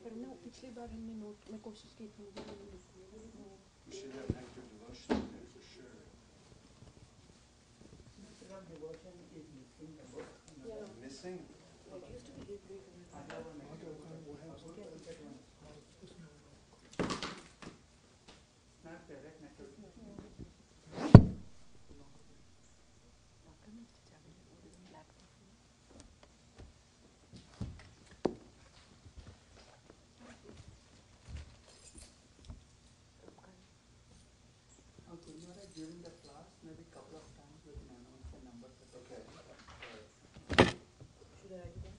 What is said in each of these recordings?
पिछली बार हमने नोट में कोशिश की थी मुझे नहीं लिखी है. You should have nectar devotion there for sure. Nectar of devotion is missing the book. Yeah. Missing? It used to be Hebrew. I have one nectar. Not direct nectar. During the class, maybe a couple of times we can announce the numbers. Okay. Should I write it down?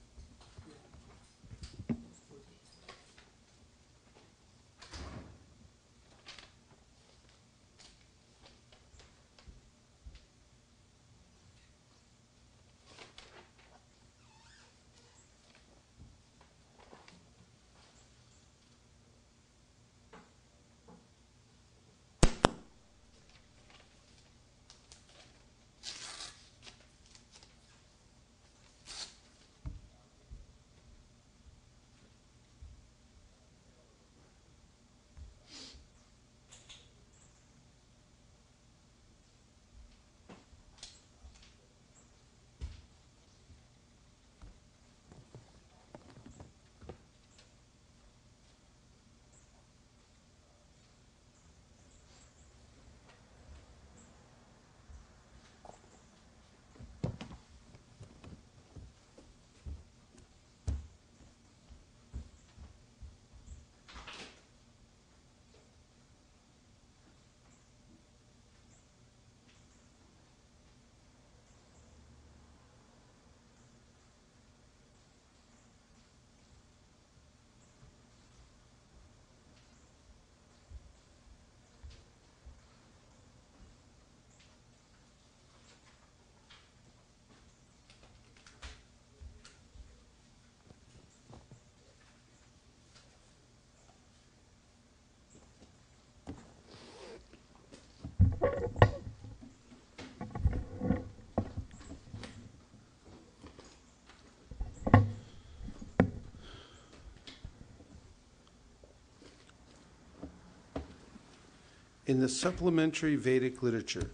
In the supplementary Vedic literature,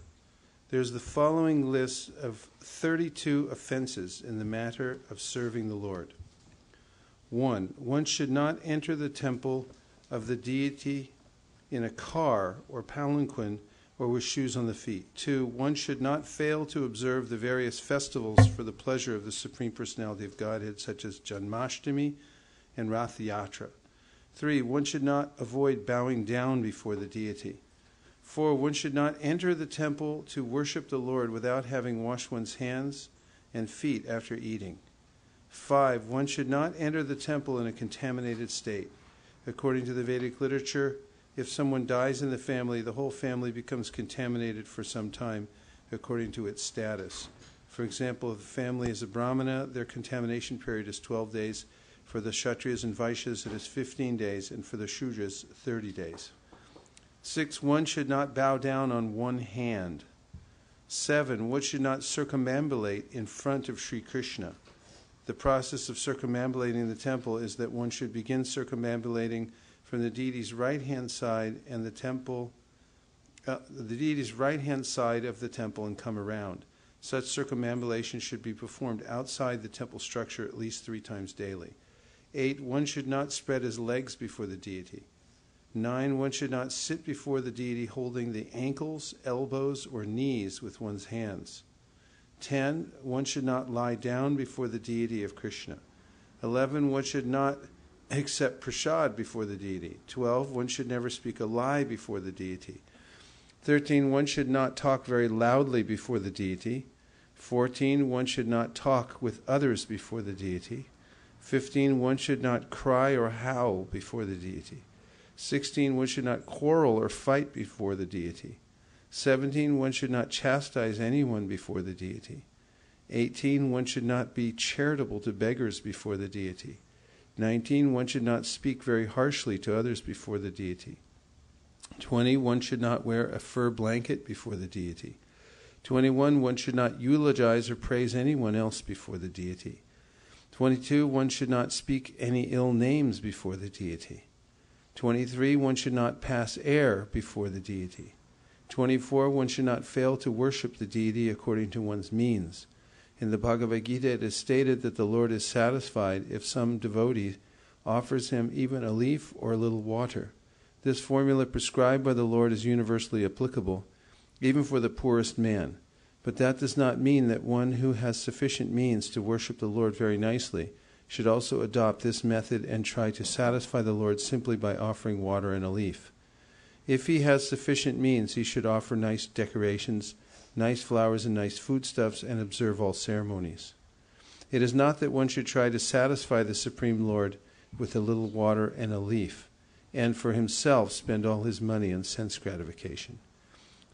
there's the following list of 32 offenses in the matter of serving the Lord. 1. One should not enter the temple of the deity in a car or palanquin or with shoes on the feet. 2. One should not fail to observe the various festivals for the pleasure of the Supreme Personality of Godhead, such as Janmashtami and Rath Yatra. 3. One should not avoid bowing down before the deity. 4. One should not enter the temple to worship the Lord without having washed one's hands and feet after eating. 5. One should not enter the temple in a contaminated state. According to the Vedic literature, if someone dies in the family, the whole family becomes contaminated for some time according to its status. For example, if the family is a Brahmana, their contamination period is 12 days. For the Kshatriyas and Vaishyas, it is 15 days, and for the Shudras, 30 days. 6. One should not bow down on one hand. 7. One should not circumambulate in front of Sri Krishna. The process of circumambulating the temple is that one should begin circumambulating from the deity's right-hand side and the deity's right-hand side of the temple and come around. Such circumambulation should be performed outside the temple structure at least 3 times daily. 8. One should not spread his legs before the deity. 9. One should not sit before the deity holding the ankles, elbows, or knees with one's hands. 10. One should not lie down before the deity of Krishna. 11. One should not accept prasad before the deity. 12. One should never speak a lie before the deity. 13. One should not talk very loudly before the deity. 14. One should not talk with others before the deity. 15. One should not cry or howl before the deity. 16. One should not quarrel or fight before the deity. 17. One should not chastise anyone before the deity. 18. One should not be charitable to beggars before the deity. 19. One should not speak very harshly to others before the deity. 20. One should not wear a fur blanket before the deity. 21. One should not eulogize or praise anyone else before the deity. 22, one should not speak any ill names before the deity. 23, one should not pass air before the deity. 24, one should not fail to worship the deity according to one's means. In the Bhagavad Gita it is stated that the Lord is satisfied if some devotee offers him even a leaf or a little water. This formula prescribed by the Lord is universally applicable, even for the poorest man. But that does not mean that one who has sufficient means to worship the Lord very nicely should also adopt this method and try to satisfy the Lord simply by offering water and a leaf. If he has sufficient means, he should offer nice decorations, nice flowers and nice foodstuffs, and observe all ceremonies. It is not that one should try to satisfy the Supreme Lord with a little water and a leaf, and for himself spend all his money on sense gratification.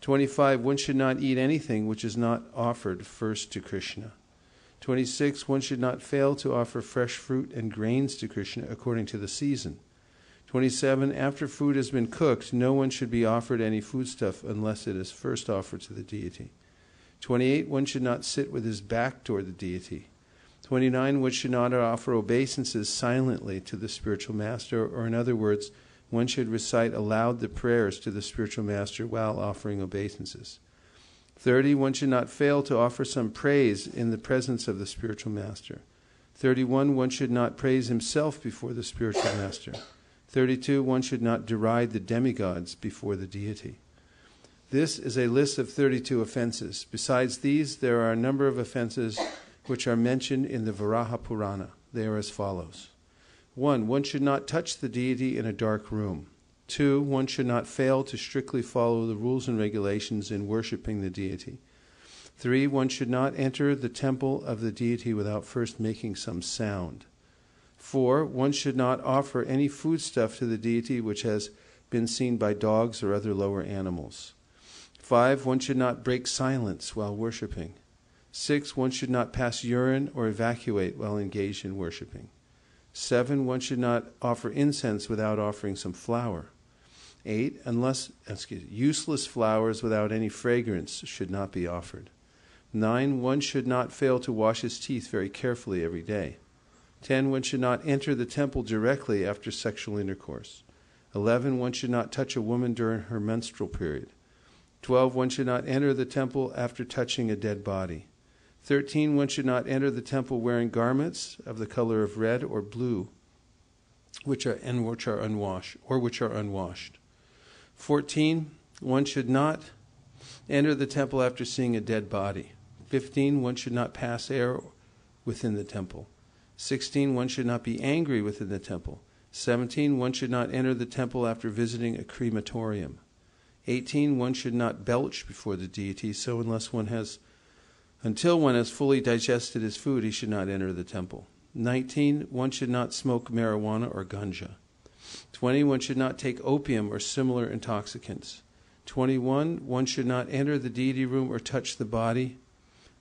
25, one should not eat anything which is not offered first to Krishna. 26, one should not fail to offer fresh fruit and grains to Krishna according to the season. 27, after food has been cooked, no one should be offered any foodstuff unless it is first offered to the deity. 28, one should not sit with his back toward the deity. 29, one should not offer obeisances silently to the spiritual master, or in other words, one should recite aloud the prayers to the spiritual master while offering obeisances. 30, one should not fail to offer some praise in the presence of the spiritual master. 31, one should not praise himself before the spiritual master. 32, one should not deride the demigods before the deity. This is a list of 32 offenses. Besides these, there are a number of offenses which are mentioned in the Varaha Purana. They are as follows. 1, one should not touch the deity in a dark room. 2, one should not fail to strictly follow the rules and regulations in worshipping the deity. 3, one should not enter the temple of the deity without first making some sound. 4, one should not offer any foodstuff to the deity which has been seen by dogs or other lower animals. 5, one should not break silence while worshipping. 6, one should not pass urine or evacuate while engaged in worshipping. 7, one should not offer incense without offering some flour. 8, useless flowers without any fragrance should not be offered. 9, one should not fail to wash his teeth very carefully every day. 10, one should not enter the temple directly after sexual intercourse. 11, one should not touch a woman during her menstrual period. 12, one should not enter the temple after touching a dead body. 13, one should not enter the temple wearing garments of the color of red or blue, which are unwashed. 14, one should not enter the temple after seeing a dead body. 15, one should not pass air within the temple. 16, one should not be angry within the temple. 17, one should not enter the temple after visiting a crematorium. 18, one should not belch before the deity, so until one has fully digested his food, he should not enter the temple. 19, one should not smoke marijuana or ganja. 20, one should not take opium or similar intoxicants. 21, one should not enter the deity room or touch the body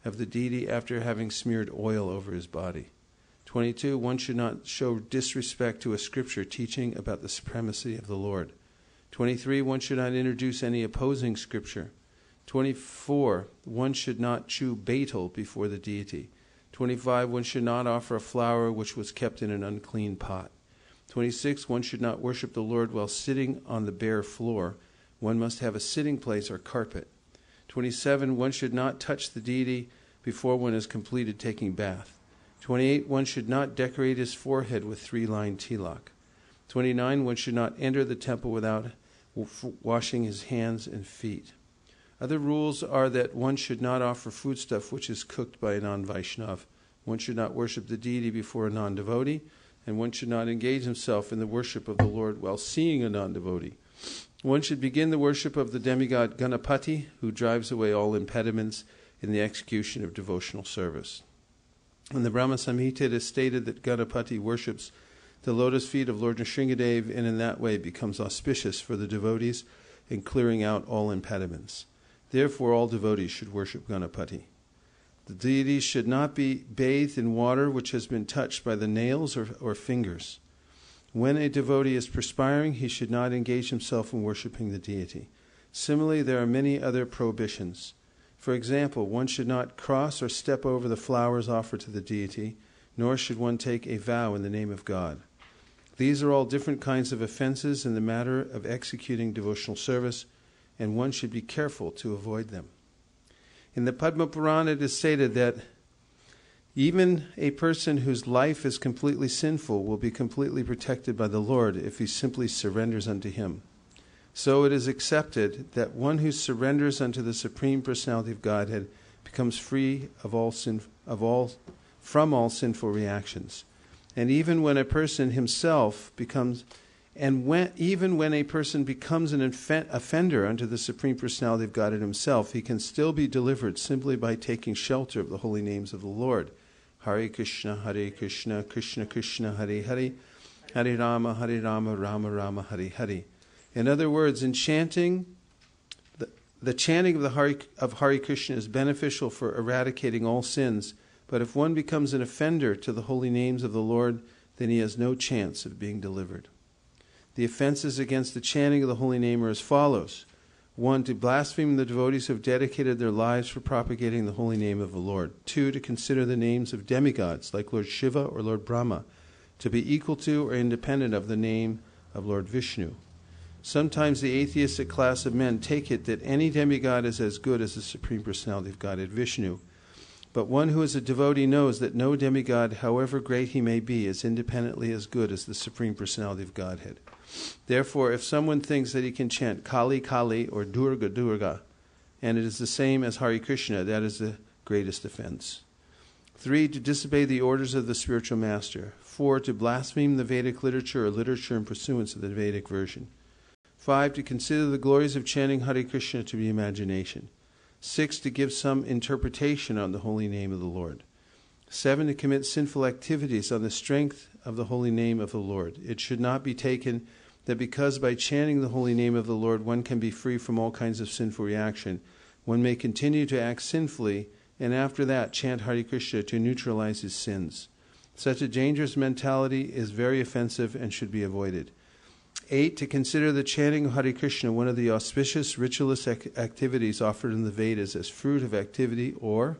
of the deity after having smeared oil over his body. 22, one should not show disrespect to a scripture teaching about the supremacy of the Lord. 23, one should not introduce any opposing scripture. 24, one should not chew betel before the deity. 25, one should not offer a flower which was kept in an unclean pot. 26, one should not worship the Lord while sitting on the bare floor. One must have a sitting place or carpet. 27, one should not touch the deity before one has completed taking bath. 28, one should not decorate his forehead with 3-line tilak. 29, one should not enter the temple without washing his hands and feet. Other rules are that one should not offer foodstuff which is cooked by a non-Vaishnav. One should not worship the deity before a non-devotee, and one should not engage himself in the worship of the Lord while seeing a non-devotee. One should begin the worship of the demigod Ganapati, who drives away all impediments in the execution of devotional service. In the Brahma Samhita it is stated that Ganapati worships the lotus feet of Lord Nrsingadev and in that way becomes auspicious for the devotees in clearing out all impediments. Therefore, all devotees should worship Ganapati. The deities should not be bathed in water which has been touched by the nails or fingers. When a devotee is perspiring, he should not engage himself in worshipping the deity. Similarly, there are many other prohibitions. For example, one should not cross or step over the flowers offered to the deity. nor should one take a vow in the name of God. These are all different kinds of offenses in the matter of executing devotional service, and one should be careful to avoid them. In the Padma Purana it is stated that even a person whose life is completely sinful will be completely protected by the Lord if he simply surrenders unto Him. So it is accepted that one who surrenders unto the Supreme Personality of Godhead becomes free of all from all sinful reactions. And even when a person himself becomes, even when a person becomes an offender unto the Supreme Personality of Godhead Himself, he can still be delivered simply by taking shelter of the holy names of the Lord. Hare Krishna, Krishna Krishna, Hare Hare, Hare Rama, Rama Rama, Hare Hare. In other words, in chanting, the chanting of Hare Krishna is beneficial for eradicating all sins, but if one becomes an offender to the holy names of the Lord, then he has no chance of being delivered. The offenses against the chanting of the holy name are as follows. 1, to blaspheme the devotees who have dedicated their lives for propagating the holy name of the Lord. 2, to consider the names of demigods like Lord Shiva or Lord Brahma to be equal to or independent of the name of Lord Vishnu. Sometimes the atheistic class of men take it that any demigod is as good as the Supreme Personality of Godhead Vishnu. But one who is a devotee knows that no demigod, however great he may be, is independently as good as the Supreme Personality of Godhead. Therefore, if someone thinks that he can chant Kali Kali or Durga Durga, and it is the same as Hare Krishna, that is the greatest offense. 3, to disobey the orders of the spiritual master. 4, to blaspheme the Vedic literature or literature in pursuance of the Vedic version. 5, to consider the glories of chanting Hare Krishna to be imagination. 6, to give some interpretation on the holy name of the Lord. 7, to commit sinful activities on the strength of the holy name of the Lord. It should not be taken that because by chanting the holy name of the Lord one can be free from all kinds of sinful reaction, one may continue to act sinfully and after that chant Hare Krishna to neutralize his sins. Such a dangerous mentality is very offensive and should be avoided. 8, to consider the chanting of Hare Krishna one of the auspicious ritualistic activities offered in the Vedas as fruit of activity or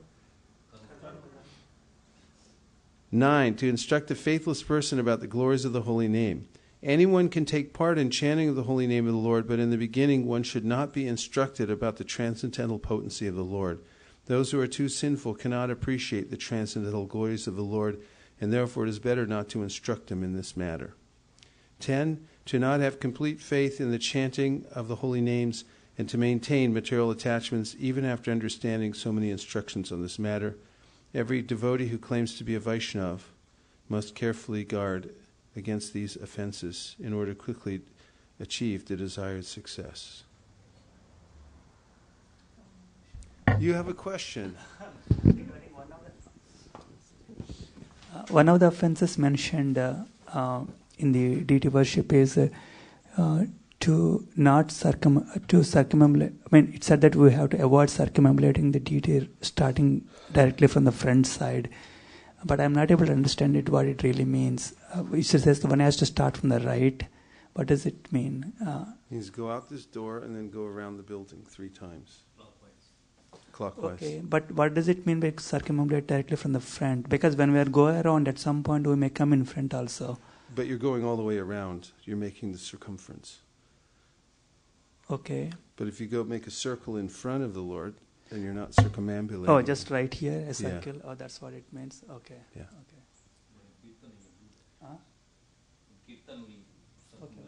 9, to instruct the faithless person about the glories of the holy name. Anyone can take part in chanting of the holy name of the Lord, but in the beginning one should not be instructed about the transcendental potency of the Lord. Those who are too sinful cannot appreciate the transcendental glories of the Lord, and therefore it is better not to instruct them in this matter. 10, to not have complete faith in the chanting of the holy names and to maintain material attachments even after understanding so many instructions on this matter. Every devotee who claims to be a Vaishnava must carefully guard against these offenses in order to quickly achieve the desired success. You have a question? One of the offenses mentioned in the deity worship is to not circumambulate. I mean, it said that we have to avoid circumambulating the deity starting directly from the front side. But I'm not able to understand it, what it really means. It says one has to start from the right. What does it mean? Means go out this door and then go around the building 3 times. Clockwise. Okay, but what does it mean by circumambulate directly from the front? Because when we are going around, at some point we may come in front also. But you're going all the way around. You're making the circumference. Okay. But if you go make a circle in front of the Lord, then you're not circumambulating. Oh, just right here, a circle. Yeah. Oh, that's what it means. Okay. Yeah. Okay. Huh? Okay.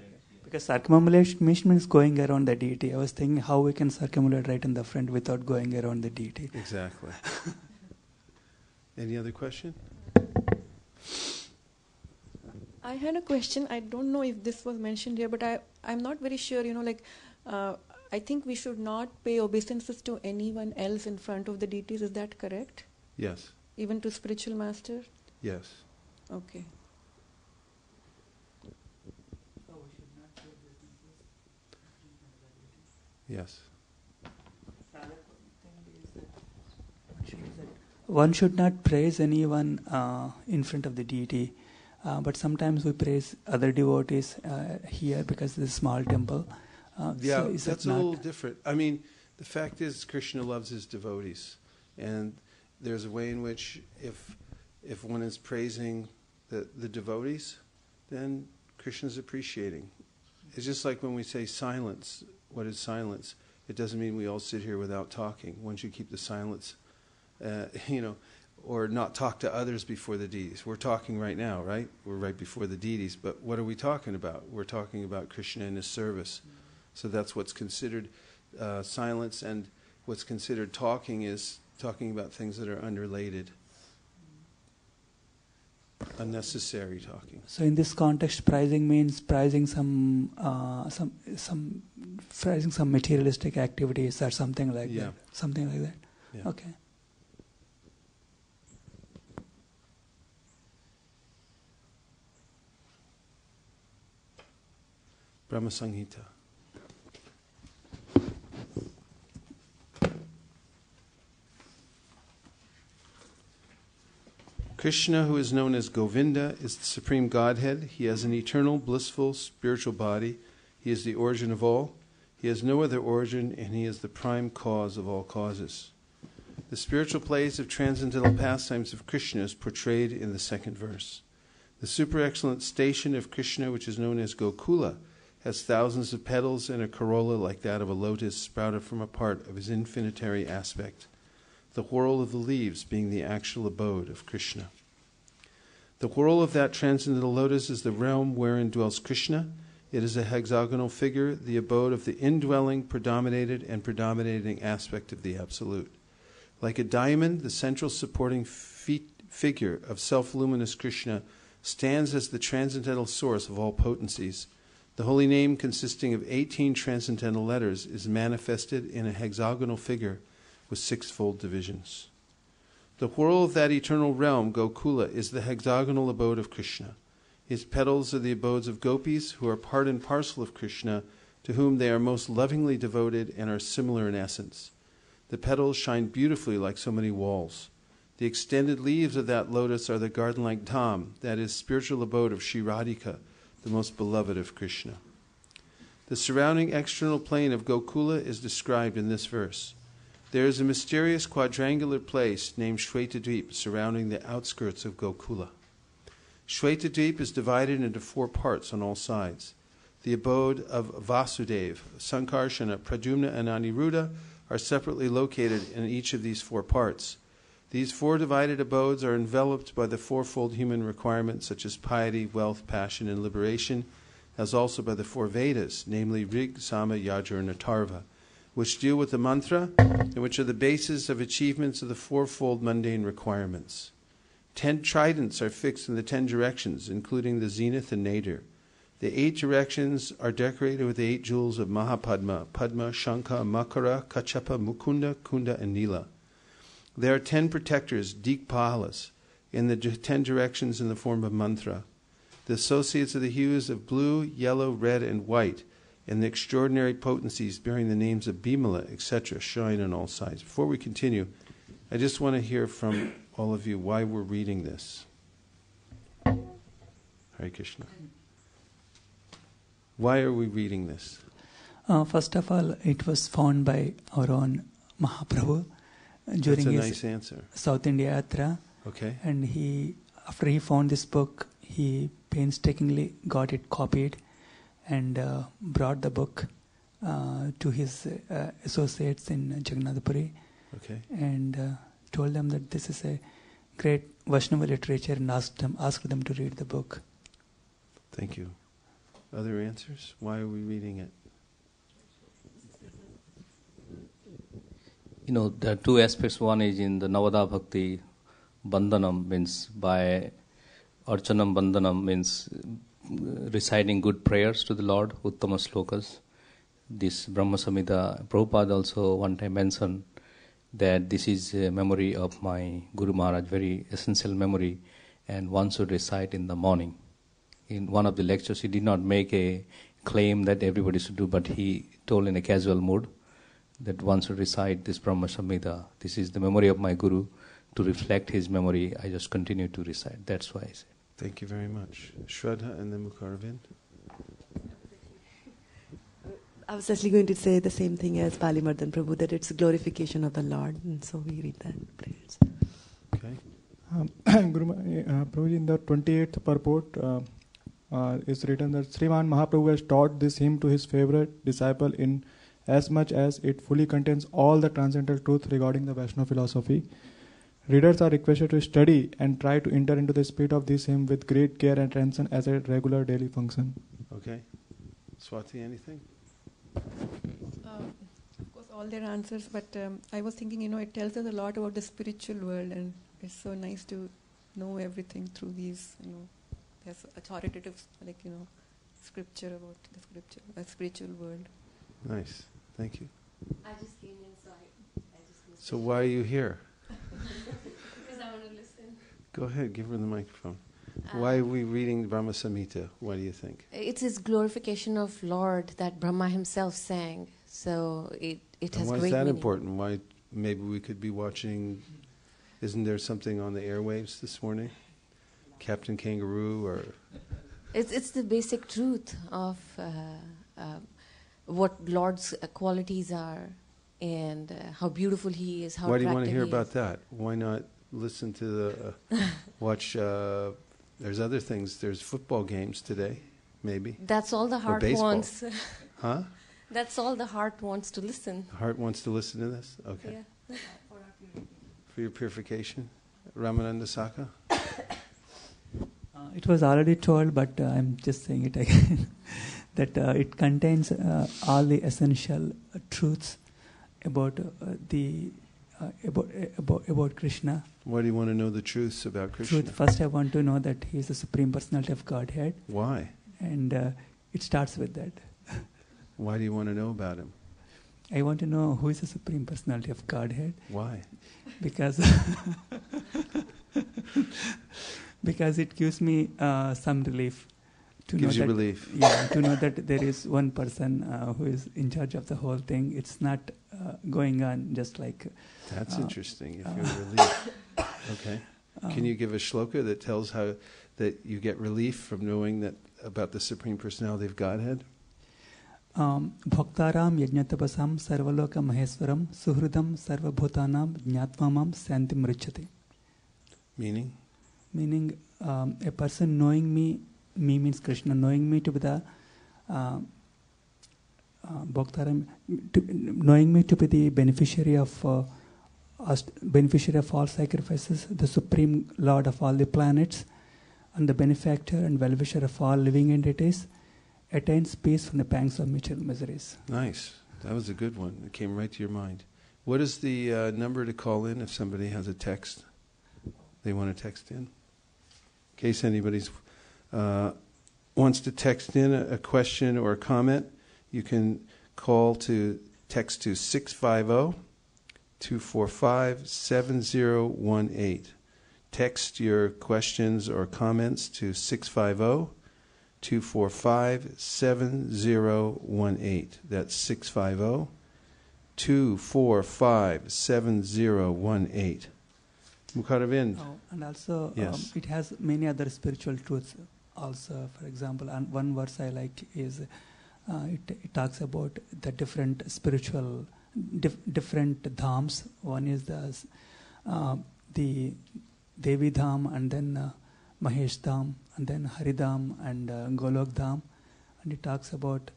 Because circumambulation means going around the deity. I was thinking how we can circumambulate right in the front without going around the deity. Exactly. Any other question? I had a question. I don't know if this was mentioned here, but I'm not very sure, I think we should not pay obeisances to anyone else in front of the deities. Is that correct? Yes. Even to spiritual master? Yes. Okay. Yes. One should not praise anyone in front of the deity, but sometimes we praise other devotees here because it's a small temple. Yeah, so that's a little different. I mean, the fact is Krishna loves his devotees, and there's a way in which if if one is praising the devotees, then Krishna is appreciating. It's just like when we say silence. What is silence? It doesn't mean we all sit here without talking. One should keep the silence, or not talk to others before the deities. We're talking right now, right? We're right before the deities, but what are we talking about? We're talking about Krishna and his service. So that's what's considered silence, and what's considered talking is talking about things that are unrelated. Unnecessary talking. So in this context, praising means praising some praising some materialistic activities or something like that. Something like that. Yeah. Okay. Brahma Samhita. Krishna, who is known as Govinda, is the Supreme Godhead. He has an eternal, blissful, spiritual body. He is the origin of all. He has no other origin, and he is the prime cause of all causes. The spiritual plays of transcendental pastimes of Krishna is portrayed in the second verse. The super-excellent station of Krishna, which is known as Gokula, has thousands of petals and a corolla like that of a lotus sprouted from a part of his infinitary aspect, the whorl of the leaves being the actual abode of Krishna. The whorl of that transcendental lotus is the realm wherein dwells Krishna. It is a hexagonal figure, the abode of the indwelling, predominated, and predominating aspect of the Absolute. Like a diamond, the central supporting figure of self-luminous Krishna stands as the transcendental source of all potencies. The holy name, consisting of 18 transcendental letters, is manifested in a hexagonal figure with sixfold divisions. The whorl of that eternal realm, Gokula, is the hexagonal abode of Krishna. His petals are the abodes of gopis, who are part and parcel of Krishna, to whom they are most lovingly devoted and are similar in essence. The petals shine beautifully like so many walls. The extended leaves of that lotus are the garden-like dham, that is, spiritual abode of Shri Radhika, the most beloved of Krishna. The surrounding external plane of Gokula is described in this verse. There is a mysterious quadrangular place named Shwetadweep surrounding the outskirts of Gokula. Shwetadweep is divided into 4 parts on all sides. The abode of Vasudeva, Sankarsana, Pradyumna, and Aniruddha are separately located in each of these 4 parts. These 4 divided abodes are enveloped by the fourfold human requirements such as piety, wealth, passion, and liberation, as also by the 4 Vedas, namely Rig, Sama, Yajur, and Atharva, which deal with the mantra and which are the basis of achievements of the fourfold mundane requirements. 10 tridents are fixed in the 10 directions, including the zenith and nadir. The 8 directions are decorated with the 8 jewels of Mahapadma, Padma, Shankha, Makara, Kachapa, Mukunda, Kunda, and Nila. There are 10 protectors, Dikpalas, in the 10 directions in the form of mantra. The associates of the hues of blue, yellow, red, and white, and the extraordinary potencies bearing the names of Bimala, etc., shine on all sides. Before we continue, I just want to hear from all of you why we're reading this. Hare Krishna. Why are we reading this? First of all, it was found by our own Mahaprabhu during his answer. South India Yatra. Okay. And after he found this book, he painstakingly got it copied and brought the book to his associates in Jagannathpuri. Okay. And told them that this is a great Vaishnava literature and asked them to read the book. Thank you. Other answers? Why are we reading it? There are 2 aspects. One is in the Navada Bhakti, Bandhanam means by Archanam Bandhanam means reciting good prayers to the Lord, Uttama Slokas. This Brahma Samhita, Prabhupada also one time mentioned that this is a memory of my Guru Maharaj, very essential memory, and one should recite in the morning. In one of the lectures, he did not make a claim that everybody should do, but he told in a casual mood that one should recite this Brahma Samhita. This is the memory of my Guru. To reflect his memory, I just continue to recite. That's why I said. Thank you very much. Shraddha and then Mukaravind. I was actually going to say the same thing as Palimardan Prabhu, that it's a glorification of the Lord, and so we read that prayers. Okay. Prabhuji, in the 28th purport is written that Sriman Mahaprabhu has taught this hymn to his favorite disciple in as much as it fully contains all the transcendental truth regarding the Vaishnava philosophy. Readers are requested to study and try to enter into the spirit of this hymn with great care and attention as a regular daily function. Okay. Swati, anything? Of course, all their answers, but I was thinking, it tells us a lot about the spiritual world, and it's so nice to know everything through these, there's authoritative, scripture about the spiritual world. Nice. Thank you. I just came in, so I just missed So why are you here? because I want to listen. Go ahead, give her the microphone. Why are we reading Brahma Samhita? What do you think? It's his glorification of Lord that Brahma himself sang, so it And has why great is that meaning. important? Why maybe we could be watching? Isn't there something on the airwaves this morning? Captain Kangaroo or? It's the basic truth of what Lord's qualities are and how beautiful He is. How Why do you want to attractive hear he is. about that? Why not listen to the watch? There's other things. There's football games today, maybe. That's all the heart baseball. wants. Huh? That's all the heart wants to listen. The heart wants to listen to this. Okay. Yeah. For your purification, Ramananda Saka. It was already told, but I'm just saying it again, that it contains all the essential truths about about Krishna. Why do you want to know the truths about Krishna? Truth. First, I want to know that He is the Supreme Personality of Godhead. Why? And it starts with that. Why do you want to know about him? I want to know who is the Supreme Personality of Godhead. Why? Because because it gives me some relief. To Gives know you that, relief. Yeah, to know that there is one person who is in charge of the whole thing. It's not going on just like... That's interesting, if you're relief. Okay. Can you give a shloka that tells how that you get relief from knowing that about the Supreme Personality of Godhead? Bhaktaram yajñatapasam sarvaloka maheswaram suhridam sarvabhutanam jñatvamam santim richati. Meaning? Meaning, a person knowing me means Krishna, knowing me to be the Bhaktaram, knowing me to be the beneficiary of all sacrifices, the Supreme Lord of all the planets, and the benefactor and well-wisher of all living entities, attains peace from the pangs of mutual miseries. Nice. That was a good one. It came right to your mind. What is the number to call in if somebody has a text they want to text in? In case anybody wants to text in a question or a comment, you can text to 650-245-7018. Text your questions or comments to 650-245-7018. That's 650-245-7018. Mukaravind. And also, Yes. it has many other spiritual truths. Also, for example, and one verse I like is it talks about the different spiritual, different dhams. One is the Devi Dham, and then Mahesh Dham, and then Haridham and Golok Dham, and it talks about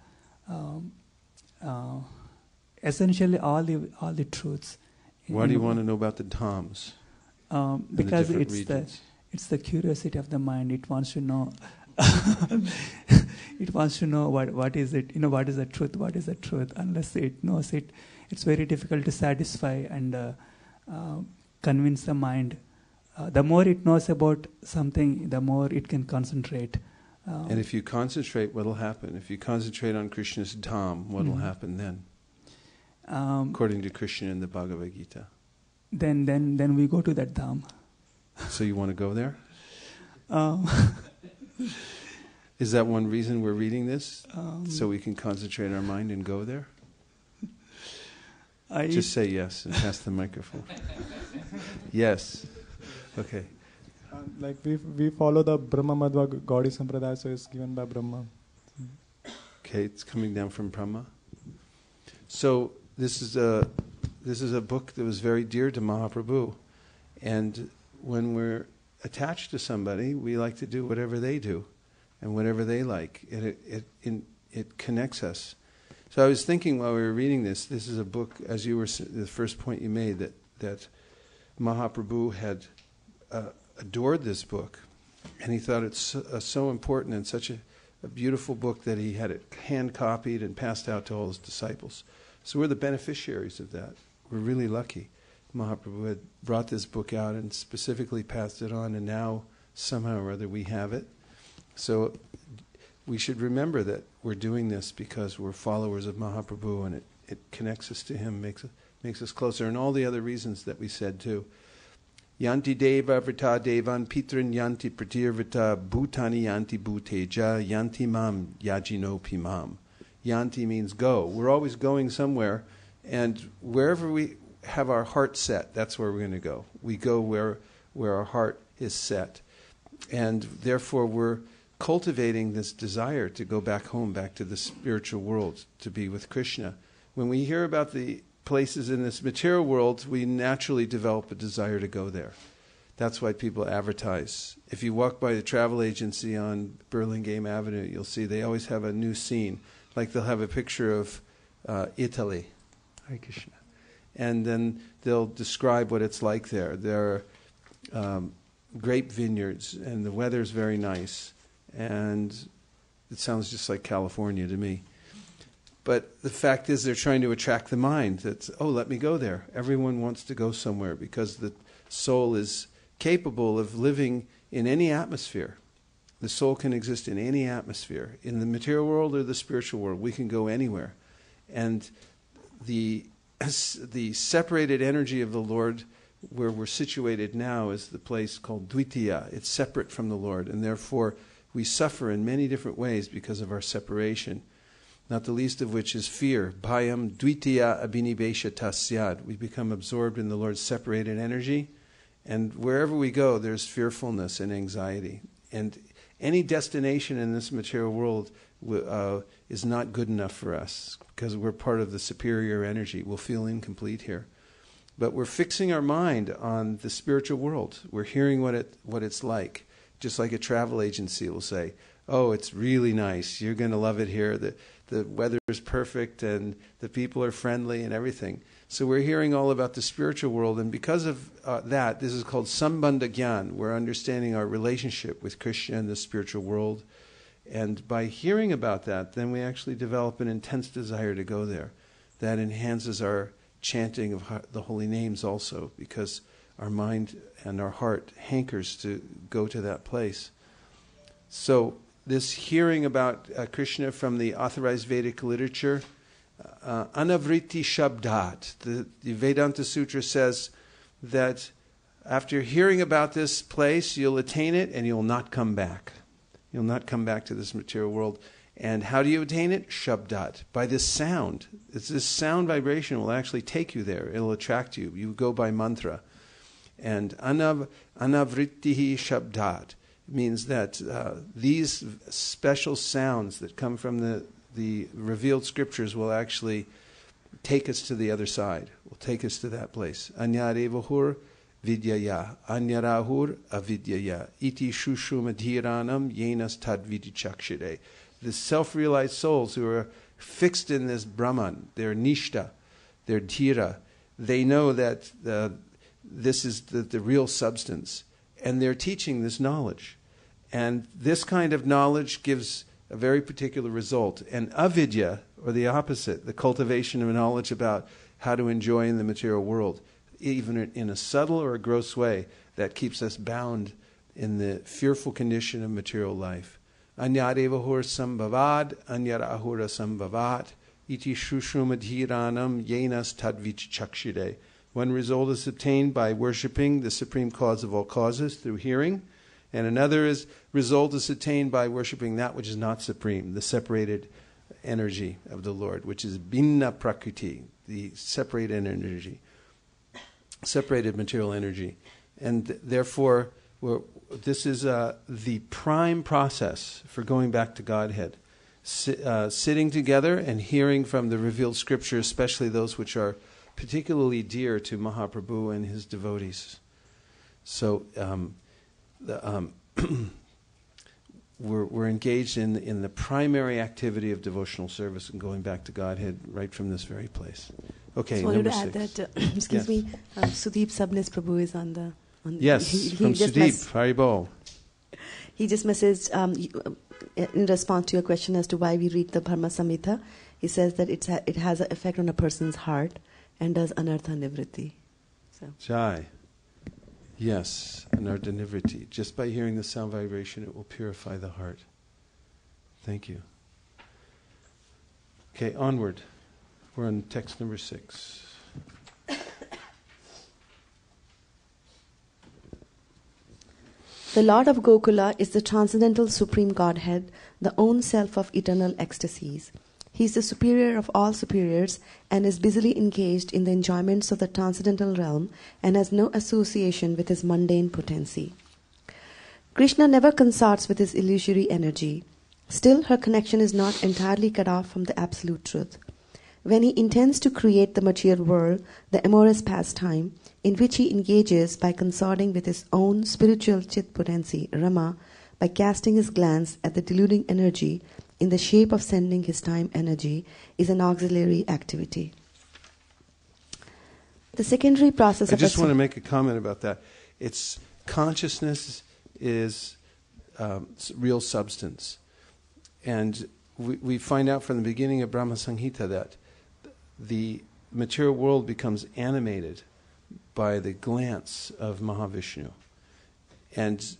essentially all the truths. Why do you want to know about the dhams? Because the it's the curiosity of the mind. It wants to know. It wants to know what is it. What is the truth? What is the truth? Unless it knows it, it's very difficult to satisfy and convince the mind. The more it knows about something, the more it can concentrate. And if you concentrate, what will happen? If you concentrate on Krishna's dham, what will happen then? According to Krishna in the Bhagavad Gita. Then we go to that dham. So you want to go there? Is that one reason we're reading this? So we can concentrate our mind and go there? Just say yes and pass the microphone. Yes. Okay. Like we follow the Brahma Madhva Gaudiya Sampradaya, so it's given by Brahma. Okay, it's coming down from Brahma. So this is a book that was very dear to Mahaprabhu, and when we're attached to somebody, we like to do whatever they do and whatever they like. It connects us. So I was thinking while we were reading this is a book, as you were, the first point you made, that Mahaprabhu had adored this book, and he thought it's so important and such a beautiful book that he had it hand-copied and passed out to all his disciples. So we're the beneficiaries of that. We're really lucky. Mahaprabhu had brought this book out and specifically passed it on, and now somehow or other we have it. So we should remember that we're doing this because we're followers of Mahaprabhu, and it connects us to him, makes us closer, and all the other reasons that we said too. Yanti deva vrita devan pitran yanti pratirvrita bhutani yanti bhuteja yanti mam yajino pimam. Yanti means go. We're always going somewhere, and wherever we have our heart set, that's where we're going to go. We go where our heart is set. And therefore we're cultivating this desire to go back home, back to the spiritual world, to be with Krishna. When we hear about the places in this material world, we naturally develop a desire to go there. That's why people advertise. If you walk by the travel agency on Burlingame Avenue, you'll see they always have a new scene. Like they'll have a picture of Italy, Hare Krishna, and then they'll describe what it's like there. There are grape vineyards, and the weather's very nice, and it sounds just like California to me. But the fact is, they're trying to attract the mind. That's, oh, let me go there. Everyone wants to go somewhere because the soul is capable of living in any atmosphere. The soul can exist in any atmosphere. In the material world or the spiritual world, we can go anywhere. And the separated energy of the Lord, where we're situated now, is the place called Dvitiya. It's separate from the Lord, and therefore we suffer in many different ways because of our separation. Not the least of which is fear. Bhayam dvitiya abhinibesha tasyad. We become absorbed in the Lord's separated energy, and wherever we go, there's fearfulness and anxiety. And any destination in this material world is not good enough for us because we're part of the superior energy. We'll feel incomplete here. But we're fixing our mind on the spiritual world. We're hearing what it's like. Just like a travel agency will say, oh, it's really nice. You're going to love it here. The weather is perfect and the people are friendly and everything. So we're hearing all about the spiritual world, and because of that, this is called Sambandha Gyan. We're understanding our relationship with Krishna and the spiritual world. And by hearing about that, then we actually develop an intense desire to go there. That enhances our chanting of the holy names also, because our mind and our heart hankers to go to that place. So this hearing about Krishna from the authorized Vedic literature, anavriti shabdat. The Vedanta Sutra says that after hearing about this place, you'll attain it and you'll not come back. You'll not come back to this material world. And how do you attain it? Shabdat. By this sound. It's this sound vibration will actually take you there. It'll attract you. You go by mantra. And anavrittihi shabdat means that these special sounds that come from the revealed scriptures will actually take us to the other side, will take us to that place. Anyarevahur vidyaya, anyarahur avidyaya, iti shushumadhiranam yenas tadvidichakshire. The self-realized souls who are fixed in this Brahman, their nishta, their dhira, they know that this is the real substance. And they're teaching this knowledge. And this kind of knowledge gives a very particular result. And avidya, or the opposite, the cultivation of knowledge about how to enjoy in the material world, even in a subtle or a gross way, that keeps us bound in the fearful condition of material life. Anyarevahur sambhavad, anyarahura sambhavat, iti shushumadhiranam yenas tadvichakshire. One result is obtained by worshipping the supreme cause of all causes through hearing, and another result is attained by worshipping that which is not supreme, the separated energy of the Lord, which is binna prakriti, the separated energy, separated material energy. And therefore, this is the prime process for going back to Godhead. Sitting together and hearing from the revealed scripture, especially those which are particularly dear to Mahaprabhu and his devotees. So we're engaged in the primary activity of devotional service and going back to Godhead right from this very place. Okay, I wanted number to add 6. that, excuse me, Sudeep Sabnis Prabhu is on the... Yes, from Sudeep, Haribol. He just messaged, in response to your question as to why we read the Dharma Samhita, he says that it has an effect on a person's heart and does anartha nivritti. So. Jai. Yes, anartha nivritti. Just by hearing the sound vibration, it will purify the heart. Thank you. Okay, onward. We're on text number 6. The Lord of Gokula is the transcendental supreme Godhead, the own self of eternal ecstasies. He is the superior of all superiors and is busily engaged in the enjoyments of the transcendental realm and has no association with his mundane potency. Krishna never consorts with his illusory energy. Still, her connection is not entirely cut off from the absolute truth. When he intends to create the material world, the amorous pastime, in which he engages by consorting with his own spiritual chit potency, Rama, by casting his glance at the deluding energy in the shape of sending his time energy, is an auxiliary activity. The secondary process I just want to make a comment about that. It's consciousness is real substance. And we find out from the beginning of Brahma Samhita that the material world becomes animated by the glance of Mahavishnu. And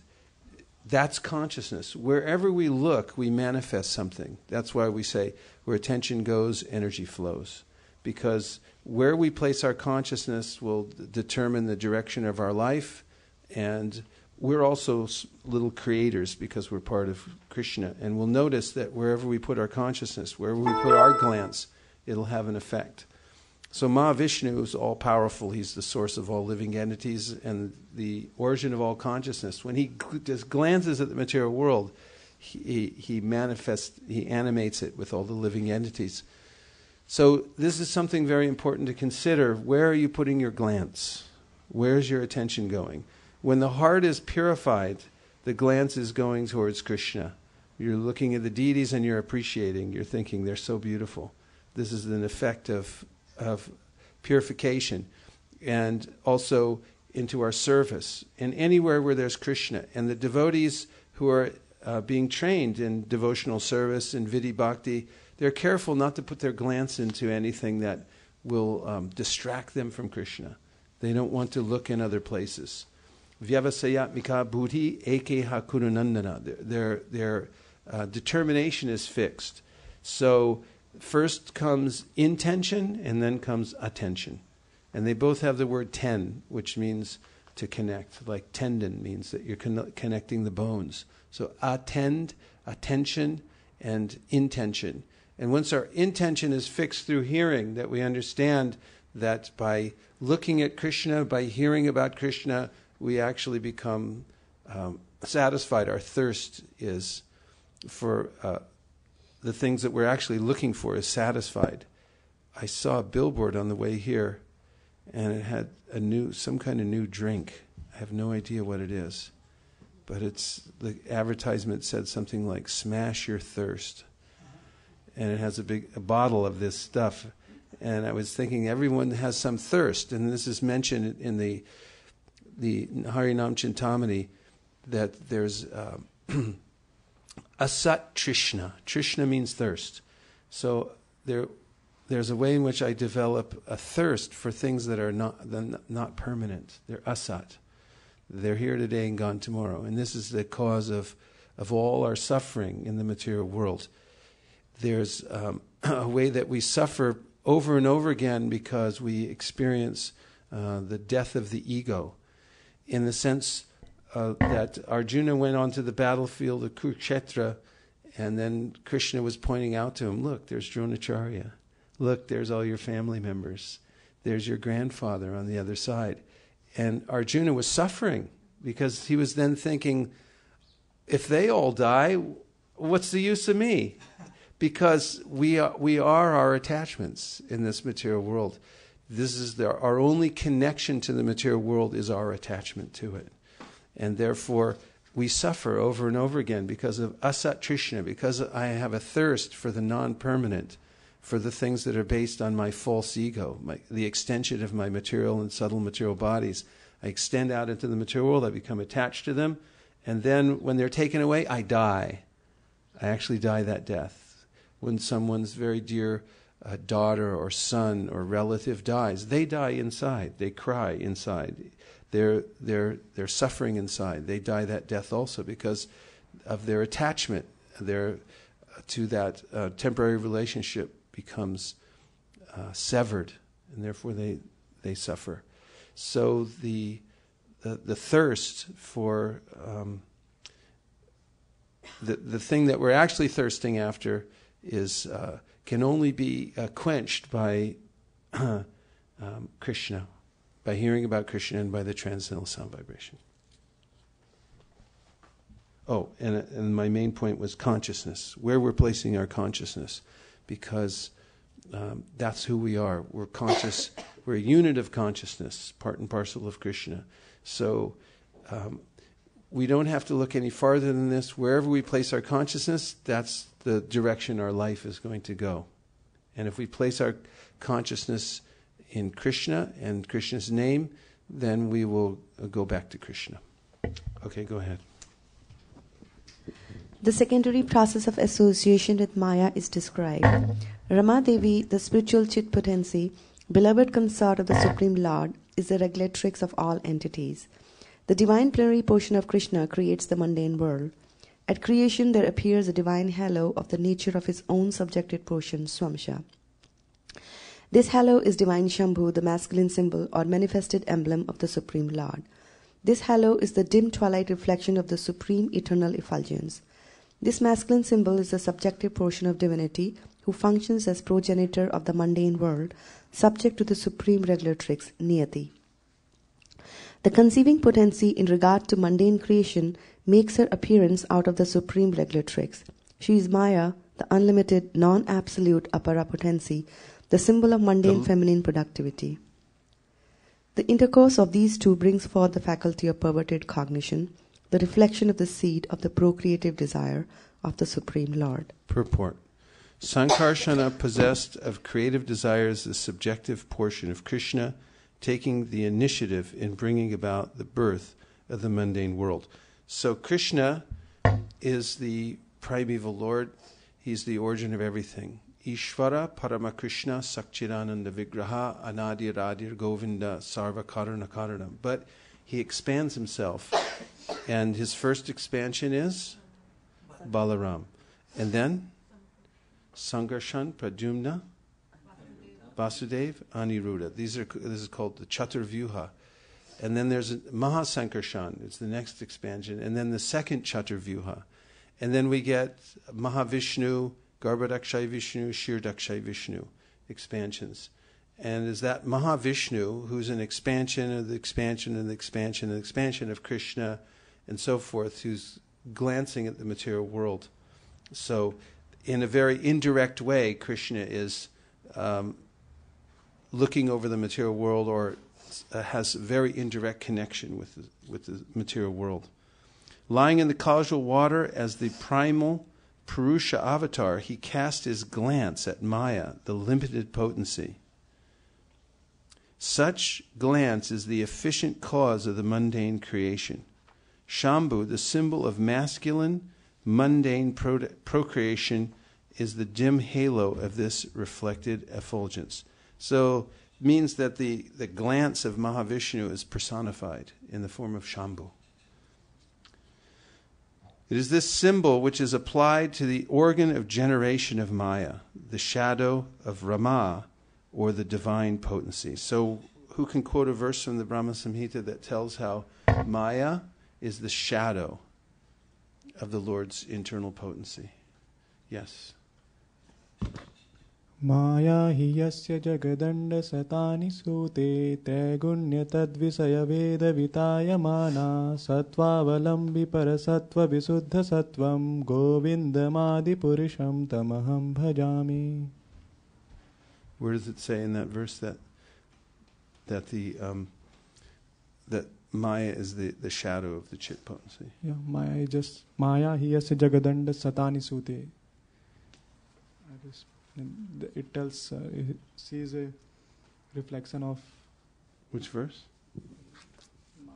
that's consciousness. Wherever we look, we manifest something. That's why we say, where attention goes, energy flows. Because where we place our consciousness will determine the direction of our life, and we're also little creators because we're part of Krishna. And we'll notice that wherever we put our consciousness, wherever we put our glance, it'll have an effect. So Mahavishnu is all-powerful. He's the source of all living entities and the origin of all consciousness. When he just glances at the material world, he manifests, he animates it with all the living entities. So this is something very important to consider. Where are you putting your glance? Where's your attention going? When the heart is purified, the glance is going towards Krishna. You're looking at the deities and you're appreciating. You're thinking, they're so beautiful. This is an effect of purification, and also into our service, and anywhere where there's Krishna. And the devotees who are being trained in devotional service and vidhi bhakti, they're careful not to put their glance into anything that will distract them from Krishna. They don't want to look in other places. Vyavasayatmika buddhi ekeha kurunandana. Their determination is fixed. So first comes intention, and then comes attention. And they both have the word ten, which means to connect. Like tendon means that you're connecting the bones. So attend, attention, and intention. And once our intention is fixed through hearing, that we understand that by looking at Krishna, by hearing about Krishna, we actually become satisfied. Our thirst is for the things that we're actually looking for is satisfied. I saw a billboard on the way here, and it had some kind of new drink. I have no idea what it is, but the advertisement said something like "Smash your thirst," and it has a bottle of this stuff. And I was thinking, everyone has some thirst, and this is mentioned in the Harinam Chintamani that there's Asat Trishna. Trishna means thirst. So there's a way in which I develop a thirst for things that are not permanent. They're asat. They're here today and gone tomorrow. And this is the cause of all our suffering in the material world. There's a way that we suffer over and over again because we experience the death of the ego, in the sense that Arjuna went onto the battlefield of Kurukshetra, and then Krishna was pointing out to him, look, there's Dronacharya. Look, there's all your family members. There's your grandfather on the other side. And Arjuna was suffering because he was then thinking, if they all die, what's the use of me? Because we are our attachments in this material world. This is our only connection to the material world is our attachment to it. And therefore, we suffer over and over again because of asat trishna, because I have a thirst for the non-permanent, for the things that are based on my false ego, the extension of my material and subtle material bodies. I extend out into the material world, I become attached to them, and then when they're taken away, I die. I actually die that death. When someone's very dear daughter or son or relative dies, they die inside. They cry inside. They're suffering inside. They die that death also because of their attachment. To that temporary relationship becomes severed, and therefore they suffer. So the thirst for the thing that we're actually thirsting after is can only be quenched by Krishna, by hearing about Krishna and by the transcendental sound vibration. Oh, and my main point was consciousness, where we're placing our consciousness, because that's who we are. We're conscious. We're a unit of consciousness, part and parcel of Krishna. So we don't have to look any farther than this. Wherever we place our consciousness, that's the direction our life is going to go. And if we place our consciousness in Krishna and Krishna's name, then we will go back to Krishna. Okay, go ahead. The secondary process of association with Maya is described. Rama Devi, the spiritual chit potency, beloved consort of the Supreme Lord, is the regulatrix of all entities. The divine plenary portion of Krishna creates the mundane world. At creation there appears a divine halo of the nature of his own subjected portion, Swamsha. This halo is divine Shambhu, the masculine symbol or manifested emblem of the Supreme Lord. This halo is the dim twilight reflection of the supreme eternal effulgence. This masculine symbol is the subjective portion of divinity who functions as progenitor of the mundane world, subject to the supreme regulatrix, Niyati. The conceiving potency in regard to mundane creation makes her appearance out of the supreme regulatrix. She is Maya, the unlimited, non-absolute apara potency, the symbol of mundane feminine productivity. The intercourse of these two brings forth the faculty of perverted cognition, the reflection of the seed of the procreative desire of the Supreme Lord. Purport. Sankarsana, possessed of creative desires, the subjective portion of Krishna, taking the initiative in bringing about the birth of the mundane world. So Krishna is the primeval Lord. He's the origin of everything. Ishvara Paramakrishna Sakchidananda Vigraha Anadir Adir Govinda Sarva Karana Karana. But he expands himself. And his first expansion is Balaram. And then Sankarshan, Pradyumna, Vasudev, Aniruddha. This is called the Chaturvyuha. And then there's Mahasankarshan, it's the next expansion. And then the second Chaturvyuha. And then we get Mahavishnu, Garbhadakshay Vishnu, Shirdakshay Vishnu expansions. And is that Mahavishnu, who's an expansion of the expansion and the expansion and the expansion of Krishna and so forth, who's glancing at the material world. So in a very indirect way, Krishna is looking over the material world, or has a very indirect connection with the material world. Lying in the causal water as the primal Purusha avatar, he cast his glance at Maya, the limited potency. Such glance is the efficient cause of the mundane creation. Shambhu, the symbol of masculine, mundane procreation, is the dim halo of this reflected effulgence. So it means that the glance of Mahavishnu is personified in the form of Shambhu. It is this symbol which is applied to the organ of generation of Maya, the shadow of Rama, or the divine potency. So who can quote a verse from the Brahma Samhita that tells how Maya is the shadow of the Lord's internal potency? Yes. Maya hi yasya jagadanda satani sute te gunya tadvisaya veda vitaya mana sattvaavalambi parasattva visuddha sattvam govindamadi purisham tamaham bhajami. Where does it say in that verse that Maya is the shadow of the chit potency. Yeah, Maya is just Maya. He has a Jagadanda Satani Sute. It tells she is a reflection of. Which verse?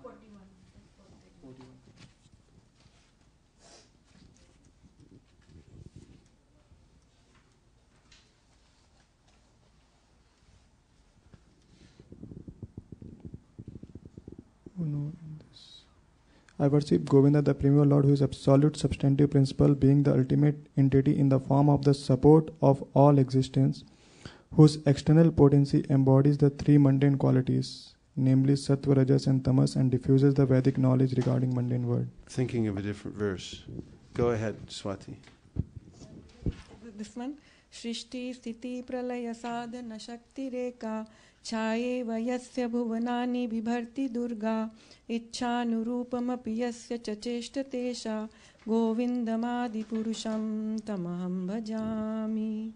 41. Oh no, in this. I worship Govinda, the primeval Lord, who is absolute substantive principle, being the ultimate entity in the form of the support of all existence, whose external potency embodies the three mundane qualities, namely Sattva, Rajas and Tamas, and diffuses the Vedic knowledge regarding mundane world. Thinking of a different verse. Go ahead, Swati. This one. Shrishti Sthiti Pralaya Sadhana Shakti Reka Chayeva Yasya Bhuvanani Bibharti Durga Ichhanurupamapi Yasya Chacheshta Tesha Govindamadi Purusham Tamaham Bhajami.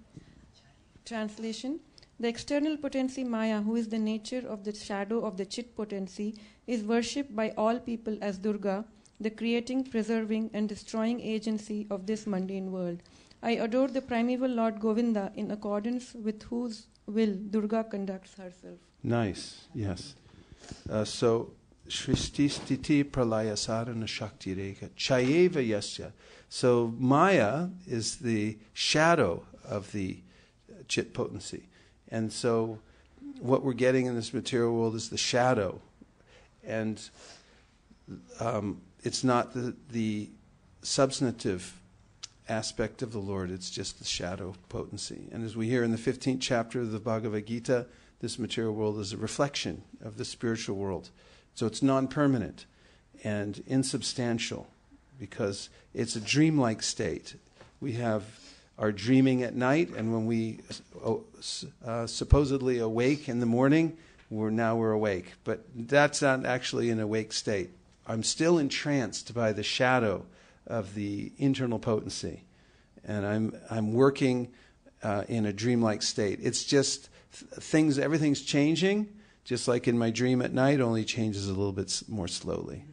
Translation. The external potency Maya, who is the nature of the shadow of the Chit potency, is worshipped by all people as Durga, the creating, preserving and destroying agency of this mundane world. I adore the primeval Lord Govinda, in accordance with whose will Durga conducts herself. Nice, yes. So, Shrishti Stiti Pralaya Sadhana Shakti Reka Chayeva Yasya. So, Maya is the shadow of the Chit potency. And so, what we're getting in this material world is the shadow. And it's not the substantive aspect of the Lord, it's just the shadow potency. And as we hear in the 15th chapter of the Bhagavad Gita, this material world is a reflection of the spiritual world. So it's non-permanent and insubstantial because it's a dreamlike state. We have our dreaming at night, and when we supposedly awake in the morning, we're awake. But that's not actually an awake state. I'm still entranced by the shadow of the internal potency, and I'm working in a dreamlike state. It's just everything's changing, just like in my dream at night, only changes a little bit more slowly.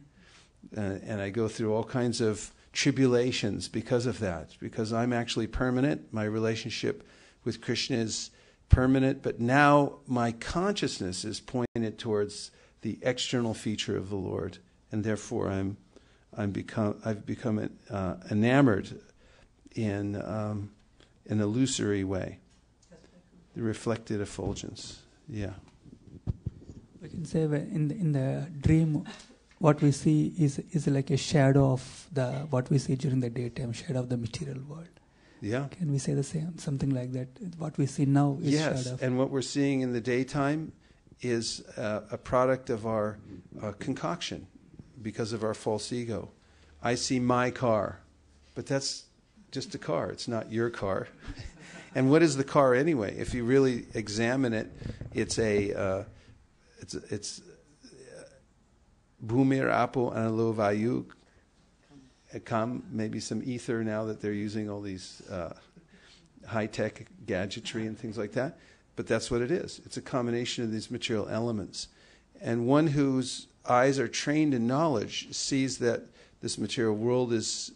And I go through all kinds of tribulations because of that, because I'm actually permanent. My relationship with Krishna is permanent, but now my consciousness is pointed towards the external feature of the Lord, and therefore I've become enamored in an illusory way, the reflected effulgence. Yeah. We can say in the dream, what we see is like a shadow of what we see during the daytime, shadow of the material world. Yeah. Can we say the same, something like that? What we see now is yes, shadow. And what we're seeing in the daytime is a product of our concoction because of our false ego. I see my car, but that's just a car. It's not your car. And what is the car anyway? If you really examine it, it's Bhumir Apo Analo Vayu Kam, maybe some ether now that they're using all these high-tech gadgetry and things like that. But that's what it is. It's a combination of these material elements. And one whose eyes are trained in knowledge sees that this material world is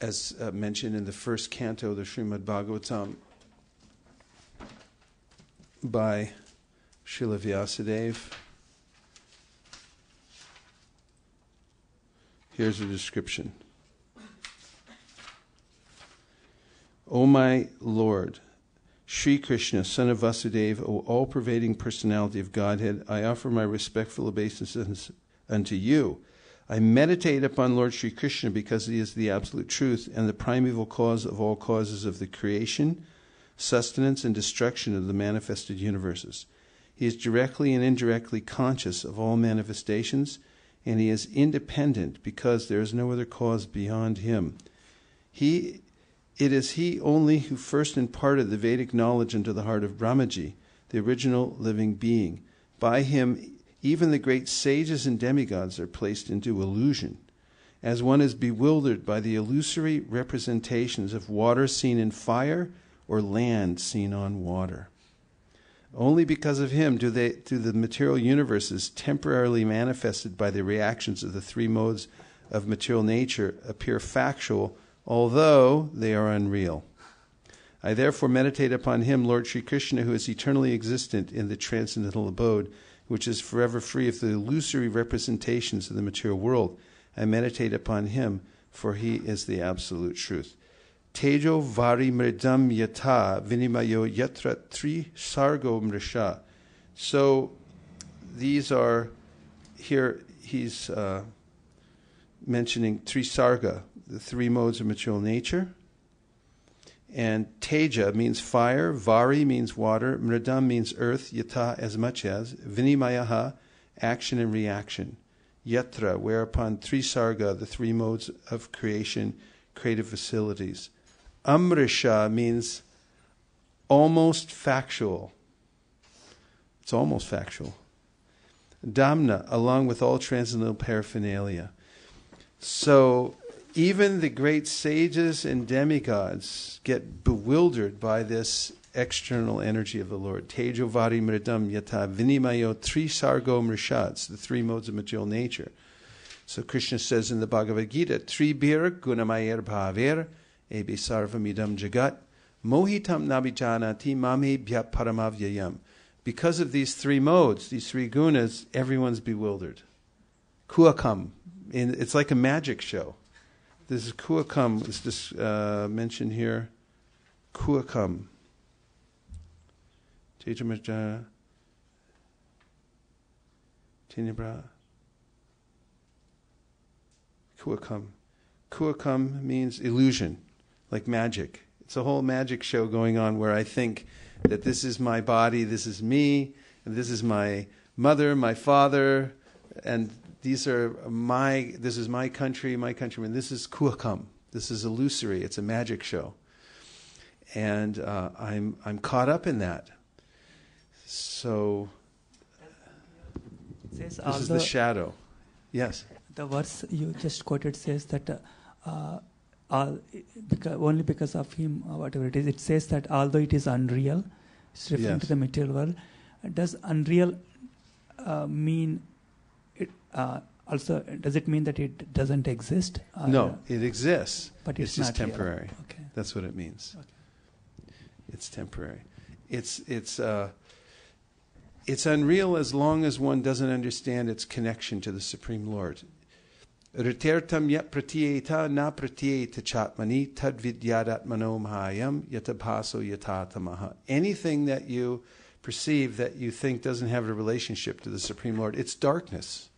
as mentioned in the first canto of the Srimad Bhagavatam by Srila Vyasadeva. Here's a description. O my Lord, Sri Krishna, son of Vasudeva, O all-pervading personality of Godhead, I offer my respectful obeisances unto you. I meditate upon Lord Sri Krishna because he is the absolute truth and the primeval cause of all causes of the creation, sustenance, and destruction of the manifested universes. He is directly and indirectly conscious of all manifestations, and he is independent because there is no other cause beyond him. It is he only who first imparted the Vedic knowledge into the heart of Brahmaji, the original living being. By him, even the great sages and demigods are placed into illusion, as one is bewildered by the illusory representations of water seen in fire or land seen on water. Only because of him do the material universes temporarily manifested by the reactions of the three modes of material nature appear factual, although they are unreal. I therefore meditate upon him, Lord Sri Krishna, who is eternally existent in the transcendental abode, which is forever free of the illusory representations of the material world. I meditate upon him, for he is the absolute truth. Tejo vari mridam yata vinimayo yatra tri sargo mrisha. So these are, here he's mentioning tri sarga, the three modes of material nature. And teja means fire, vari means water, mridam means earth, yata as much as, vinimayaha, action and reaction, yatra, whereupon tri sarga, the three modes of creation, creative facilities. Amrisha means almost factual. It's almost factual. Dhamna, along with all transcendental paraphernalia. So even the great sages and demigods get bewildered by this external energy of the Lord. Tejo vari mridam yata vinimayo tri sargo mrishats, the three modes of material nature. So Krishna says in the Bhagavad Gita, Tri bir gunamayer bhaver ebe sarvamidam jagat mohitam nabijanati mame bhyat paramavyayam. Because of these three modes, these three gunas, everyone's bewildered. Kuakam. It's like a magic show. This is Kuakam, is this mentioned here. Kuakam. Tejamajana. Tinibra. Kuakam. Kuakam means illusion, like magic. It's a whole magic show going on where I think that this is my body, this is me, and this is my mother, my father, and this is my country, my countrymen. This is Kuakam. This is illusory. It's a magic show. And I'm caught up in that. So this is the shadow. Yes? The verse you just quoted says that only because of him, whatever it is, it says that although it is unreal, it's referring to the material world. Does unreal mean it? Also, does it mean that it doesn't exist? No, it exists. But it's just not temporary. Real. Okay. That's what it means. Okay. It's temporary. It's unreal as long as one doesn't understand its connection to the Supreme Lord. Ritertam yat pratyeta na pratyeta chatmani tad vidyadatmano mahayam yatabhaso yatatamaha. Anything that you perceive that you think doesn't have a relationship to the Supreme Lord, it's darkness.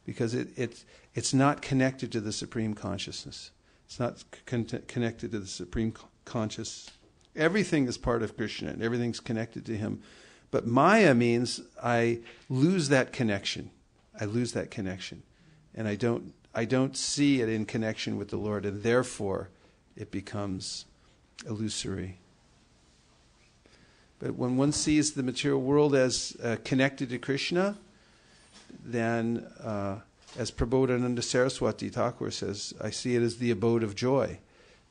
Because it's not connected to the Supreme Consciousness. It's not connected to the Supreme Conscious. Everything is part of Krishna and everything's connected to him. But Maya means I lose that connection. I lose that connection. And I don't see it in connection with the Lord, and therefore it becomes illusory. But when one sees the material world as connected to Krishna, then, as Prabodhananda Saraswati Thakur says, I see it as the abode of joy,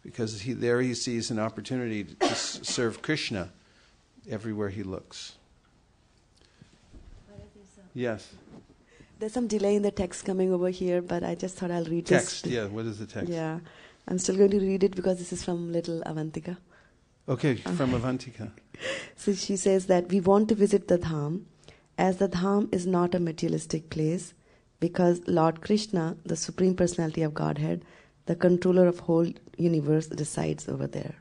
because he sees an opportunity to serve Krishna everywhere he looks. Yes. There's some delay in the text coming over here, but I just thought I'll read text, this. Yeah, what is the text? Yeah, I'm still going to read it because this is from little Avantika. Okay, from Avantika. So she says that we want to visit the Dham, as the Dham is not a materialistic place, because Lord Krishna, the Supreme Personality of Godhead, the controller of whole universe, resides over there.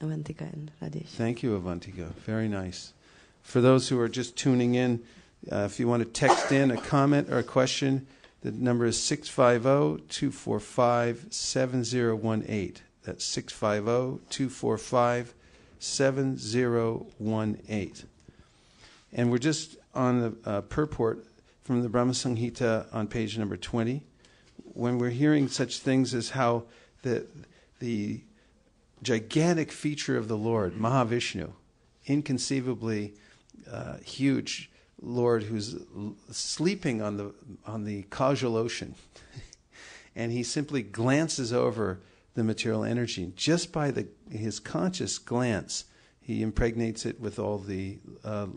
Avantika and Rajesh. Thank you, Avantika. Very nice. For those who are just tuning in, if you want to text in a comment or a question, the number is 650-245-7018. That's 650-245-7018. And we're just on the purport from the Brahma Samhita on page number 20. When we're hearing such things as how the gigantic feature of the Lord, Mahavishnu, inconceivably huge Lord who's sleeping on the causal ocean, and he simply glances over the material energy. Just by his conscious glance, He impregnates it with all the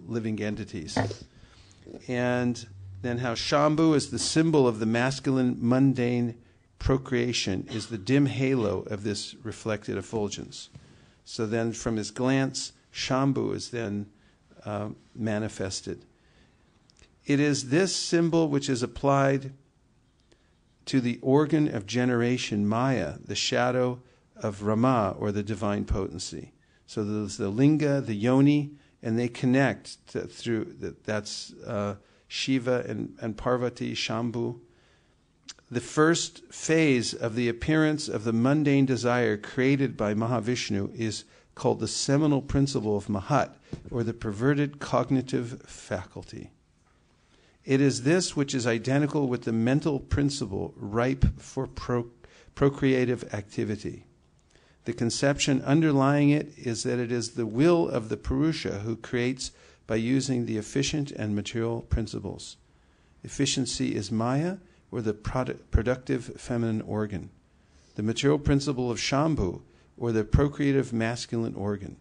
living entities. And then how Shambhu is the symbol of the masculine mundane procreation, is the dim halo of this reflected effulgence. So then from his glance, Shambhu is then manifested. It is this symbol which is applied to the organ of generation, Maya, the shadow of Rama, or the divine potency. So there's the linga, the yoni, and they connect that's Shiva and Parvati, Shambhu. The first phase of the appearance of the mundane desire created by Mahavishnu is called the seminal principle of Mahat, or the perverted cognitive faculty. It is this which is identical with the mental principle ripe for procreative activity. The conception underlying it is that it is the will of the Purusha who creates by using the efficient and material principles. Efficiency is Maya, or the productive feminine organ. The material principle of Shambhu, or the procreative masculine organ.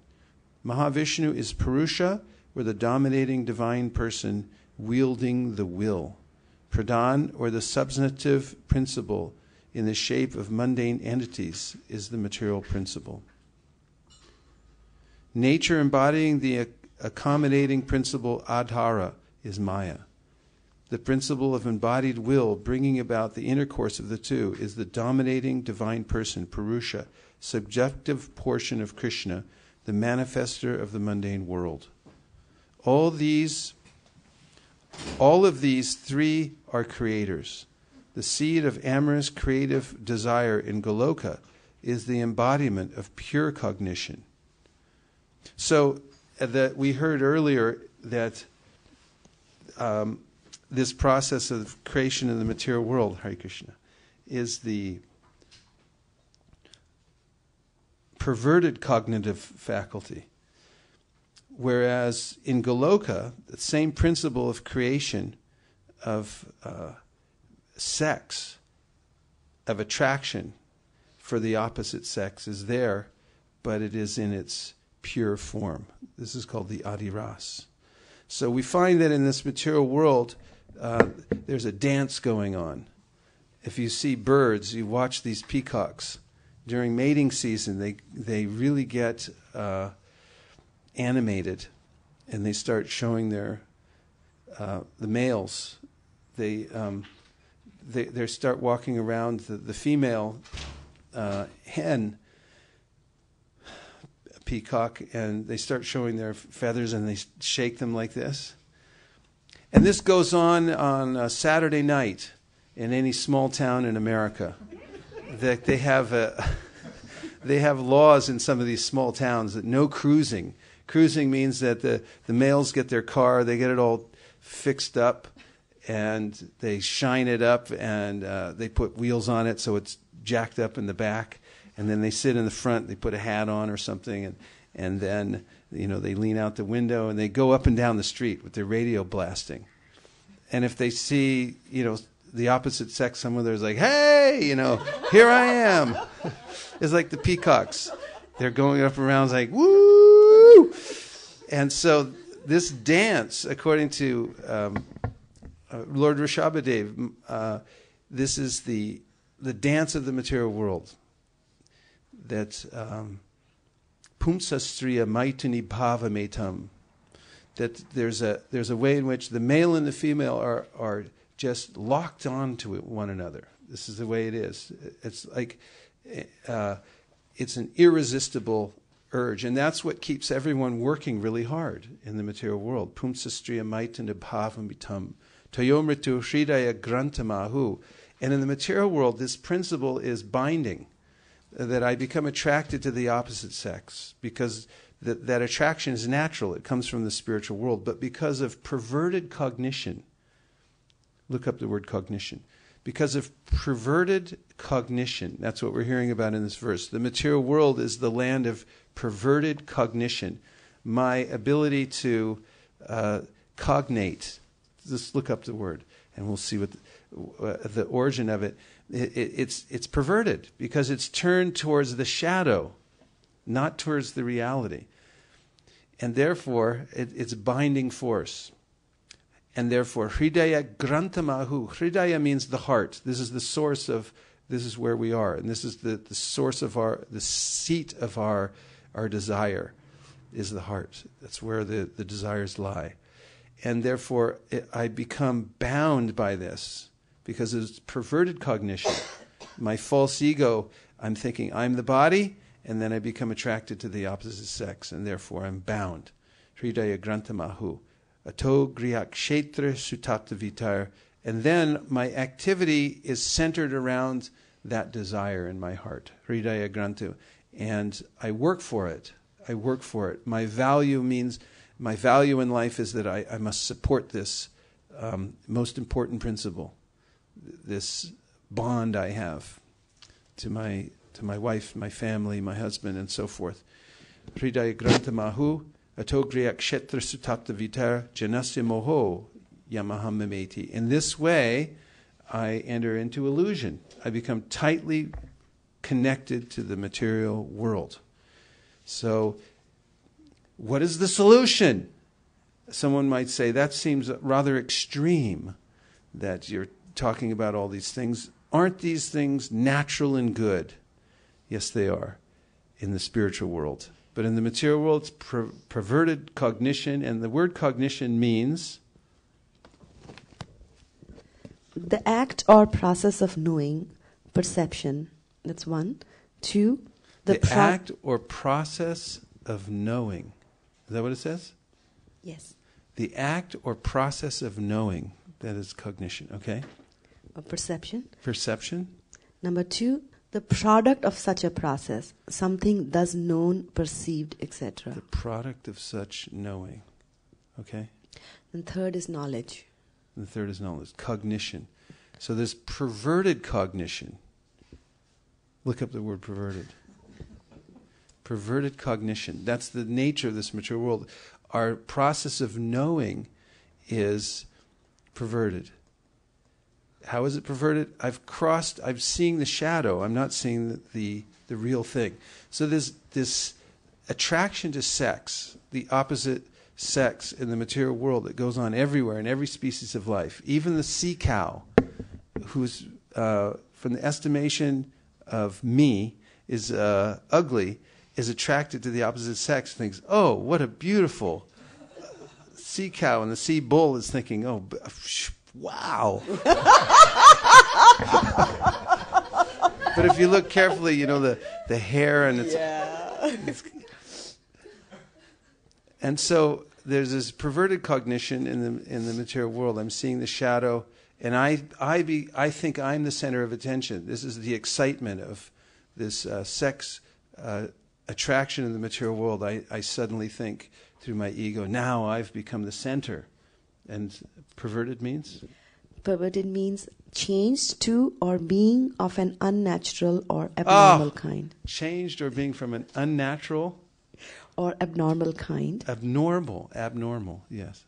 Mahavishnu is Purusha, or the dominating divine person wielding the will. Pradhan, or the substantive principle in the shape of mundane entities, is the material principle. Nature embodying the accommodating principle Adhara is Maya. The principle of embodied will bringing about the intercourse of the two is the dominating divine person, Purusha, subjective portion of Krishna, the manifester of the mundane world. All of these three are creators. The seed of amorous creative desire in Goloka is the embodiment of pure cognition. So that we heard earlier that this process of creation in the material world, Hare Krishna, is the perverted cognitive faculty. Whereas in Goloka, the same principle of creation, of sex, of attraction for the opposite sex is there, but it is in its pure form. This is called the Adiras. So we find that in this material world, there's a dance going on. If you see birds, you watch these peacocks. During mating season, they really get animated, and they start showing their the males. They start walking around the female hen peacock, and they start showing their feathers, and they shake them like this. And this goes on a Saturday night in any small town in America. That they have laws in some of these small towns that no cruising. Cruising means that the males get their car, they get it all fixed up, and they shine it up, and they put wheels on it so it's jacked up in the back, and then they sit in the front, they put a hat on or something, and then they lean out the window, and they go up and down the street with their radio blasting. And if they see, the opposite sex, someone there's like, hey, here I am. It's like the peacocks. They're going up around like, woo! And so this dance, according to Lord Rishabhadev, this is the dance of the material world. That pumsastriya maitani bhava metam. That there's a way in which the male and the female are just locked on to one another. This is the way it is. It's like it's an irresistible urge, and that's what keeps everyone working really hard in the material world. Pumsastriya maitana bhavamitam toyomritu hridaya grantamahu. And in the material world, this principle is binding, that I become attracted to the opposite sex because that attraction is natural. It comes from the spiritual world. But because of perverted cognition, look up the word cognition. Because of perverted cognition, that's what we're hearing about in this verse. The material world is the land of perverted cognition. My ability to cognate, just look up the word, and we'll see what the origin of it. It's perverted because it's turned towards the shadow, not towards the reality. And therefore, it's a binding force. And therefore, Hridaya Grantamahu. Hridaya means the heart. This is the source of, this is where we are. And this is the source of the seat of our desire is the heart. That's where the desires lie. And therefore, I become bound by this because it's perverted cognition. My false ego, I'm thinking I'm the body, and then I become attracted to the opposite sex, and therefore I'm bound. Hridaya Grantamahu. Ato Griyak Kshetra Sutapta Vitar. And then my activity is centered around that desire in my heart. Hridaya Grantu. And I work for it. My value in life is that I must support this most important principle, this bond I have to my wife, my family, my husband, and so forth. Hridaya Grantamahu. Atogriya kshetra sutapta vitar janasya moho yamaham mimeti. In this way, I enter into illusion. I become tightly connected to the material world. So, what is the solution? Someone might say, that seems rather extreme, that you're talking about all these things. Aren't these things natural and good? Yes, they are in the spiritual world. But in the material world, it's perverted cognition, and the word cognition means the act or process of knowing, perception. That's one. Two, the act or process of knowing. Is that what it says? Yes. The act or process of knowing. That is cognition. Okay. Or perception. Perception. Number two, the product of such a process, something thus known, perceived, etc. The product of such knowing. Okay? And third is knowledge. And the third is knowledge. Cognition. So there's perverted cognition. Look up the word perverted. Perverted cognition. That's the nature of this material world. Our process of knowing is perverted. How is it perverted? I'm seeing the shadow. I'm not seeing the real thing. So there's this attraction to sex, the opposite sex in the material world that goes on everywhere in every species of life. Even the sea cow, who's, from the estimation of me, is ugly, is attracted to the opposite sex, thinks, oh, what a beautiful sea cow. And the sea bull is thinking, oh, wow. But if you look carefully, you know, the hair and it's and so there's this perverted cognition in the material world. I'm seeing the shadow, and I think I'm the center of attention. This is the excitement of this sex attraction in the material world. I suddenly think through my ego, now I've become the center. And perverted means? Perverted means changed to or being of an unnatural or abnormal kind. Changed or being from an unnatural or abnormal kind. Abnormal, yes.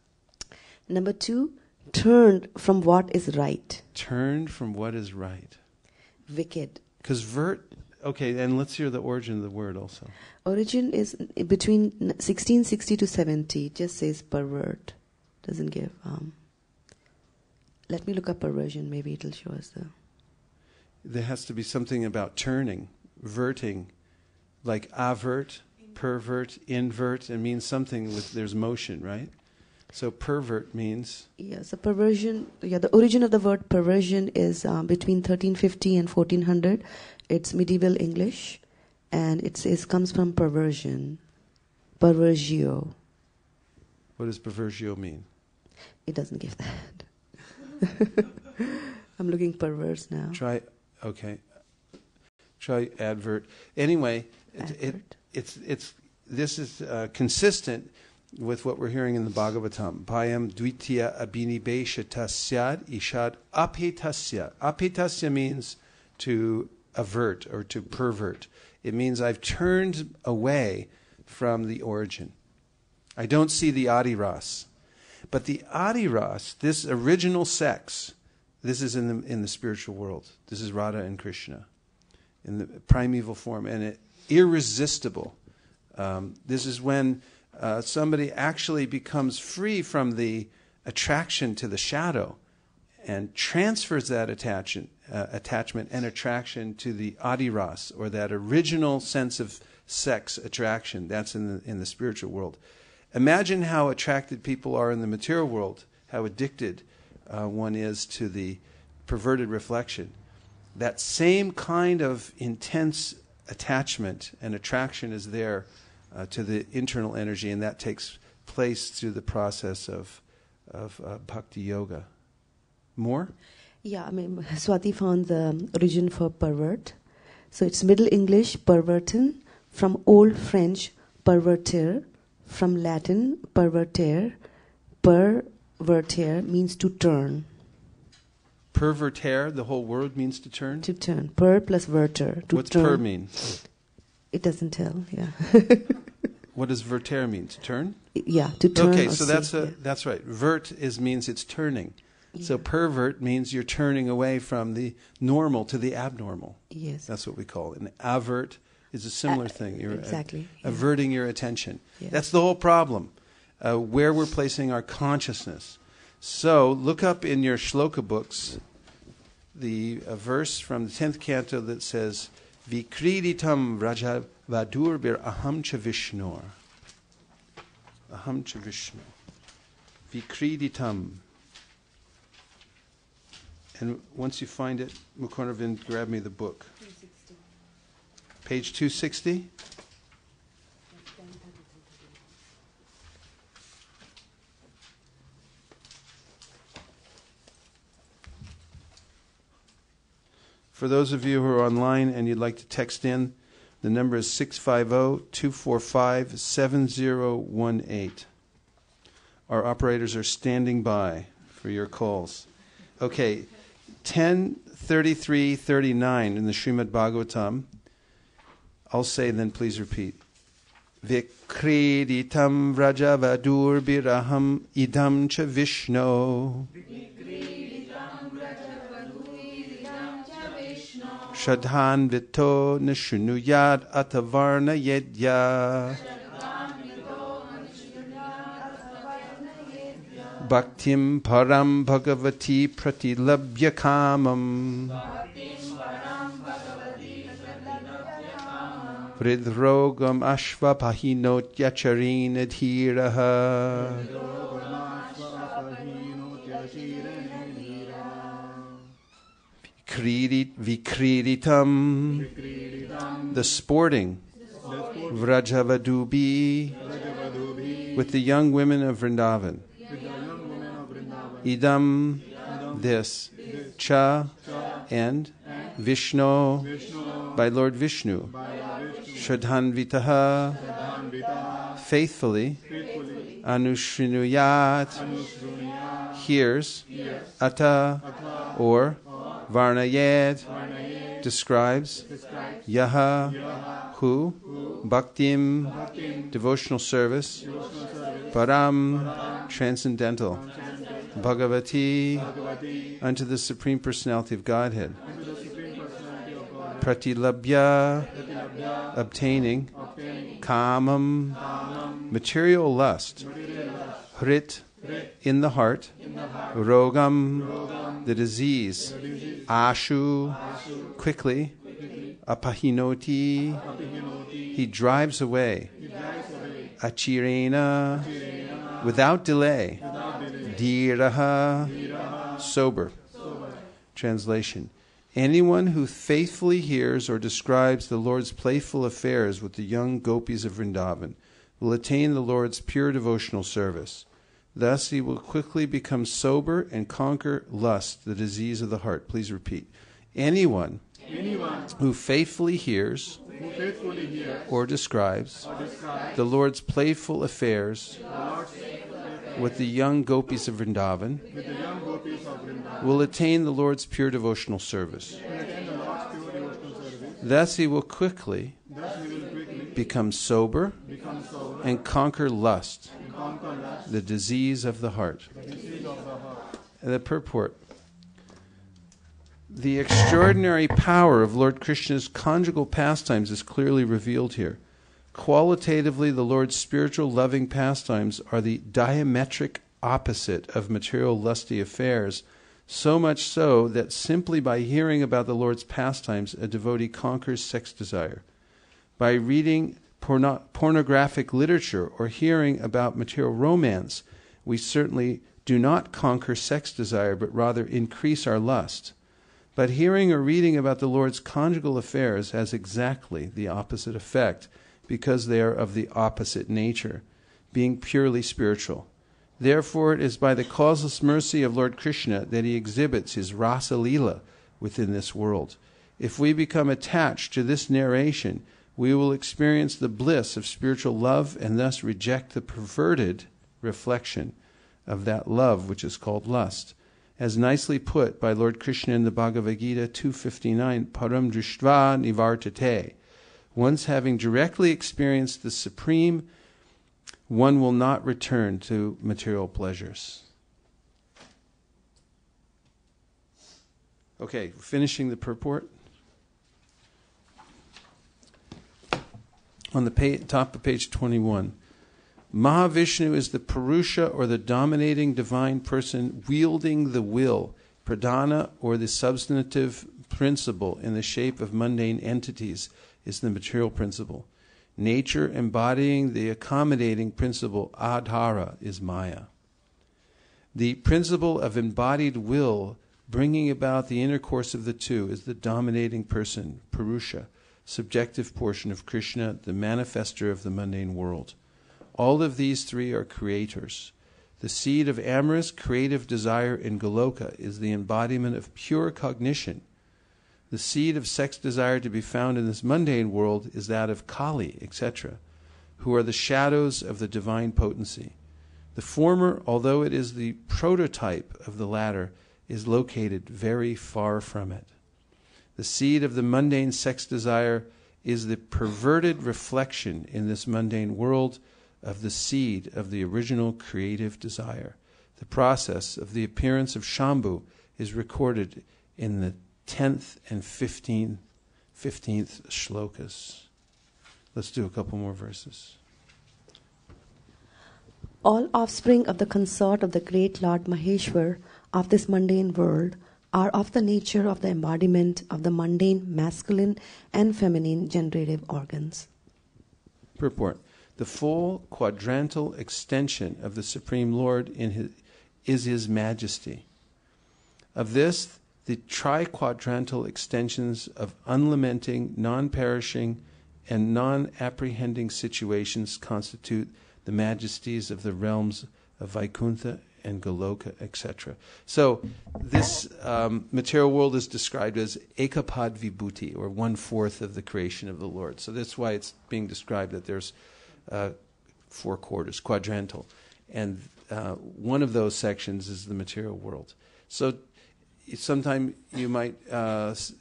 Number two, turned from what is right. Turned from what is right. Wicked. Because okay, and let's hear the origin of the word also. Origin is between 1660 to 70. It just says pervert. Doesn't give. Let me look up perversion. Maybe it'll show us the. There has to be something about turning, verting, like avert, pervert, invert. It means something with there's motion, right? So pervert means. Yes, the perversion. Yeah, the origin of the word perversion is between 1350 and 1400. It's medieval English, and it comes from perversion, perversio. What does perversio mean? It doesn't give that. I'm looking perverse now. Try advert. Anyway, this is consistent with what we're hearing in the Bhagavatam. Bhayam dvitiya abhinibesha syad ishad apetasya. Apetasya means to avert or to pervert. It means I've turned away from the origin. I don't see the adiras. But the adiras, this original sex, this is in the spiritual world. This is Radha and Krishna in the primeval form, and irresistible. This is when somebody actually becomes free from the attraction to the shadow and transfers that attachment and attraction to the adiras, or that original sense of sex attraction. That's in the spiritual world. Imagine how attracted people are in the material world, how addicted one is to the perverted reflection. That same kind of intense attachment and attraction is there to the internal energy, and that takes place through the process of bhakti yoga. More? Yeah, I mean, Swati found the origin for pervert. So it's Middle English, pervertin, from Old French, pervertir, from Latin, pervertere. Pervertere means to turn. Pervertere, the whole word means to turn? To turn. Per plus verter. To What's turn. per mean? It doesn't tell, yeah. What does vertere mean? To turn? Yeah, to turn. Okay, or so see, that's right. Vert means it's turning. So Yeah. pervert means you're turning away from the normal to the abnormal. Yes. That's what we call it. And avert is a similar thing. You're exactly, yeah. averting your attention. Yeah. That's the whole problem, where we're placing our consciousness. So look up in your shloka books the verse from the 10th canto that says, Vikriditam Raja Vadur Bir Aham Cha Vishnor. Aham Cha Vishnu. Vikriditam. And once you find it, Mukunarvind, grab me the book. 260. Page 260? For those of you who are online and you'd like to text in, the number is 650-245-7018. Our operators are standing by for your calls. Okay, 10:33:39 in the Srimad Bhagavatam. I'll say, then please repeat. Vikriditam vrajavadur biraham idam cha Vishno. Shadhan vito nishunuyad atavarna yedya. Bhaktim param bhagavati pratilabhya kamam. Vridrogam ashva pahinot yacharin adhiraha. Vikriditam, the sporting, Vrajavadubi, with the young women of Vrindavan. Idam, this, Cha, and Vishnu, by Lord Vishnu. Shradhanvitaha, faithfully, Anushrunuyat, hears, Ata, or Varnayed, describes, Yaha, who, Bhaktim, devotional service, Param, transcendental, Bhagavati, unto the Supreme Personality of Godhead, Pratilabhya, obtaining, Kamam, material lust, Hrit, in the heart, Rogam, the disease, Ashu, quickly, Apahinoti, he drives away, Achirena, without delay, Dhiraha, sober. Translation. Anyone who faithfully hears or describes the Lord's playful affairs with the young gopis of Vrindavan will attain the Lord's pure devotional service. Thus he will quickly become sober and conquer lust, the disease of the heart. Please repeat. Anyone who faithfully hears or describes the Lord's playful affairs with the young gopis of Vrindavan will attain the Lord's pure devotional service. Thus he will quickly become sober and conquer lust, the disease of the heart. The purport. The extraordinary power of Lord Krishna's conjugal pastimes is clearly revealed here. Qualitatively, the Lord's spiritual loving pastimes are the diametric opposite of material lusty affairs, so much so that simply by hearing about the Lord's pastimes, a devotee conquers sex desire. By reading pornographic literature or hearing about material romance, we certainly do not conquer sex desire, but rather increase our lust. But hearing or reading about the Lord's conjugal affairs has exactly the opposite effect, because they are of the opposite nature, being purely spiritual. Therefore, it is by the causeless mercy of Lord Krishna that he exhibits his rasa lila within this world. If we become attached to this narration, we will experience the bliss of spiritual love and thus reject the perverted reflection of that love which is called lust. As nicely put by Lord Krishna in the Bhagavad Gita 2:59, param drishtva nivartate. Once having directly experienced the Supreme, one will not return to material pleasures. Okay, finishing the purport. On the top of page 21, Mahavishnu is the Purusha, or the dominating divine person wielding the will, pradhana, or the substantive principle in the shape of mundane entities, is the material principle. Nature embodying the accommodating principle, adhara, is Maya. The principle of embodied will bringing about the intercourse of the two is the dominating person, Purusha, subjective portion of Krishna, the manifester of the mundane world. All of these three are creators. The seed of amorous creative desire in Goloka is the embodiment of pure cognition. The seed of sex desire to be found in this mundane world is that of Kali, etc., who are the shadows of the divine potency. The former, although it is the prototype of the latter, is located very far from it. The seed of the mundane sex desire is the perverted reflection in this mundane world of the seed of the original creative desire. The process of the appearance of Shambhu is recorded in the 10th and 15th shlokas. Let's do a couple more verses. All offspring of the consort of the great Lord Maheshwar of this mundane world are of the nature of the embodiment of the mundane masculine and feminine generative organs. Purport. The full quadrantal extension of the Supreme Lord is His Majesty. Of this, the tri-quadrantal extensions of unlamenting, non-perishing, and non-apprehending situations constitute the majesties of the realms of Vaikuntha and Goloka, etc. So this material world is described as ekapad vibhuti, or 1/4 of the creation of the Lord. So that's why it's being described that there's 4 quarters, quadrantal. And one of those sections is the material world. So sometime you might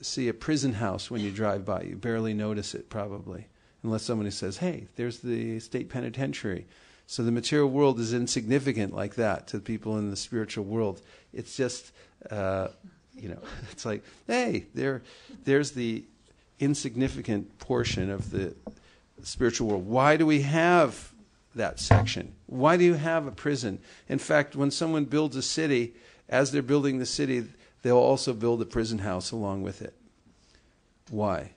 see a prison house when you drive by. You barely notice it, probably, unless somebody says, hey, there's the state penitentiary. So the material world is insignificant like that to the people in the spiritual world. It's just, it's like, hey, there's the insignificant portion of the spiritual world. Why do we have that section? Why do you have a prison? In fact, when someone builds a city, as they're building the city, they'll also build a prison house along with it. Why?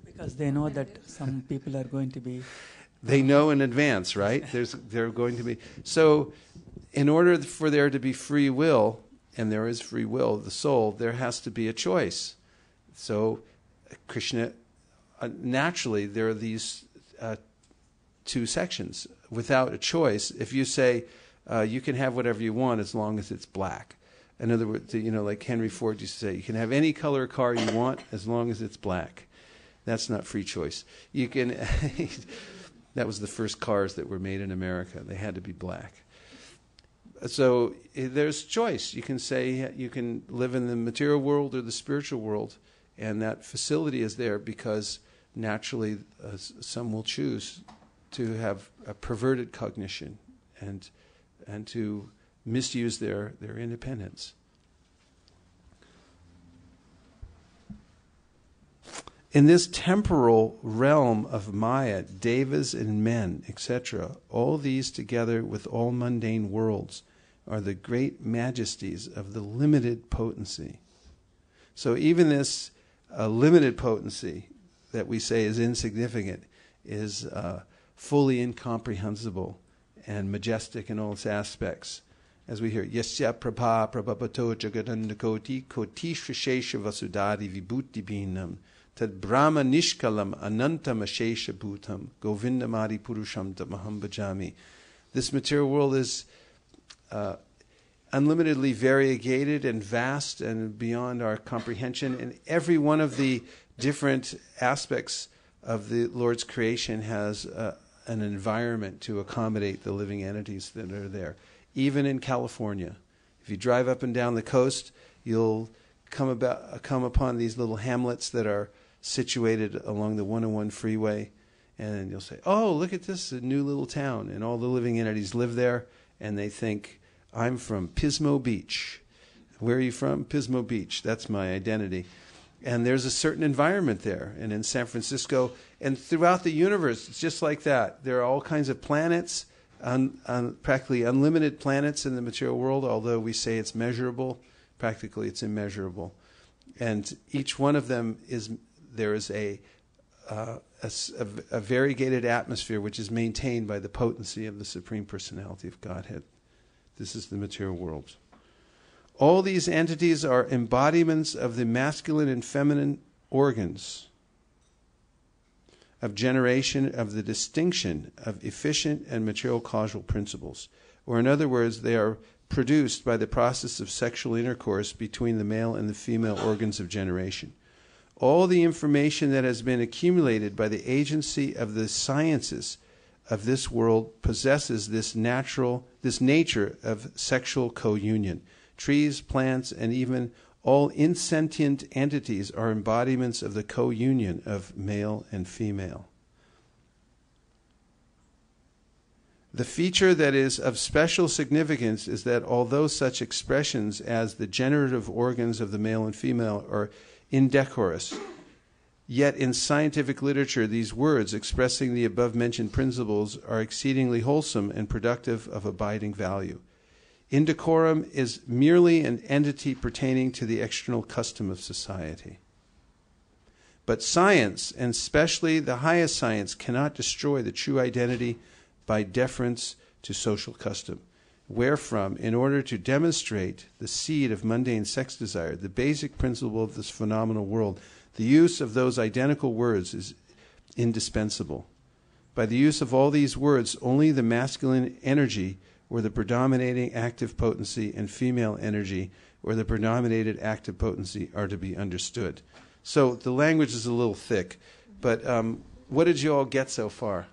Because they know that some people are going to be... They know in advance, right? They're going to be... So, in order for there to be free will, and there is free will of the soul, there has to be a choice. So, Krishna... naturally, there are these 2 sections. Without a choice, if you say, you can have whatever you want as long as it's black. In other words, like Henry Ford used to say, you can have any color car you want as long as it's black. That's not free choice. You can... That was the first cars that were made in America. They had to be black. So there's choice. You can say you can live in the material world or the spiritual world, and that facility is there because naturally some will choose to have a perverted cognition and to misuse their independence. In this temporal realm of Maya, devas and men, etc., all these together with all mundane worlds are the great majesties of the limited potency. So even this limited potency that we say is insignificant is fully incomprehensible and majestic in all its aspects. As we hear, Yasya Prabha Prabhapato Jagadandakoti Koti Sheshesha Vasudari Vibhuti Bhinam Tad Brahma Nishkalam Anantam Ashesha Bhutam Govindamadi Purusham Tamaham Bhajami. This material world is unlimitedly variegated and vast and beyond our comprehension, and every one of the different aspects of the Lord's creation has an environment to accommodate the living entities that are there. Even in California, if you drive up and down the coast, you'll come upon these little hamlets that are situated along the 101 freeway, and you'll say, "Oh, look at this, a new little town," and all the living entities live there, and they think, "I'm from Pismo Beach." Where are you from? Pismo Beach. That's my identity. And there's a certain environment there. And in San Francisco and throughout the universe, it's just like that. There are all kinds of planets, practically unlimited planets in the material world, although we say it's measurable. Practically it's immeasurable. And each one of them there is a variegated atmosphere which is maintained by the potency of the Supreme Personality of Godhead. This is the material world. All these entities are embodiments of the masculine and feminine organs of generation, of the distinction of efficient and material causal principles. Or in other words, they are produced by the process of sexual intercourse between the male and the female organs of generation. All the information that has been accumulated by the agency of the sciences of this world possesses this nature of sexual co-union. Trees, plants, and even all insentient entities are embodiments of the co-union of male and female. The feature that is of special significance is that although such expressions as the generative organs of the male and female are indecorous, yet in scientific literature these words expressing the above-mentioned principles are exceedingly wholesome and productive of abiding value. Indecorum is merely an entity pertaining to the external custom of society. But science, and especially the highest science, cannot destroy the true identity by deference to social custom. Wherefrom, in order to demonstrate the seed of mundane sex desire, the basic principle of this phenomenal world, the use of those identical words is indispensable. By the use of all these words, only the masculine energy or the predominating active potency and female energy or the predominated active potency are to be understood. So the language is a little thick, but what did you all get so far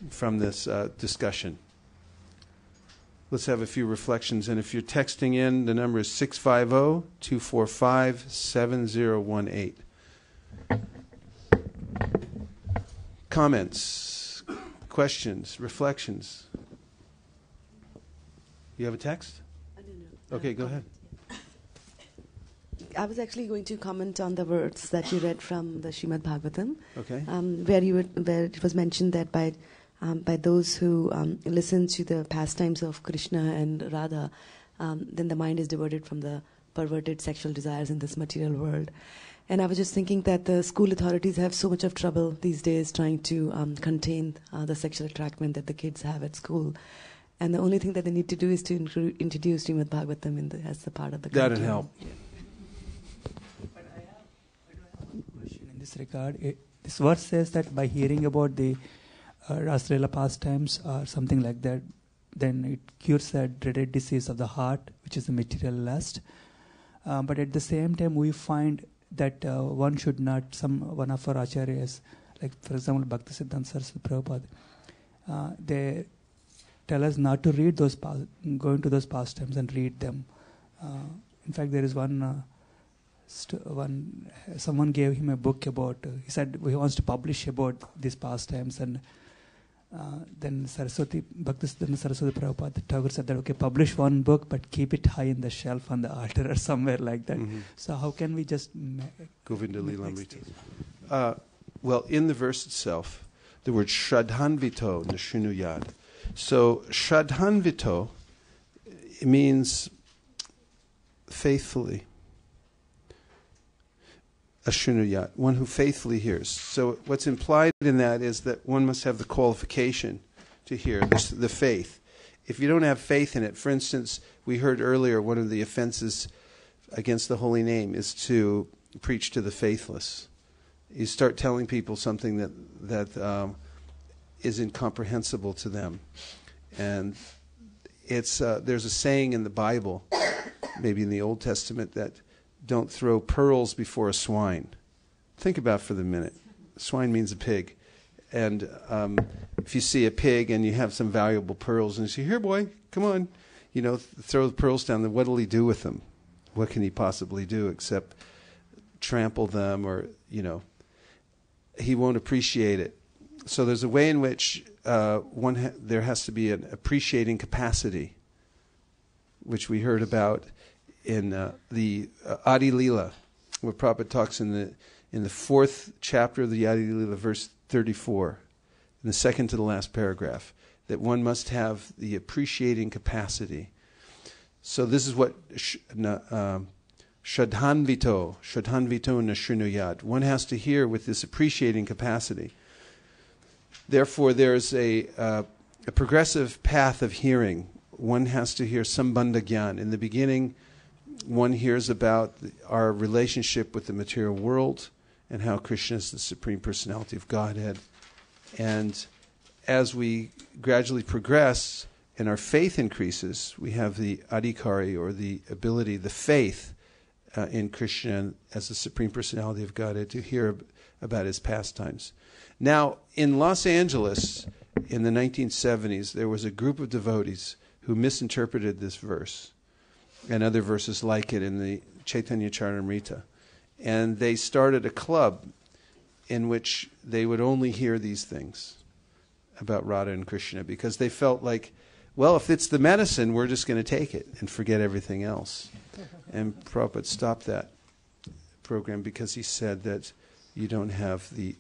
from this discussion? Let's have a few reflections, and if you're texting in, the number is 650-245-7018. Comments, questions, reflections? You have a text? No. Okay, go ahead. I was actually going to comment on the words that you read from the Srimad Bhagavatam, Okay. where it was mentioned that by those who listen to the pastimes of Krishna and Radha, then the mind is diverted from the perverted sexual desires in this material world. And I was just thinking that the school authorities have so much of trouble these days trying to contain the sexual attraction that the kids have at school. And the only thing that they need to do is to introduce Srimad Bhagavatam as a part of the That'd curriculum. help. But I do have a question in this regard. This verse says that by hearing about the Rasrela pastimes or something like that, then it cures the dreaded disease of the heart, which is the material lust. But at the same time, we find that one should not, one of our acharyas, like for example, Bhaktisiddhanta Saraswati Prabhupada, they tell us not to read go into those pastimes and read them. In fact, there is someone gave him a book about, he said he wants to publish about these pastimes, and then Saraswati, Bhaktisiddhanta Saraswati Prabhupada Thakur said that, okay, publish one book, but keep it high in the shelf on the altar or somewhere like that. Mhm. So how can we just... Govinda Lilamrita. Well, in the verse itself, the word Shraddhanvito Nashrunuyad. So Shraddhanvito means faithfully. Ashrunuyat, one who faithfully hears. So what's implied in that is that one must have the qualification to hear, the faith. If you don't have faith in it, for instance, we heard earlier one of the offenses against the holy name is to preach to the faithless. You start telling people something that is incomprehensible to them. And it's there's a saying in the Bible, maybe in the Old Testament, that don't throw pearls before a swine. Think about it for the minute. Swine means a pig. And if you see a pig and you have some valuable pearls and you say, here boy, come on, throw the pearls down, then what will he do with them? What can he possibly do except trample them or, he won't appreciate it. So there's a way in which there has to be an appreciating capacity, which we heard about in the Adi Lila, where Prabhupada talks in the fourth chapter of the Adi Lila, verse 34, in the second to the last paragraph, that one must have the appreciating capacity. So this is what Shraddhanvito Nashrunuyad. One has to hear with this appreciating capacity. Therefore, there's a progressive path of hearing. One has to hear Sambandha Gyan. In the beginning, one hears about our relationship with the material world and how Krishna is the Supreme Personality of Godhead. And as we gradually progress and our faith increases, we have the adhikari, or the ability, the faith in Krishna as the Supreme Personality of Godhead, to hear about his pastimes. Now, in Los Angeles, in the 1970s, there was a group of devotees who misinterpreted this verse and other verses like it in the Chaitanya Charitamrita. And they started a club in which they would only hear these things about Radha and Krishna, because they felt like, well, if it's the medicine, we're just going to take it and forget everything else. And Prabhupada stopped that program because he said that you don't have the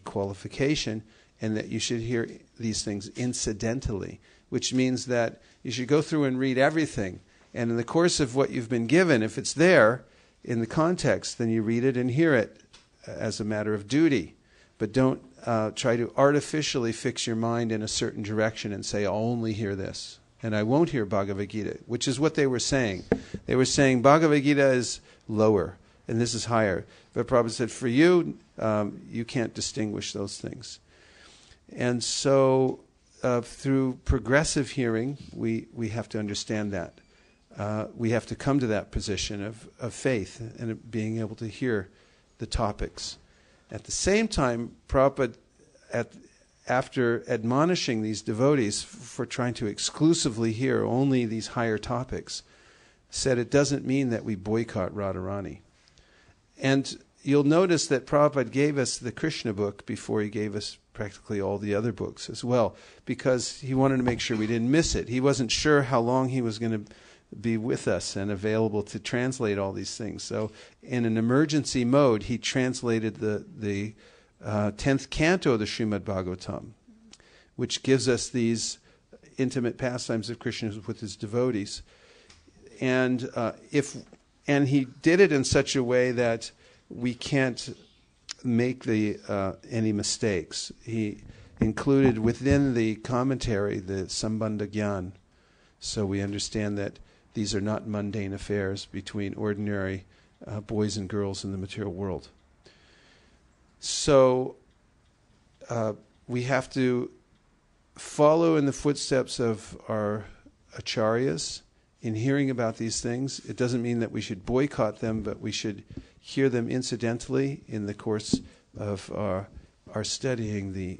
qualification, and that you should hear these things incidentally, which means that you should go through and read everything. And in the course of what you've been given, if it's there in the context, then you read it and hear it as a matter of duty. But don't try to artificially fix your mind in a certain direction and say, I'll only hear this, and I won't hear Bhagavad Gita, which is what they were saying. They were saying Bhagavad Gita is lower, and this is higher. But Prabhupada said, for you, you can't distinguish those things. And so through progressive hearing, we have to understand that. We have to come to that position of faith and being able to hear the topics. At the same time, Prabhupada, after admonishing these devotees for trying to exclusively hear only these higher topics, said it doesn't mean that we boycott Radharani. And you'll notice that Prabhupada gave us the Krishna book before he gave us practically all the other books as well, because he wanted to make sure we didn't miss it. He wasn't sure how long he was going to be with us and available to translate all these things. So in an emergency mode, he translated the 10th canto of the Srimad Bhagavatam, which gives us these intimate pastimes of Krishna with his devotees. And he did it in such a way that we can't make any mistakes. He included within the commentary the Sambandha Gyan, so we understand that these are not mundane affairs between ordinary boys and girls in the material world. So we have to follow in the footsteps of our acharyas in hearing about these things. It doesn't mean that we should boycott them, but we should hear them incidentally in the course of our studying the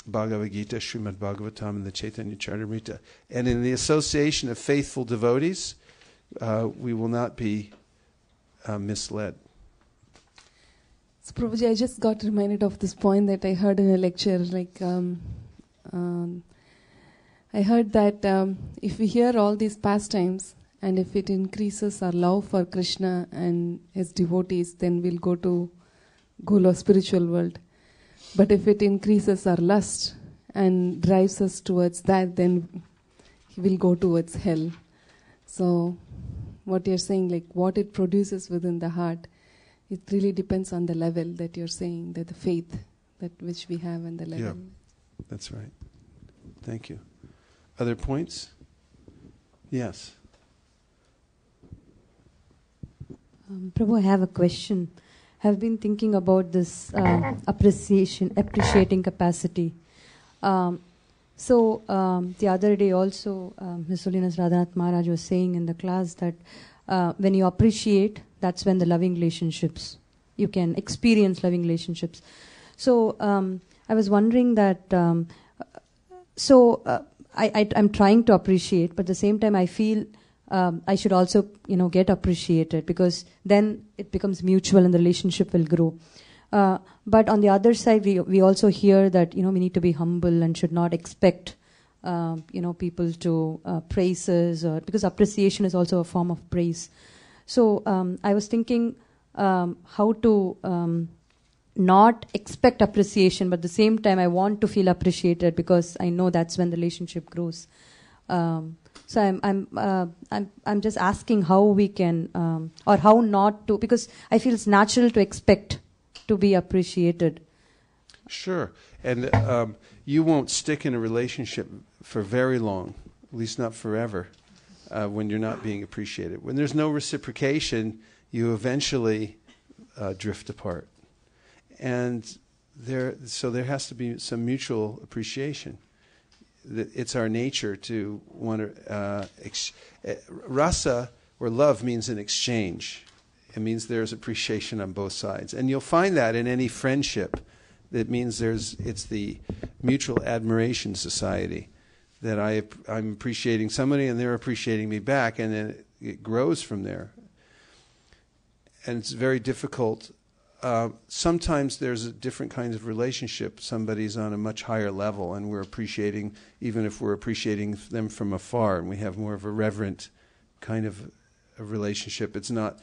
Bhagavad Gita, Srimad Bhagavatam, and the Chaitanya Charitamrita. And in the association of faithful devotees, we will not be misled. So Prabhuji, I just got reminded of this point that I heard in a lecture, I heard that if we hear all these pastimes and if it increases our love for Krishna and his devotees, then we'll go to Golo spiritual world. But if it increases our lust and drives us towards that, then he will go towards hell. So what you're saying, like what it produces within the heart, it really depends on the level that you're saying, that the faith that which we have and the level. Yeah, that's right. Thank you. Other points? Yes. Prabhu, I have a question. I've been thinking about this appreciating capacity. So the other day also, His Holiness Radhanath Maharaj was saying in the class that when you appreciate, that's when the loving relationships, you can experience loving relationships. So I was wondering that, I'm trying to appreciate, but at the same time I feel I should also, get appreciated, because then it becomes mutual and the relationship will grow. But on the other side, we also hear that, we need to be humble and should not expect, people to praise us, or because appreciation is also a form of praise. So I was thinking how to not expect appreciation, but at the same time I want to feel appreciated, because I know that's when the relationship grows. So I'm just asking how we can, or how not to, because I feel it's natural to expect to be appreciated. Sure. And you won't stick in a relationship for very long, at least not forever, when you're not being appreciated. When there's no reciprocation, you eventually drift apart. And there has to be some mutual appreciation. It's our nature to want to... rasa, or love, means an exchange. It means there's appreciation on both sides. And you'll find that in any friendship. That means it's the mutual admiration society, that I'm appreciating somebody and they're appreciating me back, and then it grows from there. And it's very difficult. Sometimes there's a different kind of relationship. Somebody's on a much higher level and we're appreciating, even if we're appreciating them from afar, and we have more of a reverent kind of a relationship. It's not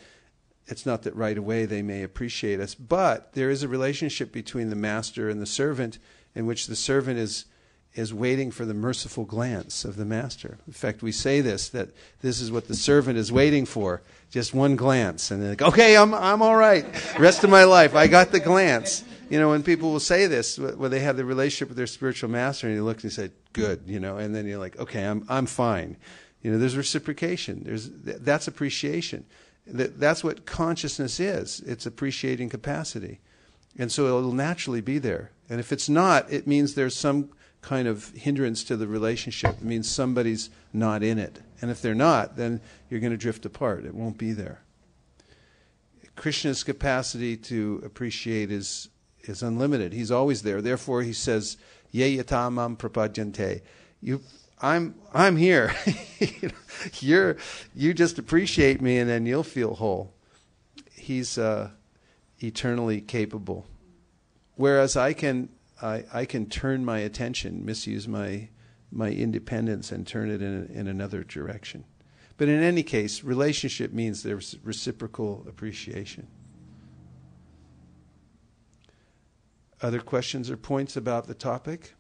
that right away they may appreciate us, but there is a relationship between the master and the servant, in which the servant is waiting for the merciful glance of the master. In fact, we say that this is what the servant is waiting for, just one glance, and then like, okay, I'm all right. Rest of my life, I got the glance. When people will say this, when they have the relationship with their spiritual master, and you look and you say, good, and then you're like, okay, I'm fine. There's reciprocation. That's appreciation. That's what consciousness is. It's appreciating capacity. And so it'll naturally be there. And if it's not, it means there's some kind of hindrance to the relationship. It means somebody's not in it. And if they're not, then you're going to drift apart. It won't be there. Krishna's capacity to appreciate is unlimited. He's always there. Therefore, he says, Ye yatamam prapadyante. I'm here. You just appreciate me, and then you'll feel whole. He's eternally capable. Whereas I can turn my attention, misuse my independence, and turn it in another direction. But in any case, relationship means there's reciprocal appreciation. Other questions or points about the topic?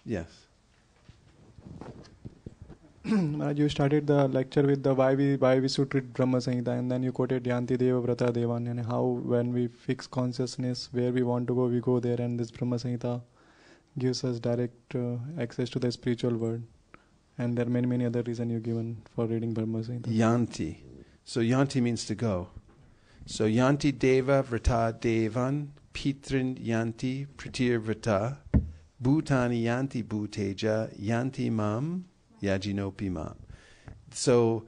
Yes. You started the lecture with the why we should read Brahma Samhita, and then you quoted Yanti Deva Vrata Devan, and how when we fix consciousness where we want to go, we go there, and this Brahma Samhita gives us direct access to the spiritual world. And there are many other reasons you've given for reading Brahma Samhita. Yanti. So Yanti means to go. So Yanti Deva Vrata Devan Pitrin Yanti Pratir Vrata Bhutani Yanti Bhuteja Yanti Mam Yajinopi Mam. So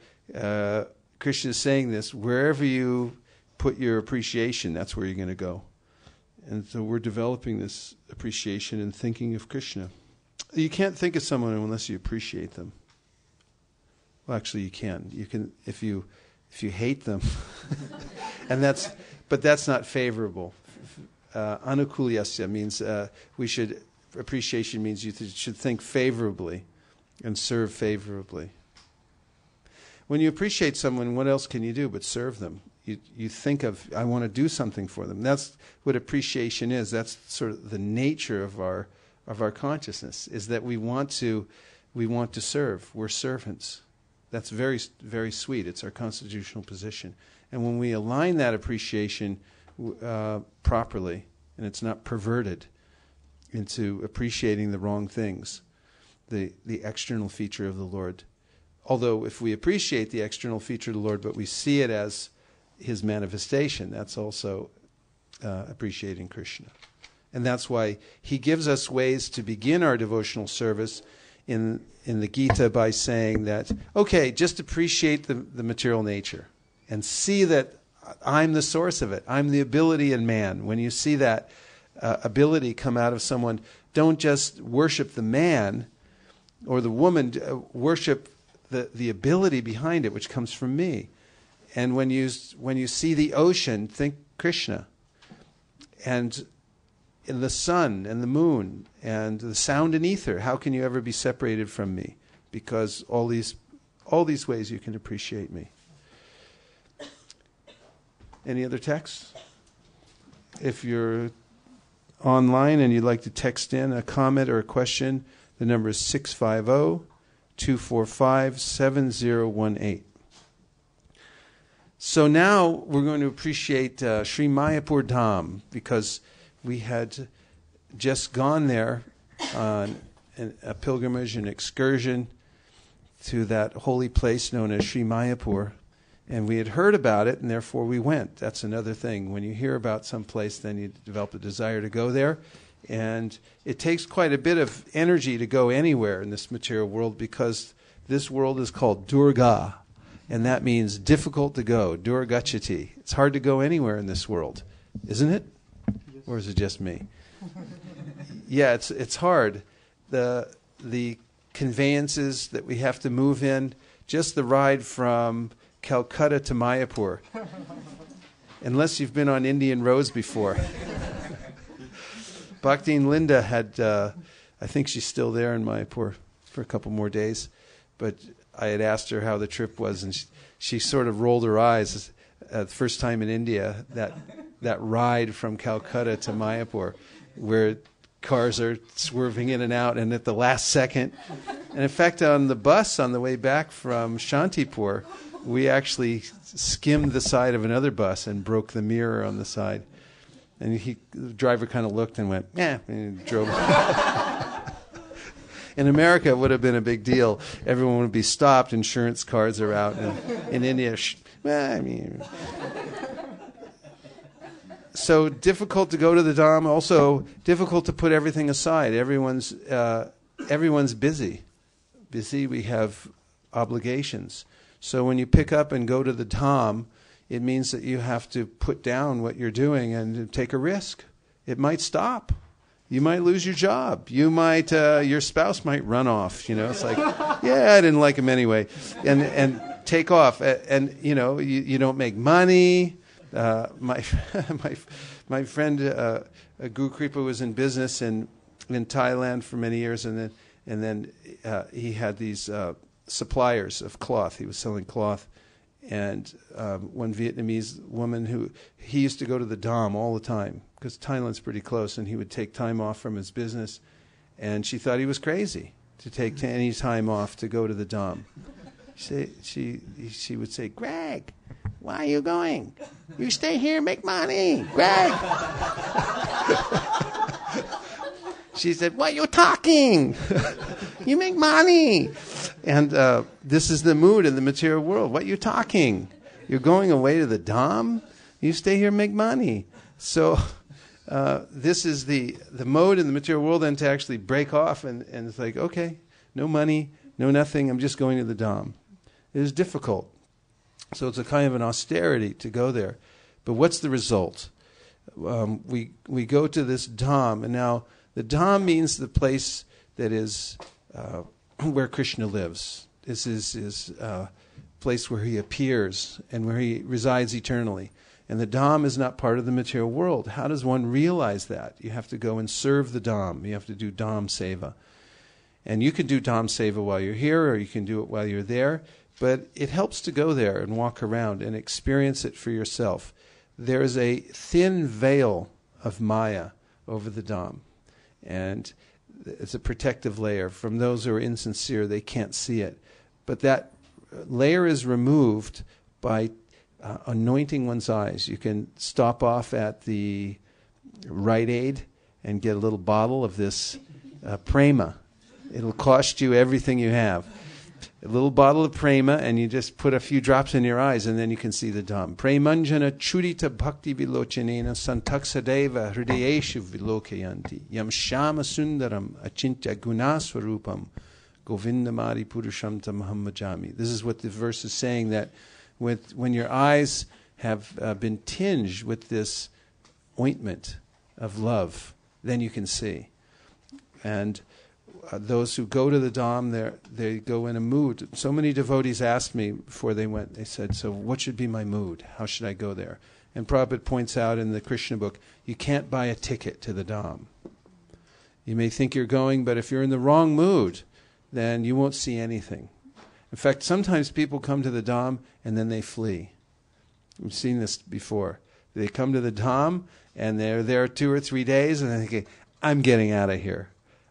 Krishna is saying this, wherever you put your appreciation, that's where you're going to go. And so we're developing this appreciation and thinking of Krishna. You can't think of someone unless you appreciate them. Well, actually you can. You can, if you if you hate them, but that's not favorable. Anukulyasya means appreciation means you should think favorably and serve favorably. When you appreciate someone, what else can you do but serve them? You think of, I want to do something for them. That's what appreciation is. That's sort of the nature of our consciousness, is that we want to serve. We're servants. That's very, very sweet. It's our constitutional position. And when we align that appreciation properly, and it's not perverted into appreciating the wrong things, the external feature of the Lord. Although if we appreciate the external feature of the Lord, but we see it as His manifestation, that's also appreciating Krishna. And that's why He gives us ways to begin our devotional service in the Gita by saying that, okay, just appreciate the material nature and see that I'm the source of it. I'm the ability in man. When you see that ability come out of someone, don't just worship the man or the woman, worship the ability behind it, which comes from me. And when you see the ocean, think Krishna. And in the sun and the moon and the sound and ether, how can you ever be separated from me? Because all these ways you can appreciate me. Any other texts? If you're online and you'd like to text in a comment or a question, the number is 650-245-7018. So now we're going to appreciate Sri Mayapura Dhama, because we had just gone there on a pilgrimage, an excursion to that holy place known as Sri Mayapur. And we had heard about it, and therefore we went. That's another thing. When you hear about some place, then you develop a desire to go there. And it takes quite a bit of energy to go anywhere in this material world, because this world is called Durga. And that means difficult to go, Durgachati. It's hard to go anywhere in this world, isn't it? Or is it just me? Yeah, it's hard. The conveyances that we have to move in, just the ride from Calcutta to Mayapur, unless you've been on Indian roads before. Bhakti and Linda had, I think she's still there in Mayapur for a couple more days, but I had asked her how the trip was, and she sort of rolled her eyes. The first time in India, that ride from Calcutta to Mayapur, where cars are swerving in and out, and at the last second. And in fact, on the bus on the way back from Shantipur, we actually skimmed the side of another bus and broke the mirror on the side. And the driver kind of looked and went, "Yeah," and drove. In America, it would have been a big deal. Everyone would be stopped. Insurance cards are out. And in India, so difficult to go to the Dham. Also difficult to put everything aside. Everyone's busy. We have obligations. So when you pick up and go to the Dham, it means that you have to put down what you're doing and take a risk. It might stop. You might lose your job. You might, your spouse might run off. It's like, yeah, I didn't like him anyway, and take off. And you don't make money. My friend Guru Kripa was in business in Thailand for many years, and then he had these suppliers of cloth. He was selling cloth. And one Vietnamese woman he used to go to the Dham all the time, because Thailand's pretty close, and he would take time off from his business. And she thought he was crazy to take any time off to go to the Dham. She would say, "Greg, why are you going? You stay here, make money, Greg." She said, "What are you talking? You make money." And this is the mood in the material world. What are you talking? You're going away to the Dham? You stay here and make money. So this is the mode in the material world, then to actually break off and it's like, okay, no money, no nothing, I'm just going to the Dham. It is difficult. So it's a kind of an austerity to go there. But what's the result? We go to this Dham, and now the Dham means the place that is where Krishna lives. This is place where he appears and where he resides eternally. And the Dham is not part of the material world. How does one realize that? You have to go and serve the Dham. You have to do Dham Seva. And you can do Dham Seva while you're here, or you can do it while you're there. But it helps to go there and walk around and experience it for yourself. There's a thin veil of Maya over the Dham. And it's a protective layer. From those who are insincere, they can't see it. But that layer is removed by anointing one's eyes. You can stop off at the Rite Aid and get a little bottle of this prema. It'll cost you everything you have. A little bottle of prema, and you just put a few drops in your eyes, and then you can see the Dham. Premanjana churita bhakti vilochanena santaksadeva hridayeshu vilokayanti yam shama sundaram achintya gunaswarupam govindamari purusham tamaham bhajami. This is what the verse is saying, that when your eyes have been tinged with this ointment of love, then you can see. And those who go to the Dham, they go in a mood. So many devotees asked me before they went, they said, so what should be my mood? How should I go there? And Prabhupada points out in the Krishna book, you can't buy a ticket to the Dham. You may think you're going, but if you're in the wrong mood, then you won't see anything. In fact, sometimes people come to the Dham and then they flee. We've seen this before. They come to the Dham and they're there 2 or 3 days and they think, I'm getting out of here.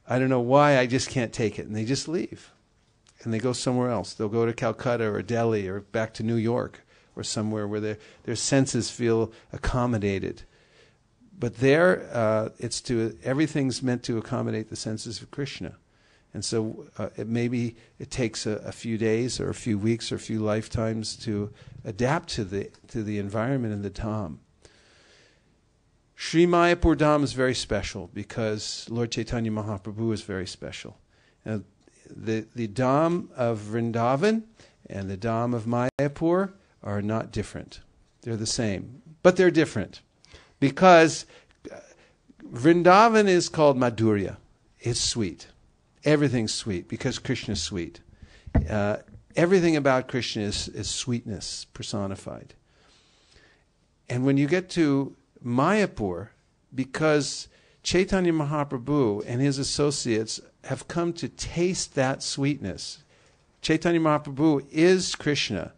I don't know why, I just can't take it. And they just leave. And they go somewhere else. They'll go to Calcutta or Delhi or back to New York or somewhere where their senses feel accommodated. But there, everything's meant to accommodate the senses of Krishna. And so maybe it takes a few days or a few weeks or a few lifetimes to adapt to the environment in the Dham. Sri Mayapura Dham is very special because Lord Chaitanya Mahaprabhu is very special. Now, the Dham of Vrindavan and the Dham of Mayapur are not different. They're the same, but they're different because Vrindavan is called Madhurya. It's sweet. Everything's sweet because Krishna is sweet. Everything about Krishna is sweetness personified. And when you get to Mayapur, because Chaitanya Mahaprabhu and his associates have come to taste that sweetness. Chaitanya Mahaprabhu is Krishna,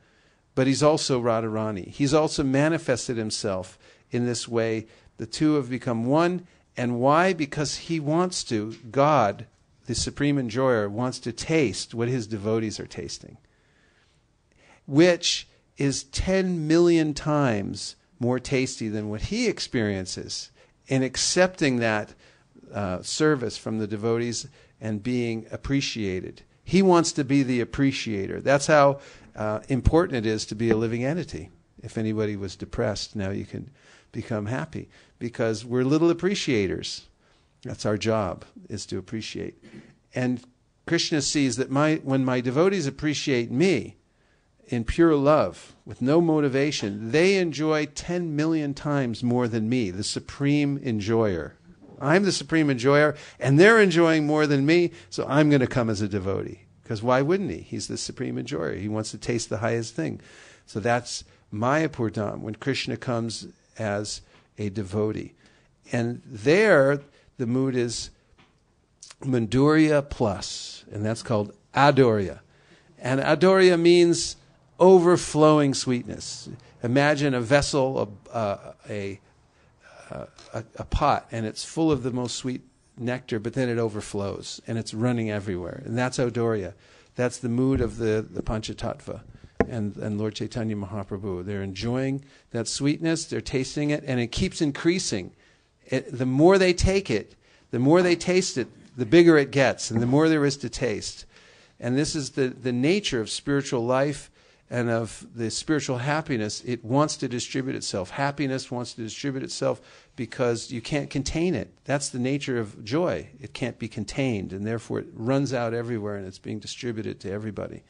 but he's also Radharani. He's also manifested himself in this way. The two have become one. And why? Because he wants to, God, the Supreme Enjoyer, wants to taste what his devotees are tasting, which is 10 million times more tasty than what he experiences in accepting that service from the devotees and being appreciated. He wants to be the appreciator. That's how important it is to be a living entity. If anybody was depressed, now you can become happy because we're little appreciators. That's our job, is to appreciate. And Krishna sees that when my devotees appreciate me, in pure love, with no motivation, they enjoy 10 million times more than me, the supreme enjoyer. I'm the supreme enjoyer, and they're enjoying more than me, so I'm going to come as a devotee. Because why wouldn't he? He's the supreme enjoyer. He wants to taste the highest thing. So that's Mayapur Dham, when Krishna comes as a devotee. And there, the mood is Madhurya plus, and that's called Adorya. And Adorya means overflowing sweetness. Imagine a vessel, a pot, and it's full of the most sweet nectar, but then it overflows, and it's running everywhere. And that's Adorya. That's the mood of the Panchatattva and Lord Chaitanya Mahaprabhu. They're enjoying that sweetness, they're tasting it, and it keeps increasing. The more they take it, the more they taste it, the bigger it gets, and the more there is to taste. And this is the nature of spiritual life and of the spiritual happiness. It wants to distribute itself. Happiness wants to distribute itself because you can't contain it. That's the nature of joy. It can't be contained, and therefore it runs out everywhere and it's being distributed to everybody.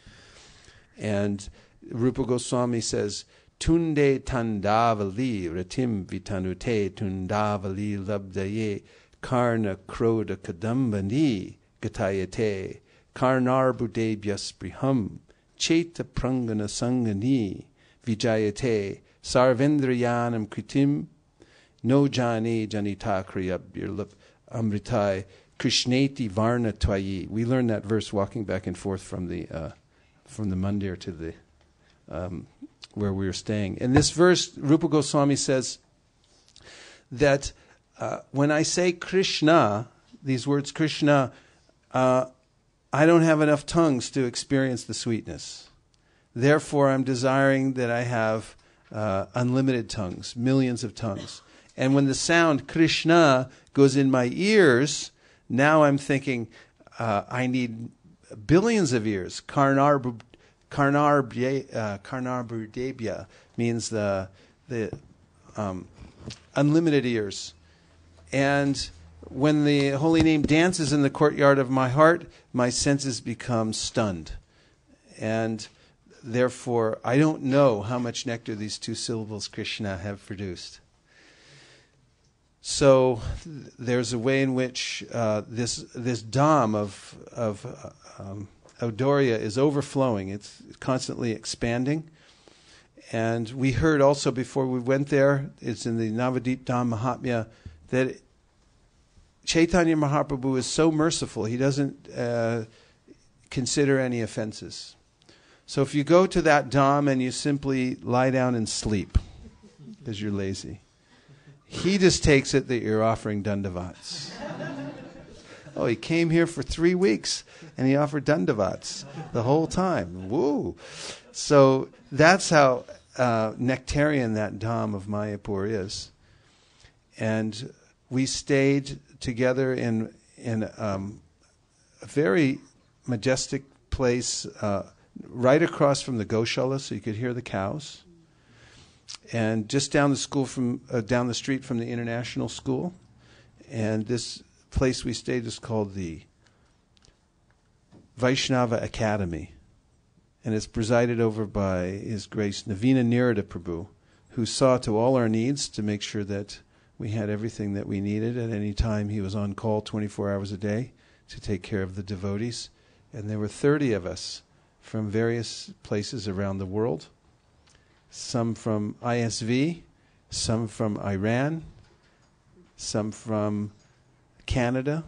And Rupa Goswami says, Tunde tandavali ratim vitanute tundavali labdaye karna kroda kadambani gatayate karnarbudebhyas priham Cheta prangana sangani vijayate sarvendriyanam kritim no jani janita kriyab amritai krishneti varna twayi. We learned that verse walking back and forth from the mandir to the where we were staying. In this verse, Rupa Goswami says that when I say Krishna, these words Krishna, I don't have enough tongues to experience the sweetness. Therefore, I'm desiring that I have unlimited tongues, millions of tongues. And when the sound Krishna goes in my ears, now I'm thinking I need billions of ears. Karnarburdebya means the unlimited ears. And when the holy name dances in the courtyard of my heart, my senses become stunned. And therefore, I don't know how much nectar these two syllables Krishna have produced. So there's a way in which this dham of Audorya is overflowing. It's constantly expanding. And we heard also before we went there, it's in the Navadip Dham Mahatmya, that Chaitanya Mahaprabhu is so merciful, he doesn't consider any offenses. So if you go to that dham and you simply lie down and sleep because you're lazy, he just takes it that you're offering dandavats. Oh, he came here for 3 weeks and he offered dandavats the whole time. Woo! So that's how nectarian that dham of Mayapur is. And we stayed together in a very majestic place right across from the Goshala, so you could hear the cows. And just down the street from the international school. And this place we stayed is called the Vaishnava Academy. And it's presided over by His Grace Navina Nirada Prabhu, who saw to all our needs to make sure that we had everything that we needed at any time. He was on call 24 hours a day to take care of the devotees. And there were 30 of us from various places around the world. Some from ISV, some from Iran, some from Canada.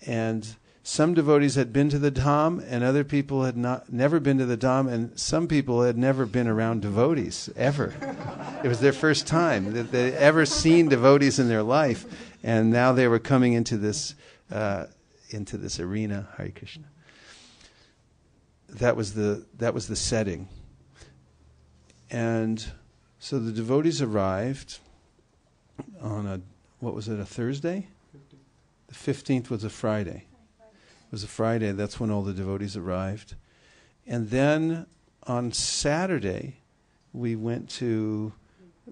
And some devotees had been to the Dham, and other people had never been to the Dham, and some people had never been around devotees, ever. It was their first time that they'd ever seen devotees in their life, and now they were coming into this arena. Hare Krishna. That was the setting. And so the devotees arrived on a Thursday? The 15th was a Friday. It was a Friday, that's when all the devotees arrived. And then on Saturday, we went to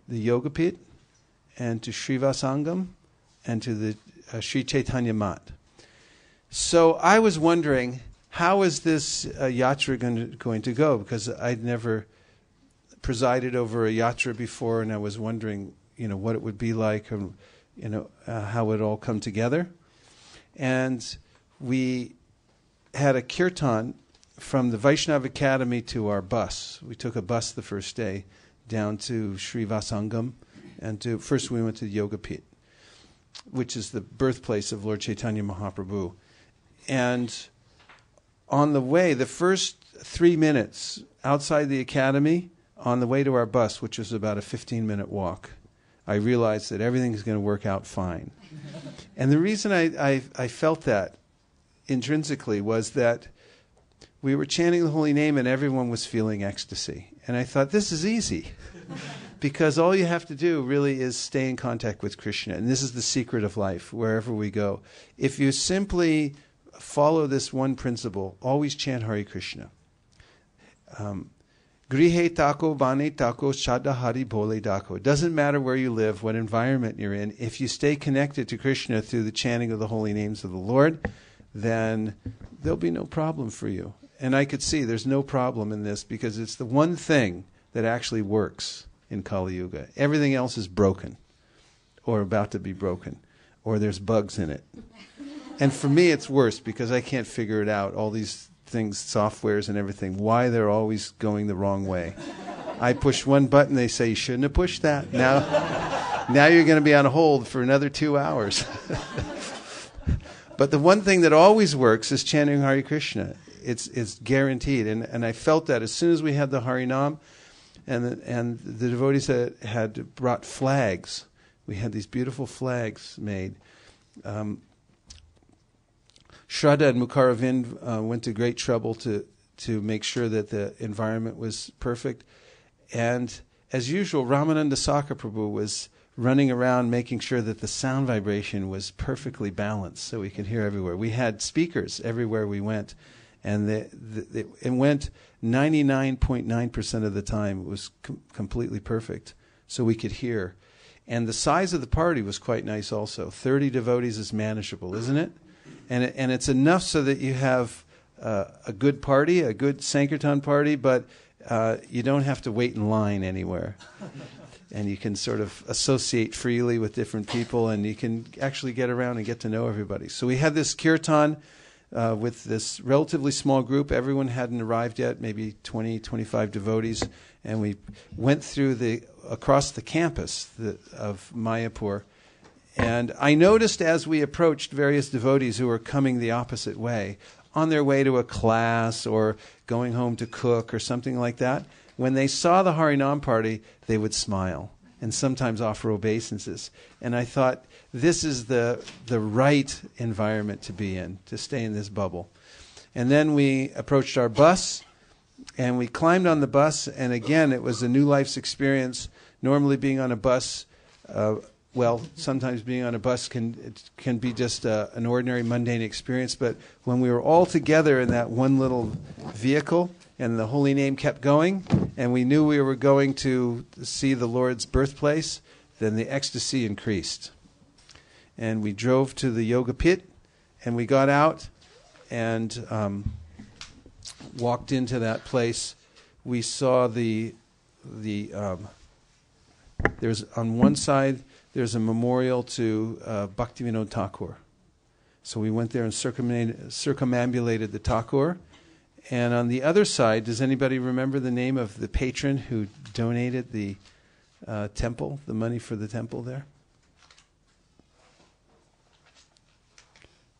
the Yoga Pit and to Srivasangam and to the Sri Chaitanya Mat. So I was wondering, how is this yatra going to go? Because I'd never presided over a yatra before, and I was wondering, what it would be like, and how it would all come together. And we had a kirtan from the Vaishnava Academy to our bus. We took a bus the first day down to Srivasangam, and first we went to the Yoga Pit, which is the birthplace of Lord Chaitanya Mahaprabhu. And on the way, the first 3 minutes outside the academy, on the way to our bus, which was about a 15-minute walk, I realized that everything's going to work out fine. And the reason I felt that intrinsically was that we were chanting the holy name and everyone was feeling ecstasy. And I thought, this is easy. Because all you have to do really is stay in contact with Krishna. And this is the secret of life, wherever we go. If you simply follow this one principle, always chant Hare Krishna. Grihe tako, bane tako, shada hari bole dako. It doesn't matter where you live, what environment you're in. If you stay connected to Krishna through the chanting of the holy names of the Lord, then there'll be no problem for you. And I could see there's no problem in this because it's the one thing that actually works in Kali Yuga. Everything else is broken or about to be broken or there's bugs in it. And for me it's worse because I can't figure it out, all these things, softwares and everything, why they're always going the wrong way. I push one button, they say, you shouldn't have pushed that. Now you're going to be on hold for another 2 hours. But the one thing that always works is chanting Hare Krishna. It's guaranteed. And I felt that as soon as we had the Harinam and the devotees that had brought flags, we had these beautiful flags made. Shraddha and Mukaravind went to great trouble to make sure that the environment was perfect. And as usual, Ramananda Saka Prabhu was running around making sure that the sound vibration was perfectly balanced so we could hear everywhere. We had speakers everywhere we went, and it went 99.9% of the time. It was completely perfect, so we could hear. And the size of the party was quite nice also. 30 devotees is manageable, isn't it? And it's enough so that you have a good party, a good Sankirtan party, but you don't have to wait in line anywhere. And you can sort of associate freely with different people, and you can actually get around and get to know everybody. So we had this kirtan with this relatively small group. Everyone hadn't arrived yet, maybe 20, 25 devotees. And we went through across the campus of Mayapur. And I noticed as we approached various devotees who were coming the opposite way, on their way to a class or going home to cook or something like that, when they saw the Harinam party, they would smile and sometimes offer obeisances. And I thought, this is the right environment to be in, to stay in this bubble. And then we approached our bus, and we climbed on the bus, and again, it was a new life's experience. Normally being on a bus, sometimes being on a bus can be just an ordinary, mundane experience, but when we were all together in that one little vehicle, and the holy name kept going, and we knew we were going to see the Lord's birthplace, then the ecstasy increased. And we drove to the yoga pit, and we got out and walked into that place. We saw there's on one side, there's a memorial to Bhaktivinoda Thakur. So we went there and circumambulated the Thakur. And on the other side, does anybody remember the name of the patron who donated the temple, the money for the temple there?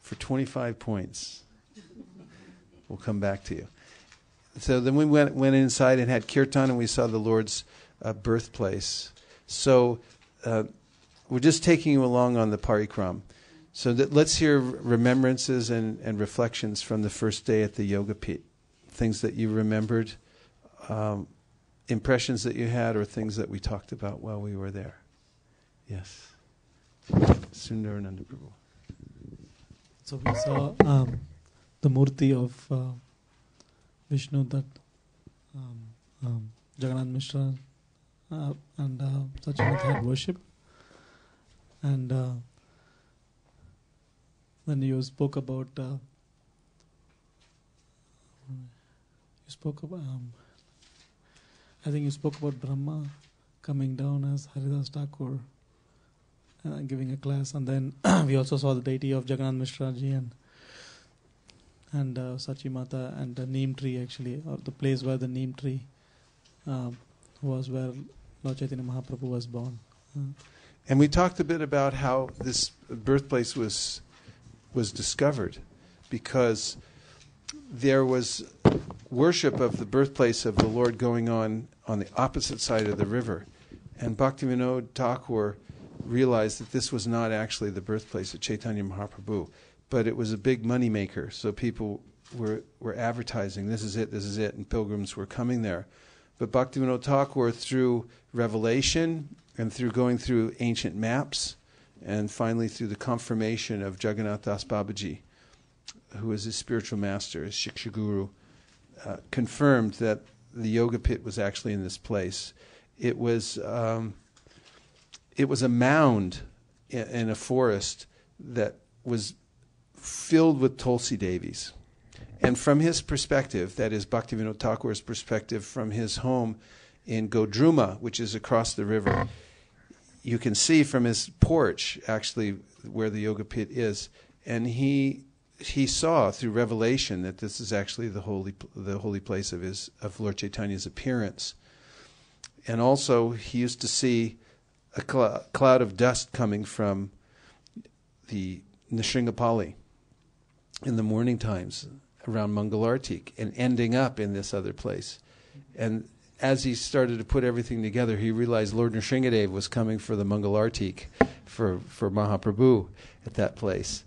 For 25 points. We'll come back to you. So then we went inside and had kirtan, and we saw the Lord's birthplace. So we're just taking you along on the parikram. So let's hear remembrances and reflections from the first day at the yoga pit. Things that you remembered, impressions that you had, or things that we talked about while we were there. Yes. Sundarananda Prabhu. So we saw the murti of Vishnu that Jagannath Mishra and Sachinath had worship. And then you spoke about I think you spoke about Brahma coming down as Haridas Thakur giving a class, and then we also saw the deity of Jagannath Mishra ji and Sachi Mata and the neem tree, actually, or the place where the neem tree was where Lord Chaitanya Mahaprabhu was born. And we talked a bit about how this birthplace was discovered, because there was worship of the birthplace of the Lord going on the opposite side of the river. And Bhaktivinoda Thakur realized that this was not actually the birthplace of Chaitanya Mahaprabhu, but it was a big money maker. So people were advertising, this is it, and pilgrims were coming there. But Bhaktivinoda Thakur, through revelation and through going through ancient maps, and finally through the confirmation of Jagannath Das Babaji, who was his spiritual master, his Shiksha Guru, confirmed that the yoga pit was actually in this place. It was a mound in a forest that was filled with Tulsi Devis. And from his perspective, that is Bhaktivinoda Thakur's perspective from his home in Godruma, which is across the river, you can see from his porch actually where the yoga pit is. And he he saw through revelation that this is actually the holy place of Lord Chaitanya's appearance. And also he used to see a cloud of dust coming from the Nishringapali in the morning times around Mangalartik and ending up in this other place. And as he started to put everything together, he realized Lord Nrsingadev was coming for the Mangalartik for Mahaprabhu at that place.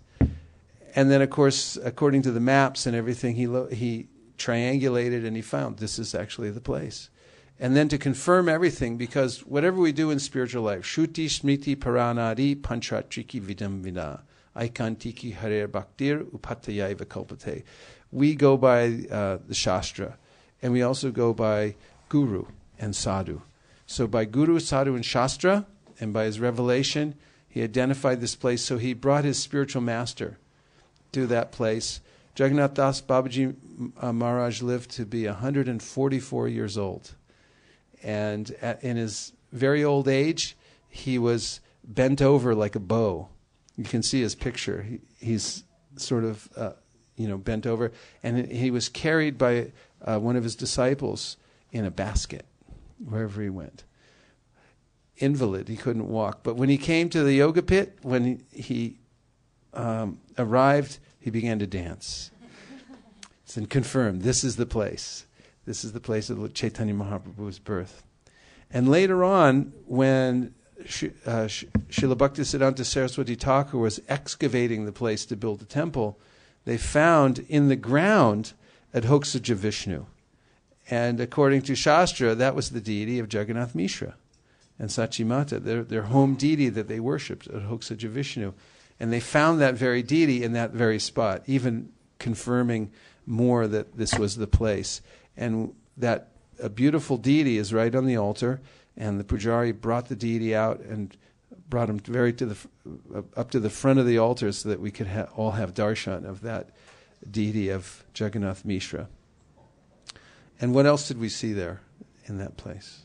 And then, of course, according to the maps and everything, he triangulated and he found this is actually the place. And then to confirm everything, because whatever we do in spiritual life, Shruti, Smriti, Paranadi, Panchatriki Vidam Vina, Aikantiki Harer Bhaktir, Upatayai Vikalpate. We go by the Shastra, and we also go by Guru and Sadhu. So by Guru, Sadhu, and Shastra, and by his revelation, he identified this place, so he brought his spiritual master to that place. Jagannath Das Babaji Maharaj lived to be 144 years old. And in his very old age, he was bent over like a bow. You can see his picture. He's sort of, bent over. And he was carried by one of his disciples in a basket, wherever he went. Invalid, he couldn't walk. But when he came to the yoga pit, when he arrived, he began to dance. And confirmed, this is the place. This is the place of Chaitanya Mahaprabhu's birth. And later on, when Srila Bhaktisiddhanta Saraswati Thakur was excavating the place to build the temple, they found in the ground Adhoksaja Vishnu. And according to Shastra, that was the deity of Jagannath Mishra and Sachimata, their home deity that they worshipped, Adhoksaja Vishnu. And they found that very deity in that very spot, even confirming more that this was the place. And that a beautiful deity is right on the altar, and the pujari brought the deity out and brought him up to the front of the altar so that we could all have darshan of that deity of Jagannath Mishra. And what else did we see there in that place?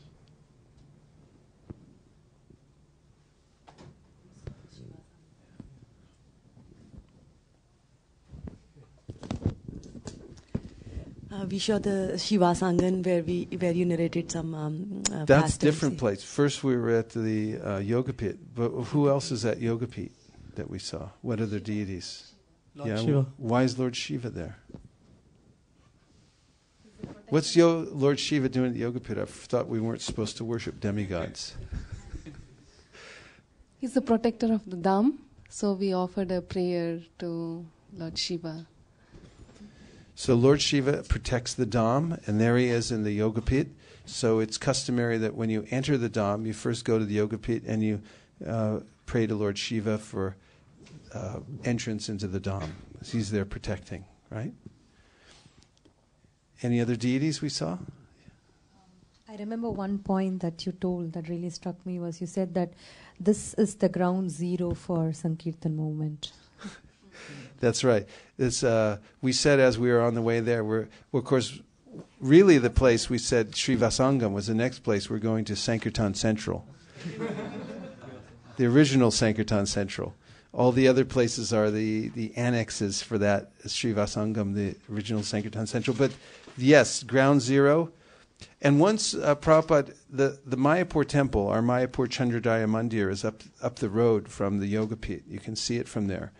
We saw the Shiva Sangan where you narrated some That's pastimes. different place. First we were at the yoga pit, but who else is at yoga pit that we saw? What other deities? Lord Shiva. Why is Lord Shiva there? What's Lord Shiva doing at the yoga pit? I thought we weren't supposed to worship demigods. He's the protector of the Dham, so we offered a prayer to Lord Shiva. So Lord Shiva protects the Dham, and there he is in the yoga pit. So it's customary that when you enter the Dham, you first go to the yoga pit and you pray to Lord Shiva for entrance into the Dham. He's there protecting, right? Any other deities we saw? I remember one point that you told that really struck me was you said that this is the ground zero for Sankirtan movement. That's right. We said as we were on the way there, we're of course, really the place we said Srivasangam was the next place. We're going to Sankirtan Central. The original Sankirtan Central. All the other places are the annexes for that Srivasangam, the original Sankirtan Central. But yes, ground zero. And once Prabhupada, the Mayapur temple, our Mayapur Chandradaya Mandir is up the road from the yoga pit. You can see it from there.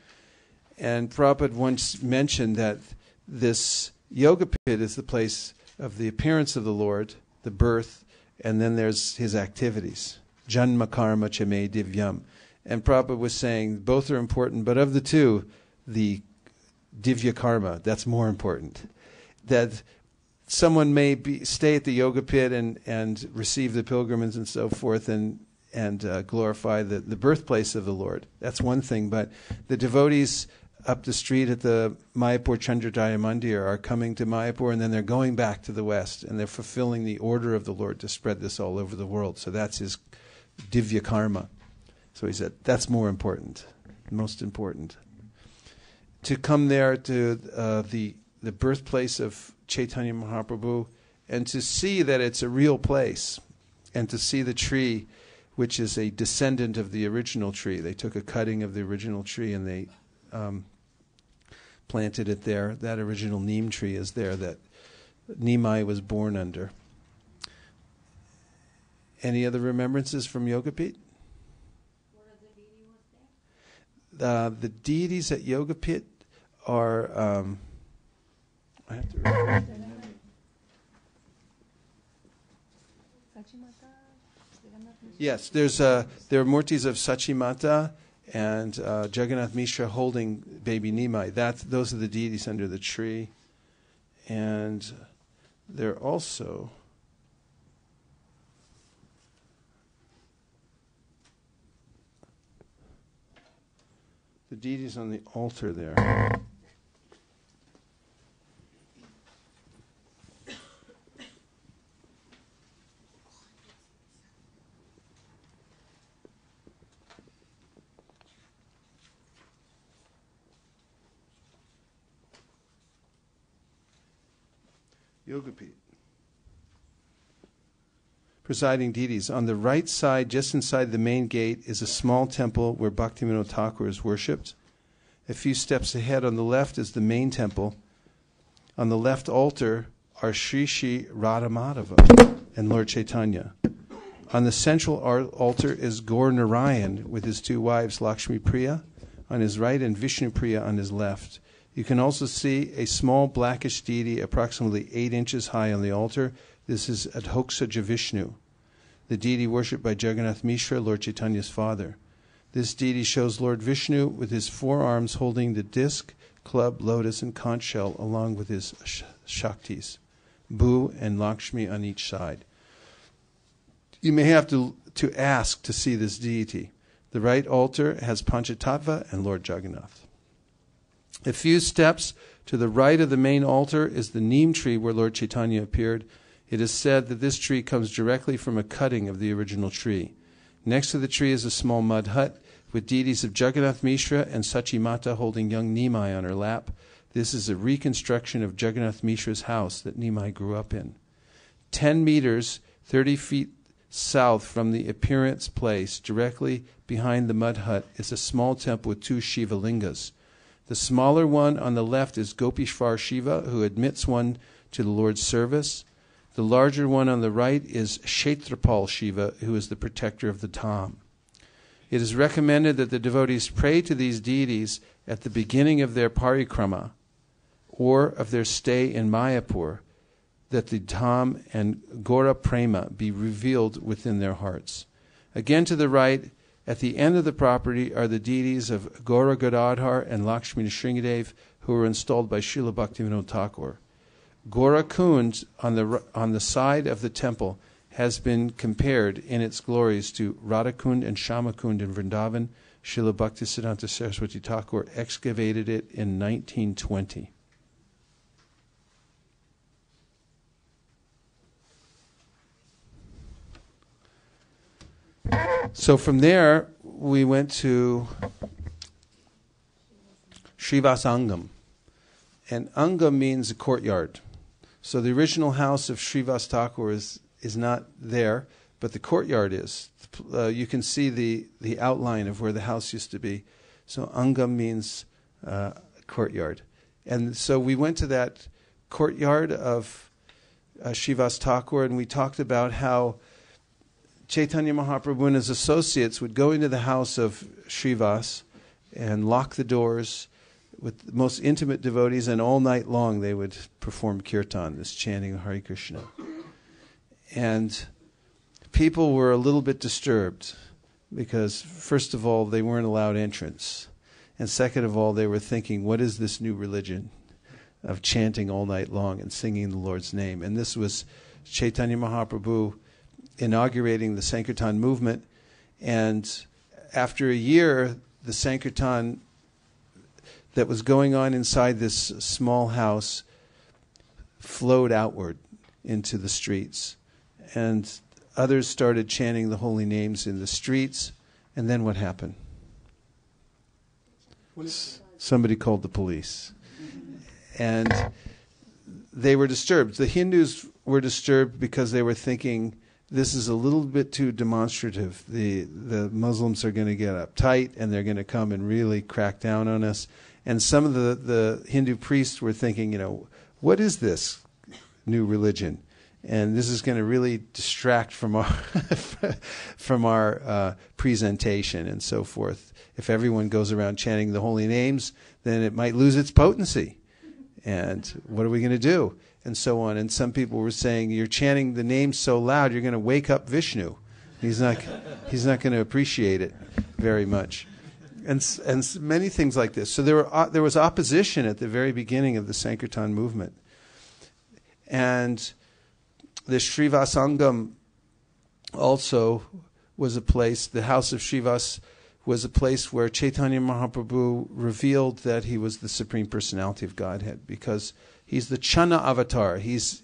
And Prabhupada once mentioned that this yoga pit is the place of the appearance of the Lord, the birth, and then there's his activities. Janma karma chame divyam. And Prabhupada was saying both are important, but of the two, the divya karma, that's more important. That someone may stay at the yoga pit and receive the pilgrims and so forth and glorify the birthplace of the Lord. That's one thing, but the devotees up the street at the Mayapur Chandradaya Mandir are coming to Mayapur and then they're going back to the West and they're fulfilling the order of the Lord to spread this all over the world. So that's his divya karma. So he said, that's more important, most important. To come there to the birthplace of Chaitanya Mahaprabhu and to see that it's a real place and to see the tree, which is a descendant of the original tree. They took a cutting of the original tree and they planted it there. That original neem tree is there that Nimai was born under. Any other remembrances from Yogapit? The deities at Yogapit are... I have to remember. Yes, there are murtis of Sachimata and Jagannath Mishra holding baby Nimai. Those are the deities under the tree. And they're also... the deities on the altar there. Yogapit. Presiding deities. On the right side, just inside the main gate, is a small temple where Bhaktivinoda Thakur is worshipped. A few steps ahead on the left is the main temple. On the left altar are Sri Sri Radhamadhava and Lord Chaitanya. On the central altar is Gaur Narayan with his two wives, Lakshmi Priya on his right and Vishnu Priya on his left. You can also see a small blackish deity approximately 8 inches high on the altar. This is Adhoksaja Vishnu, the deity worshipped by Jagannath Mishra, Lord Chaitanya's father. This deity shows Lord Vishnu with his forearms holding the disc, club, lotus, and conch shell along with his Shaktis, Bu and Lakshmi on each side. You may have to ask to see this deity. The right altar has Panchatattva and Lord Jagannath. A few steps to the right of the main altar is the neem tree where Lord Chaitanya appeared. It is said that this tree comes directly from a cutting of the original tree. Next to the tree is a small mud hut with deities of Jagannath Mishra and Sachimata holding young Nimai on her lap. This is a reconstruction of Jagannath Mishra's house that Nimai grew up in. 10 meters, 30 feet south from the appearance place, directly behind the mud hut, is a small temple with 2 Shiva lingas. The smaller one on the left is Gopishvar Shiva, who admits one to the Lord's service. The larger one on the right is Kshetrapal Shiva, who is the protector of the Dham. It is recommended that the devotees pray to these deities at the beginning of their parikrama or of their stay in Mayapur, that the Dham and Gora Prema be revealed within their hearts. Again to the right, at the end of the property, are the deities of Gaura Gadadhar and Lakshmi Nrsingadev, who were installed by Srila Bhaktivinoda Thakur. Gaura Kund on the side of the temple has been compared in its glories to Radhakund and Shamakund in Vrindavan. Srila Bhaktisiddhanta Saraswati Thakur excavated it in 1920. So from there, we went to Srivas Angam. And Angam means a courtyard. So the original house of Srivas Thakur is not there, but the courtyard is. You can see the outline of where the house used to be. So Angam means courtyard. And so we went to that courtyard of Srivas Thakur, and we talked about how Chaitanya Mahaprabhu and his associates would go into the house of Srivas and lock the doors with the most intimate devotees, and all night long they would perform kirtan, this chanting of Hare Krishna. And people were a little bit disturbed because, first of all, they weren't allowed entrance. And second of all, they were thinking, what is this new religion of chanting all night long and singing the Lord's name? And this was Chaitanya Mahaprabhu inaugurating the Sankirtan movement. And after a year, the Sankirtan that was going on inside this small house flowed outward into the streets. And others started chanting the holy names in the streets. And then what happened? Somebody called the police. And they were disturbed. The Hindus were disturbed because they were thinking this is a little bit too demonstrative. The Muslims are going to get uptight, and they're going to come and really crack down on us. And some of the Hindu priests were thinking, what is this new religion? And this is going to really distract from our from our presentation and so forth. If everyone goes around chanting the holy names, then it might lose its potency. And what are we going to do? And so on. And some people were saying, you're chanting the names so loud, you're going to wake up Vishnu. He's not going to appreciate it very much. And many things like this. So there was opposition at the very beginning of the Sankirtan movement. And the Srivasangam also was a place, the house of Srivas was a place where Chaitanya Mahaprabhu revealed that he was the Supreme Personality of Godhead, because he's the Channa avatar. He's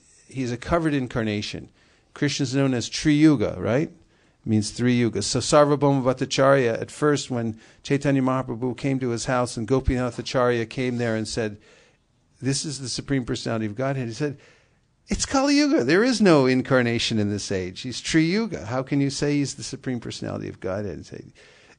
a covered incarnation. Krishna is known as Triyuga, right? It means 3 yugas. So Sarvabhauma Bhattacharya, at first when Chaitanya Mahaprabhu came to his house and Gopinath Acharya came there and said, this is the Supreme Personality of Godhead, he said, it's Kali Yuga. There is no incarnation in this age. He's Triyuga. How can you say he's the Supreme Personality of Godhead? And say,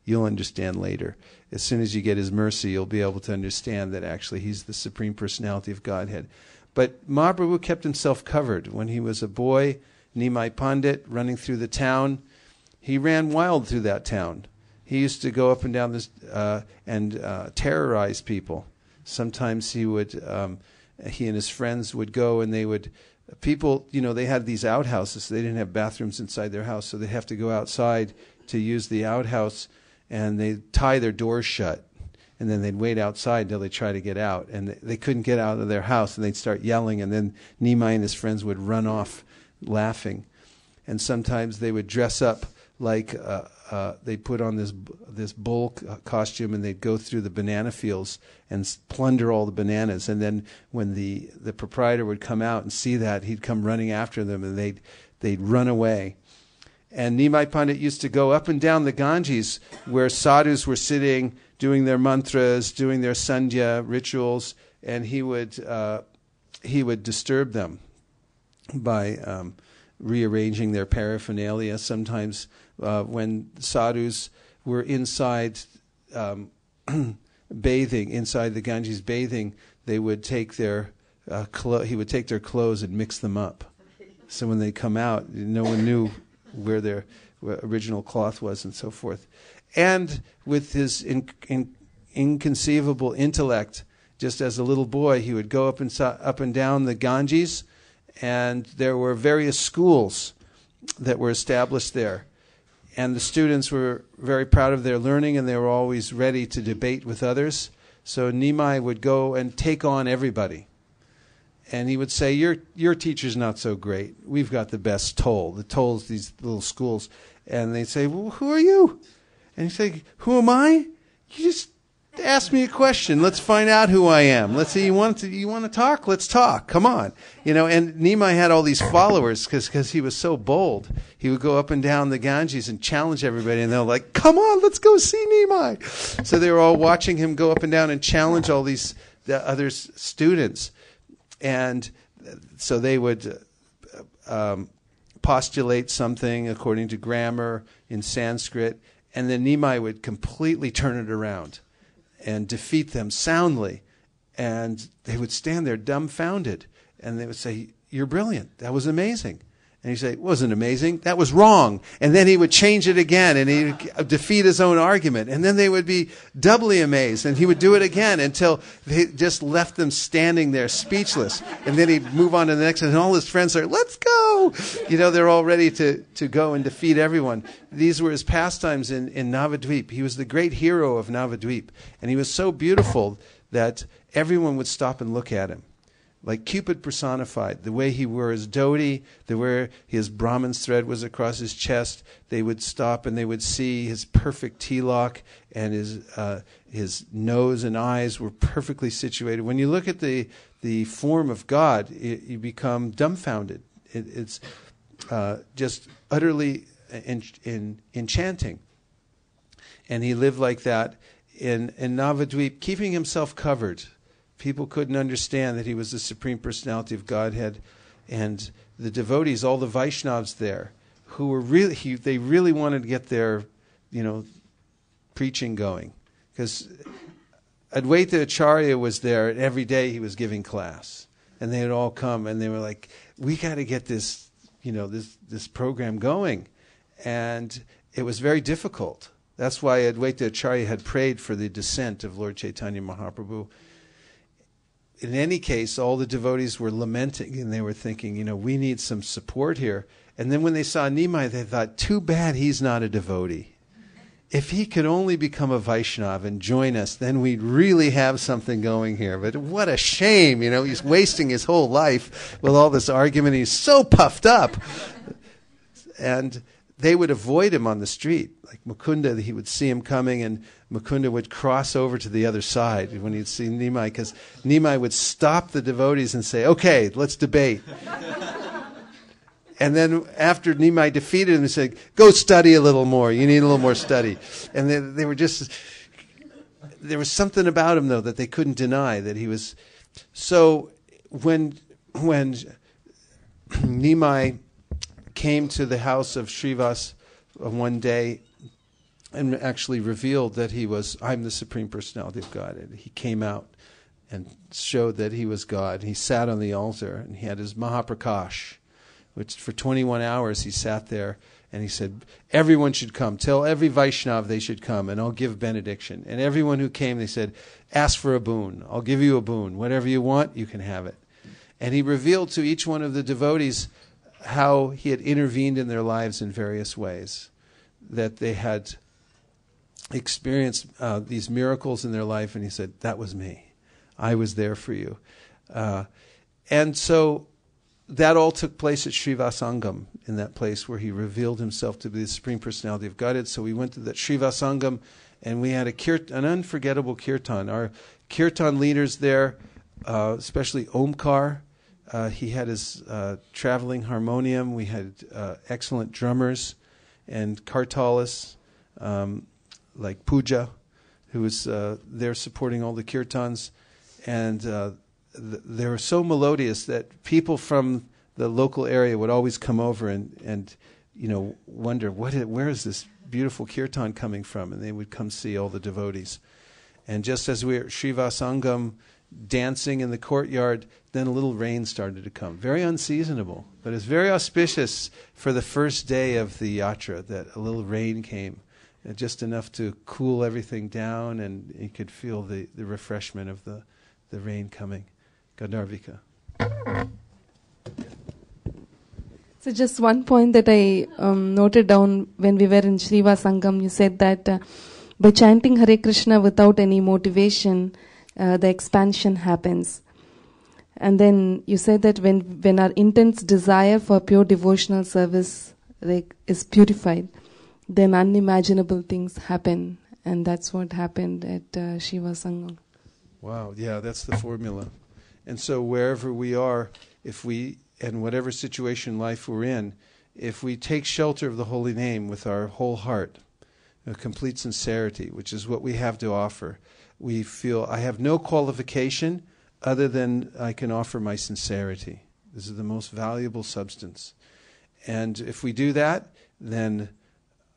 you'll understand later. As soon as you get his mercy, you'll be able to understand that actually he's the Supreme Personality of Godhead. But Mahaprabhu kept himself covered. When he was a boy, Nimai Pandit, running through the town, he ran wild through that town. He used to go up and down this and terrorize people. Sometimes he and his friends would go and they would... People, they had these outhouses. They didn't have bathrooms inside their house, so they'd have to go outside to use the outhouse, and they'd tie their doors shut, and then they'd wait outside until they try to get out. And they couldn't get out of their house, and they'd start yelling, and then Nimai and his friends would run off laughing. And sometimes they would dress up like they'd put on this bull costume, and they'd go through the banana fields and plunder all the bananas. And then when the proprietor would come out and see that, he'd come running after them, and they'd run away. And Nimai Pandit used to go up and down the Ganges where sadhus were sitting, doing their mantras, doing their sandhya rituals, and he would disturb them by rearranging their paraphernalia. Sometimes when sadhus were inside bathing, inside the Ganges bathing, they would take their he would take their clothes and mix them up. So when they come out, no one knew where their original cloth was and so forth. And with his inconceivable intellect, just as a little boy, he would go up and down the Ganges, and there were various schools that were established there. And the students were very proud of their learning, and they were always ready to debate with others. So Nimai would go and take on everybody. And he would say, your teacher's not so great. We've got the best toll. The toll's these little schools. And they'd say, well, who are you? And he'd say, who am I? You just ask me a question. Let's find out who I am. Let's see, you want to talk? Let's talk. Come on. And Nimai had all these followers because he was so bold. He would go up and down the Ganges and challenge everybody, and they're like, come on, let's go see Nimai. So they were all watching him go up and down and challenge all the other students. And so they would postulate something according to grammar in Sanskrit, and then Nimai would completely turn it around and defeat them soundly. And they would stand there dumbfounded, and they would say, you're brilliant. That was amazing. And he'd say, it wasn't amazing. That was wrong. And then he would change it again, and he'd defeat his own argument. And then they would be doubly amazed, and he would do it again until they just left them standing there speechless. And then he'd move on to the next one, and all his friends are, let's go! They're all ready to go and defeat everyone. These were his pastimes in Navadvip. He was the great hero of Navadvip. And he was so beautiful that everyone would stop and look at him. Like Cupid personified, the way he wore his dhoti, the way his Brahman's thread was across his chest, they would stop and they would see his perfect tilak, and his nose and eyes were perfectly situated. When you look at the form of God, you become dumbfounded. It's just utterly enchanting. And he lived like that in Navadvip, keeping himself covered. People couldn't understand that he was the Supreme Personality of Godhead. And the devotees, all the Vaishnavas there, who were really, they really wanted to get their, preaching going. Because Advaita Acharya was there, and every day he was giving class. And they had all come, and they were like, we got to get this, this program going. And it was very difficult. That's why Advaita Acharya had prayed for the descent of Lord Chaitanya Mahaprabhu. In any case, all the devotees were lamenting, and they were thinking, we need some support here. And then when they saw Nimai, they thought, too bad he's not a devotee. If he could only become a Vaishnava and join us, then we'd really have something going here. But what a shame, he's wasting his whole life with all this argument. He's so puffed up. And they would avoid him on the street. Like Mukunda, he would see him coming, and Mukunda would cross over to the other side when he'd see Nimai, because Nimai would stop the devotees and say, okay, let's debate. And then after Nimai defeated him, he said, go study a little more. You need a little more study. And they were just, there was something about him, though, that they couldn't deny that he was. So when Nimai came to the house of Srivas one day and actually revealed that I'm the Supreme Personality of Godhead. He came out and showed that he was God. He sat on the altar, and he had his Mahaprakash, which for 21 hours he sat there, and he said, everyone should come. Tell every Vaishnav they should come, and I'll give benediction. And everyone who came, they said, ask for a boon. I'll give you a boon. Whatever you want, you can have it. And he revealed to each one of the devotees how he had intervened in their lives in various ways, that they had experienced these miracles in their life, and he said, that was me. I was there for you. And so that all took place at Srivasangam, in that place where he revealed himself to be the Supreme Personality of Godhead. So we went to that Srivasangam, and we had an unforgettable kirtan. Our kirtan leaders there, especially Omkar, he had his traveling harmonium. We had excellent drummers and kartalis, like Puja, who was there supporting all the kirtans. And they were so melodious that people from the local area would always come over and wonder, where is this beautiful kirtan coming from? And they would come see all the devotees. And just as we were at Srivasangam dancing in the courtyard, then a little rain started to come. Very unseasonable, but it's very auspicious for the first day of the yatra that a little rain came, just enough to cool everything down, and you could feel the refreshment of the rain coming. Gandharvika. So just one point that I noted down when we were in Srivasangam, you said that by chanting Hare Krishna without any motivation, the expansion happens. And then you said that when our intense desire for pure devotional service is purified, then unimaginable things happen. And that's what happened at Shiva Sangam. Wow, yeah, that's the formula. And so wherever we are, and whatever situation in life we're in, if we take shelter of the holy name with our whole heart, complete sincerity, which is what we have to offer, we feel, I have no qualification other than I can offer my sincerity. This is the most valuable substance. And if we do that, then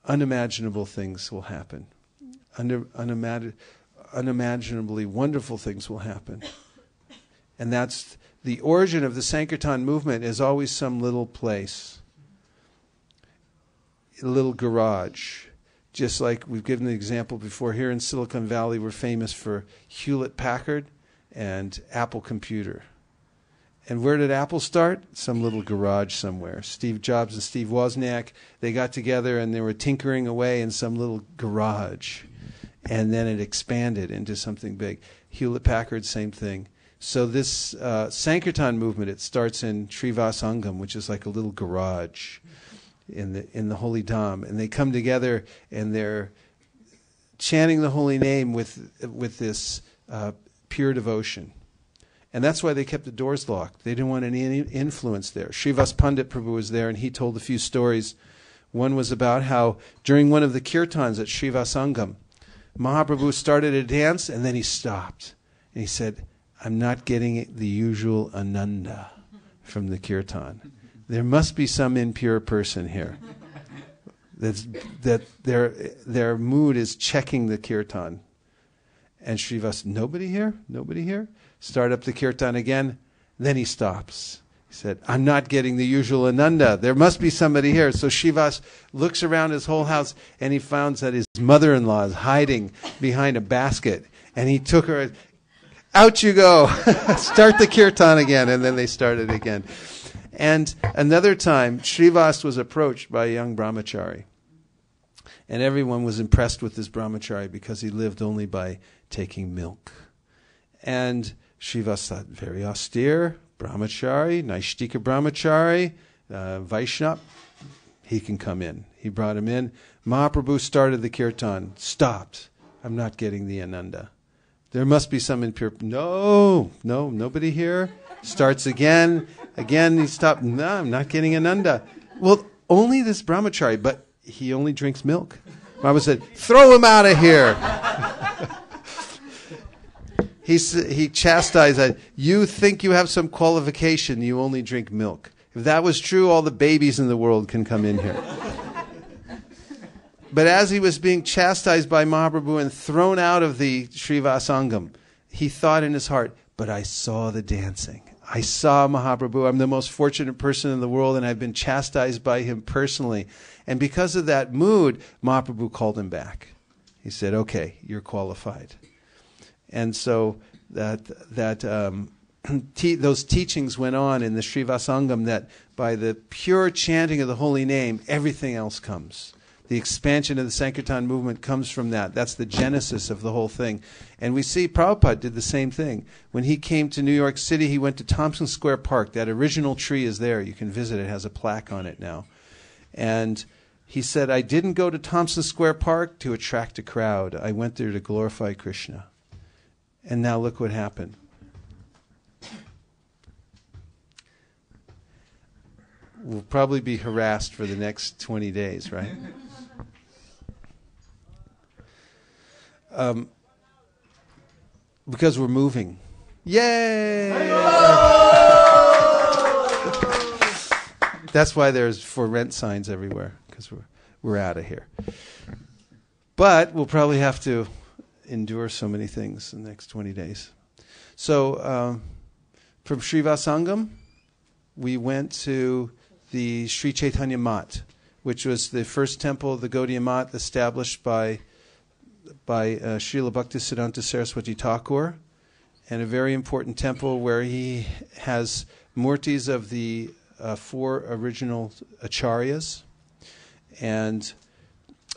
unimaginable things will happen. Unimaginably wonderful things will happen. And that's the origin of the Sankirtan movement, is always some little place, a little garage. Just like we've given the example before, here in Silicon Valley, we're famous for Hewlett-Packard and Apple Computer. And where did Apple start? Some little garage somewhere. Steve Jobs and Steve Wozniak, they got together and they were tinkering away in some little garage. And then it expanded into something big. Hewlett-Packard, same thing. So this Sankirtan movement, it starts in Srivasangam, which is like a little garage in the Holy Dham. And they come together and they're chanting the holy name with this pure devotion. And that's why they kept the doors locked. They didn't want any influence there. Srivas Pandit Prabhu was there, and he told a few stories. One was about how during one of the kirtans at Srivasangam, Mahaprabhu started a dance, and then he stopped. And he said, I'm not getting the usual ananda from the kirtan. There must be some impure person here. that their mood is checking the kirtan. And Srivas, nobody here? Nobody here? Start up the kirtan again. Then he stops. He said, I'm not getting the usual Ananda. There must be somebody here. So Srivas looks around his whole house, and he finds that his mother-in-law is hiding behind a basket. And he took her, out you go. Start the kirtan again. And then they started again. And another time, Srivas was approached by a young brahmachari. And everyone was impressed with this brahmachari because he lived only by taking milk. And Srivas thought, very austere, brahmachari, Naishtika brahmachari, Vaishnava, he can come in. He brought him in. Mahaprabhu started the kirtan, stopped. I'm not getting the Ananda. There must be some impure. No, nobody here. Starts again. Again, he stopped. No, I'm not getting Ananda. Well, only this brahmachari, but he only drinks milk. Mahaprabhu said, throw him out of here. He chastised that. You think you have some qualification, you only drink milk. If that was true, all the babies in the world can come in here. But as he was being chastised by Mahaprabhu and thrown out of the Srivasangam, he thought in his heart, but I saw the dancing. I saw Mahaprabhu. I'm the most fortunate person in the world, and I've been chastised by him personally. And because of that mood, Mahaprabhu called him back. He said, okay, you're qualified. And so those teachings went on in the Srivasangam, that by the pure chanting of the holy name, everything else comes. The expansion of the Sankirtan movement comes from that. That's the genesis of the whole thing. And we see Prabhupada did the same thing. When he came to New York City, he went to Thompson Square Park. That original tree is there. You can visit it. It has a plaque on it now. And he said, I didn't go to Thompson Square Park to attract a crowd. I went there to glorify Krishna. And now look what happened. We'll probably be harassed for the next 20 days, right? Because we're moving. Yay! That's why there's for rent signs everywhere, because we're out of here. But we'll probably have to endure so many things in the next 20 days. So from Srivasangam, we went to the Sri Chaitanya Mat, which was the first temple of the Gaudiya Mat established by Srila Bhaktisiddhanta Saraswati Thakur, and a very important temple where he has murtis of the 4 original acharyas. And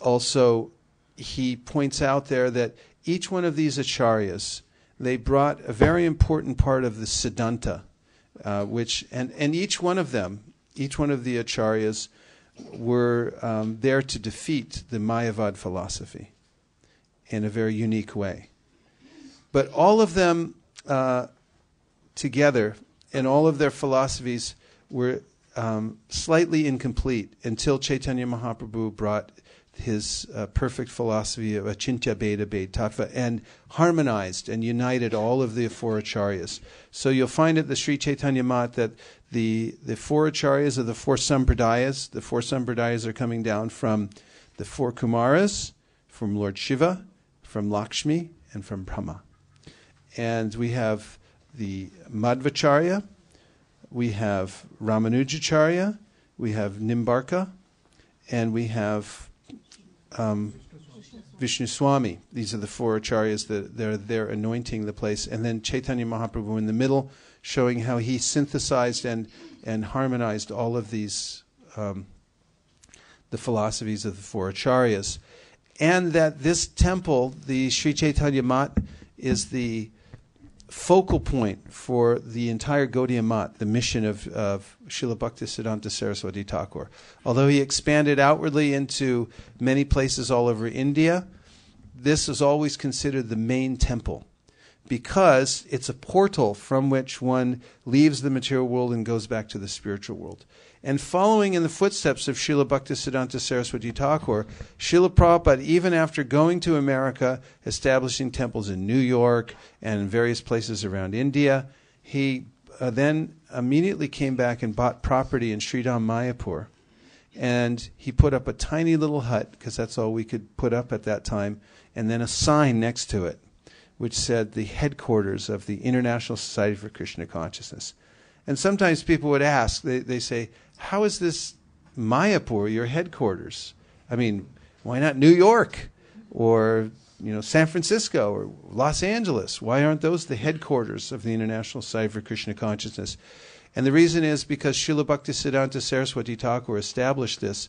also he points out there that each one of these acharyas, they brought a very important part of the Siddhanta, and each one of them, each one of the acharyas were there to defeat the Mayavad philosophy in a very unique way. But all of them together, and all of their philosophies were slightly incomplete until Chaitanya Mahaprabhu brought his perfect philosophy of Achintya Bheda Bhed Tattva and harmonized and united all of the 4 acharyas. So you'll find at the Sri Chaitanya Mat that the 4 acharyas are the 4 sampradayas. The 4 sampradayas are coming down from the 4 Kumaras, from Lord Shiva, from Lakshmi, and from Brahma. And we have the Madhvacharya, we have Ramanujacharya, we have Nimbarka, and we have Vishnu Swami. These are the 4 acharyas that they're anointing the place. And then Chaitanya Mahaprabhu in the middle, showing how he synthesized and harmonized all of these, the philosophies of the 4 acharyas. And that this temple, the Sri Chaitanya Mat, is the focal point for the entire Gaudiya Mat, the mission of Srila Bhaktisiddhanta Saraswati Thakur. Although he expanded outwardly into many places all over India, this is always considered the main temple, because it's a portal from which one leaves the material world and goes back to the spiritual world. And following in the footsteps of Srila Bhaktisiddhanta Saraswati Thakur, Srila Prabhupada, even after going to America, establishing temples in New York and in various places around India, he then immediately came back and bought property in Sridham Mayapur. And he put up a tiny little hut, because that's all we could put up at that time, and then a sign next to it, which said the headquarters of the International Society for Krishna Consciousness. And sometimes people would ask, they say, how is this Mayapur your headquarters? I mean, why not New York or San Francisco or Los Angeles? Why aren't those the headquarters of the International Society for Krishna Consciousness? And the reason is because Srila Bhaktisiddhanta Saraswati Thakur established this,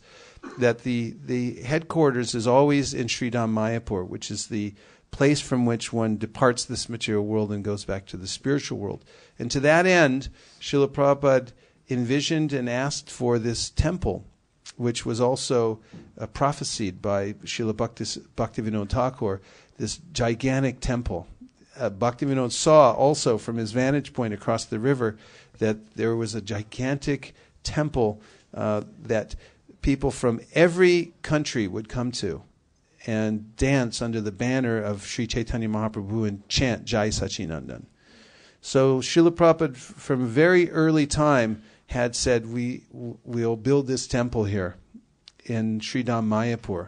that the headquarters is always in Sridham Mayapur, which is the place from which one departs this material world and goes back to the spiritual world. And to that end, Srila Prabhupada envisioned and asked for this temple, which was also prophesied by Srila Bhaktivinoda Thakur, this gigantic temple. Bhaktivinoda saw also from his vantage point across the river that there was a gigantic temple that people from every country would come to and dance under the banner of Sri Chaitanya Mahaprabhu and chant Jai Sachinandan. So Srila Prabhupada from a very early time had said, we'll build this temple here in Sridham Mayapur.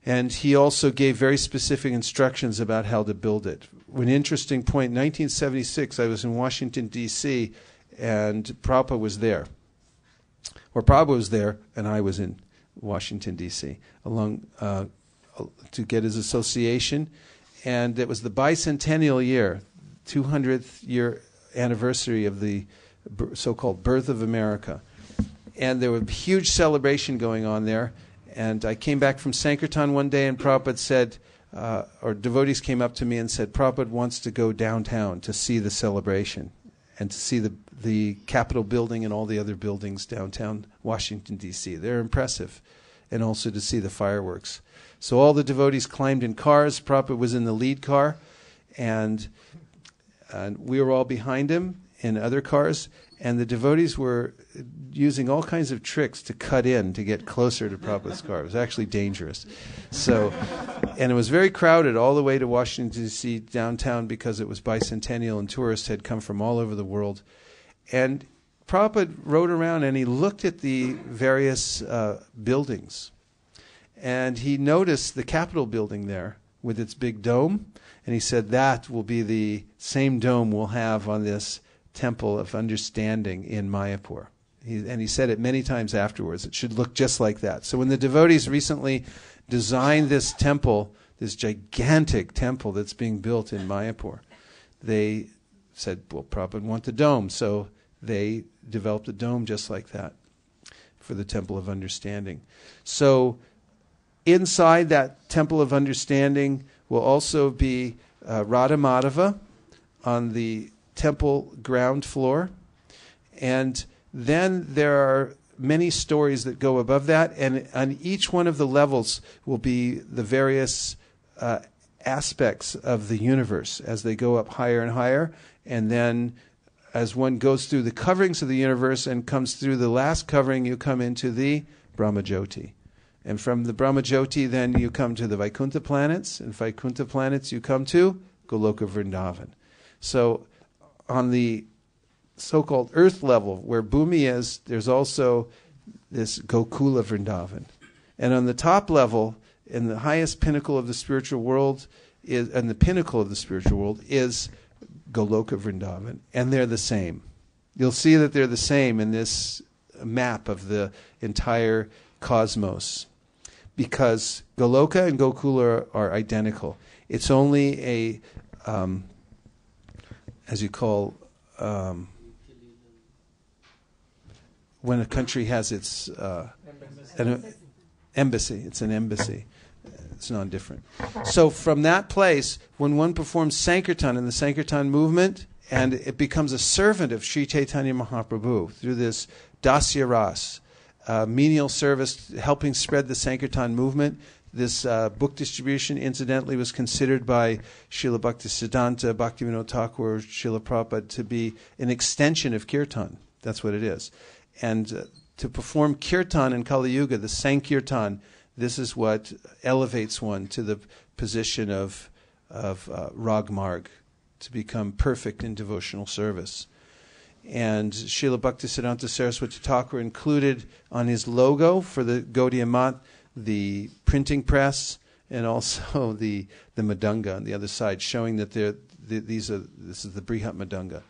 And he also gave very specific instructions about how to build it. An interesting point, 1976, I was in Washington, D.C., and Prabhupada was there. Or Prabhupada was there, and I was in Washington, D.C., along to get his association. And it was the bicentennial year, 200th year anniversary of the so-called birth of America. And there was a huge celebration going on there. And I came back from Sankirtan one day, and Prabhupada said, or devotees came up to me and said, Prabhupada wants to go downtown to see the celebration and to see the Capitol building and all the other buildings downtown Washington, D.C. They're impressive. And also to see the fireworks. So all the devotees climbed in cars. Prabhupada was in the lead car, and we were all behind him in other cars. And the devotees were using all kinds of tricks to cut in to get closer to Prabhupada's car. It was actually dangerous. So, and it was very crowded all the way to Washington, D.C. downtown because it was bicentennial and tourists had come from all over the world. And Prabhupada rode around and he looked at the various buildings. And he noticed the Capitol building there with its big dome. And he said, that will be the same dome we'll have on this temple of understanding in Mayapur. And he said it many times afterwards. It should look just like that. So when the devotees recently designed this temple, this gigantic temple that's being built in Mayapur, they said, well, Prabhupada want the dome. So they developed a dome just like that for the Temple of Understanding. So inside that Temple of Understanding will also be Radha Madhava on the temple ground floor. And then there are many stories that go above that, and on each one of the levels will be the various aspects of the universe as they go up higher and higher. And then as one goes through the coverings of the universe and comes through the last covering, you come into the Brahmajyoti. And from the Brahmajyoti, then you come to the Vaikuntha planets, and Vaikuntha planets you come to Goloka Vrindavan. So on the so-called earth level, where Bhumi is, there's also this Gokula Vrindavan. And on the top level, in the highest pinnacle of the spiritual world, is Goloka Vrindavan. And they're the same. You'll see that they're the same in this map of the entire cosmos, because Goloka and Gokula are identical. It's only a as you call, when a country has its embassy. It's an embassy. It's non-different. So from that place, when one performs Sankirtan in the Sankirtan movement, and it becomes a servant of Sri Chaitanya Mahaprabhu through this Dasya Ras, menial service helping spread the Sankirtan movement. This book distribution, incidentally, was considered by Srila Bhaktisiddhanta, Bhaktivinoda Thakur, Srila Prabhupada to be an extension of Kirtan. That's what it is. And to perform Kirtan in Kali Yuga, the Sankirtan, this is what elevates one to the position of Ragmarg, to become perfect in devotional service. And Srila Bhaktisiddhanta Saraswati Thakur included on his logo for the Gaudiya Math the printing press and also the Madanga on the other side, showing that this is the Brihat Madanga.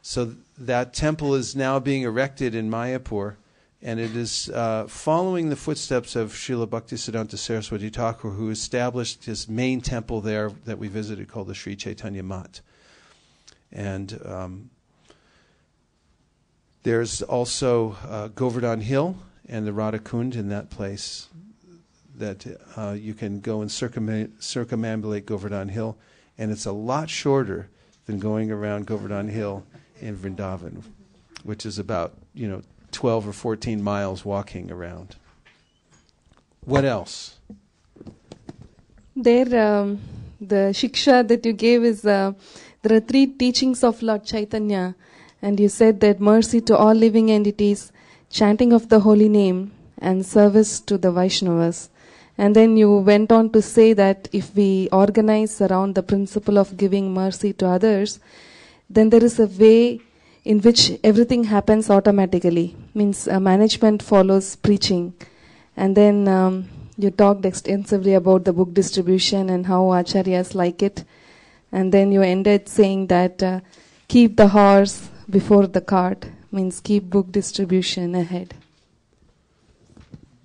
So that temple is now being erected in Mayapur, and it is following the footsteps of Srila Bhaktisiddhanta Saraswati Thakur, who established his main temple there that we visited called the Sri Chaitanya Mat. And there's also Govardhan Hill and the Radha Kund in that place that you can go and circumambulate Govardhan Hill, and it's a lot shorter than going around Govardhan Hill in Vrindavan, which is about 12 or 14 miles walking around. What else? There, the shiksha that you gave is there are 3 teachings of Lord Chaitanya, and you said that mercy to all living entities, chanting of the holy name, and service to the Vaishnavas. And then you went on to say that if we organize around the principle of giving mercy to others, then there is a way in which everything happens automatically. Means management follows preaching. And then you talked extensively about the book distribution and how acharyas like it. And then you ended saying that keep the horse before the cart, means keep book distribution ahead.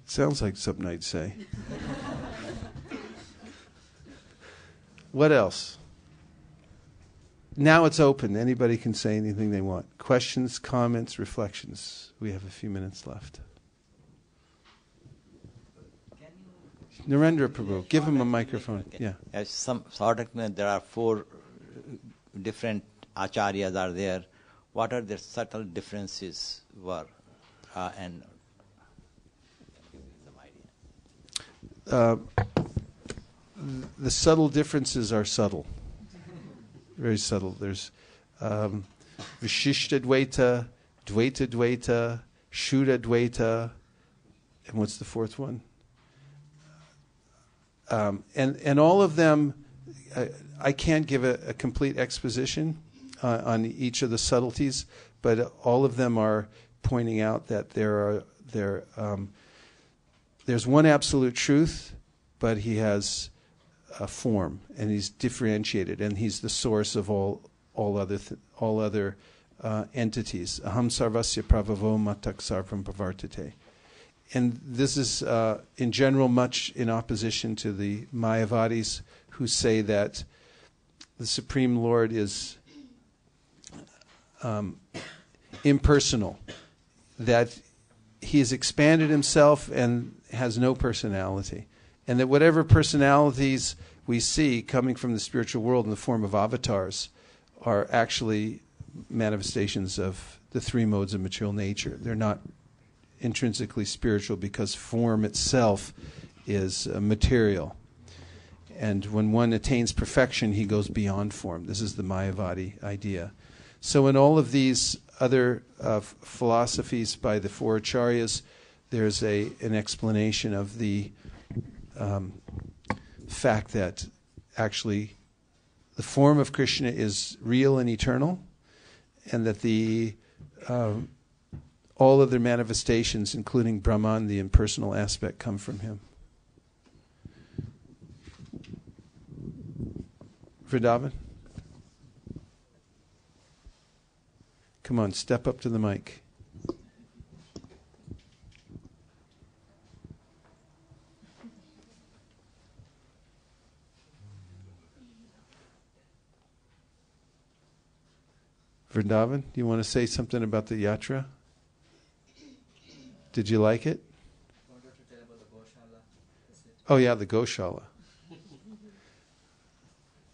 Sounds like something I'd say. What else? Now it's open. Anybody can say anything they want. Questions, comments, reflections. We have a few minutes left. Narendra Prabhu, give him a microphone. Yeah. As some sort of, there are 4 different acharyas are there. What are the subtle differences were? And the subtle differences are subtle. Very subtle. There's Vishishta Dvaita, Dvaita Dvaita, Shuddha Dvaita, and what's the 4th one? And all of them, I can't give a complete exposition on each of the subtleties, but all of them are pointing out that there's one absolute truth, but he has a form, and he's differentiated, and he's the source of all other entities. Aham sarvasya pravavo matak sarvam pravartate. And this is, in general, much in opposition to the Mayavadis, who say that the Supreme Lord is impersonal, that he has expanded himself and has no personality, and that whatever personalities we see coming from the spiritual world in the form of avatars are actually manifestations of the 3 modes of material nature. They're not intrinsically spiritual because form itself is material. And when one attains perfection, he goes beyond form. This is the Mayavadi idea. So in all of these other philosophies by the 4 acharyas, there's an explanation of the fact that actually the form of Krishna is real and eternal, and that all other manifestations, including Brahman, the impersonal aspect, come from him. Vrindavan? Come on, step up to the mic. Vrindavan, you want to say something about the yatra? Did you like it? Oh yeah, the Goshala.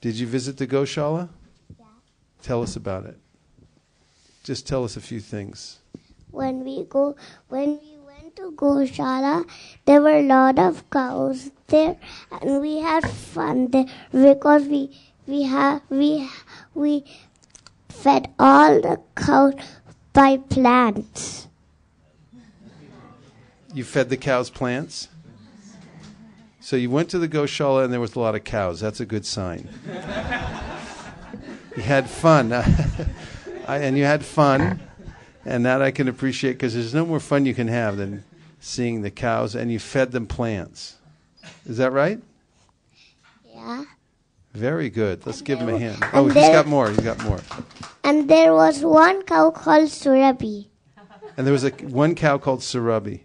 Did you visit the Goshala? Yeah. Tell us about it. Just tell us a few things. When we went to Goshala, there were a lot of cows there, and we had fun there because we fed all the cows by plants. You fed the cows plants? So you went to the Goshala and there was a lot of cows. That's a good sign. You had fun. And you had fun. And that I can appreciate, because there's no more fun you can have than seeing the cows, and you fed them plants. Is that right? Yeah. Very good. Let's give him a hand. and Oh, he's got more. He's got more. And there was one cow called Surabhi. And there was one cow called Surabhi.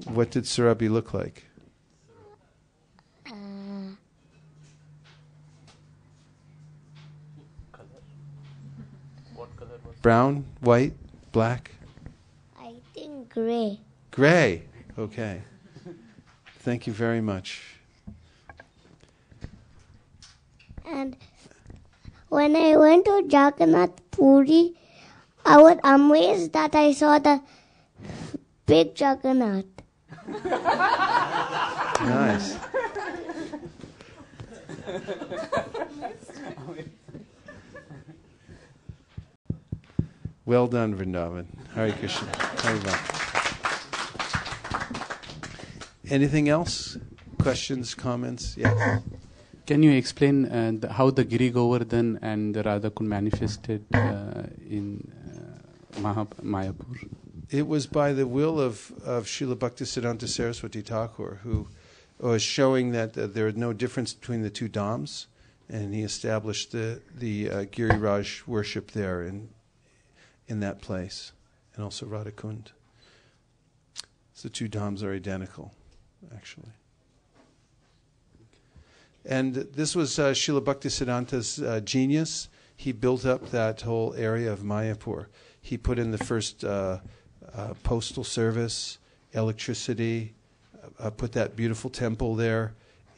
What did Surabhi look like? Brown, white, black? I think gray. Gray. Okay. Thank you very much. And when I went to Jagannath Puri, I was amazed that I saw the big Jagannath. Nice. Well done, Vrindavan. Hare Krishna. Hare Krishna. Anything else? Questions, comments? Yeah. Can you explain how the Giri Govardhan and the Radha Kund manifested in Mayapur? It was by the will of Srila Bhaktisiddhanta Saraswati Thakur, who was showing that there was no difference between the two dhams, and he established the Giriraj worship there in that place, and also Radha Kund. So the two dhams are identical, actually. And this was Srila Bhaktisiddhanta's genius. He built up that whole area of Mayapur. He put in the first postal service, electricity, put that beautiful temple there,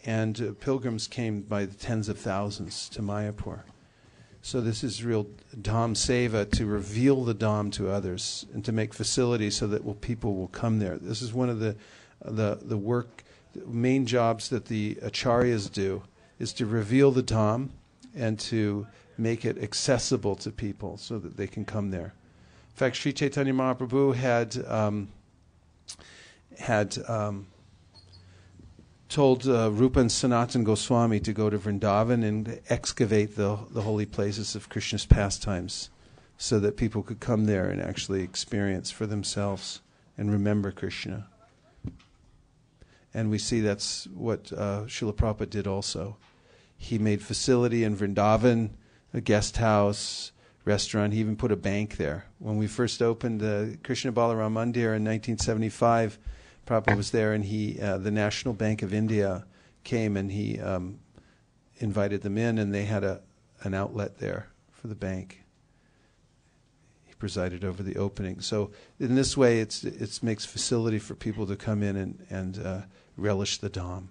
and pilgrims came by the tens of thousands to Mayapur. So this is real Dham Seva, to reveal the Dham to others and to make facilities so that people will come there. This is one of the main jobs that the acharyas do, is to reveal the Dham and to make it accessible to people so that they can come there. In fact, Sri Chaitanya Mahaprabhu had told Rupa and Sanatan Goswami to go to Vrindavan and excavate the holy places of Krishna's pastimes so that people could come there and actually experience for themselves and remember Krishna. And we see that's what Srila Prabhupada did also. He made facility in Vrindavan, a guest house, restaurant. He even put a bank there. When we first opened the Krishna Balaram Mandir in 1975, Prabhupada was there, and the National Bank of India came, and he invited them in, and they had an outlet there for the bank. He presided over the opening. So in this way, it makes facility for people to come in and relish the Dham.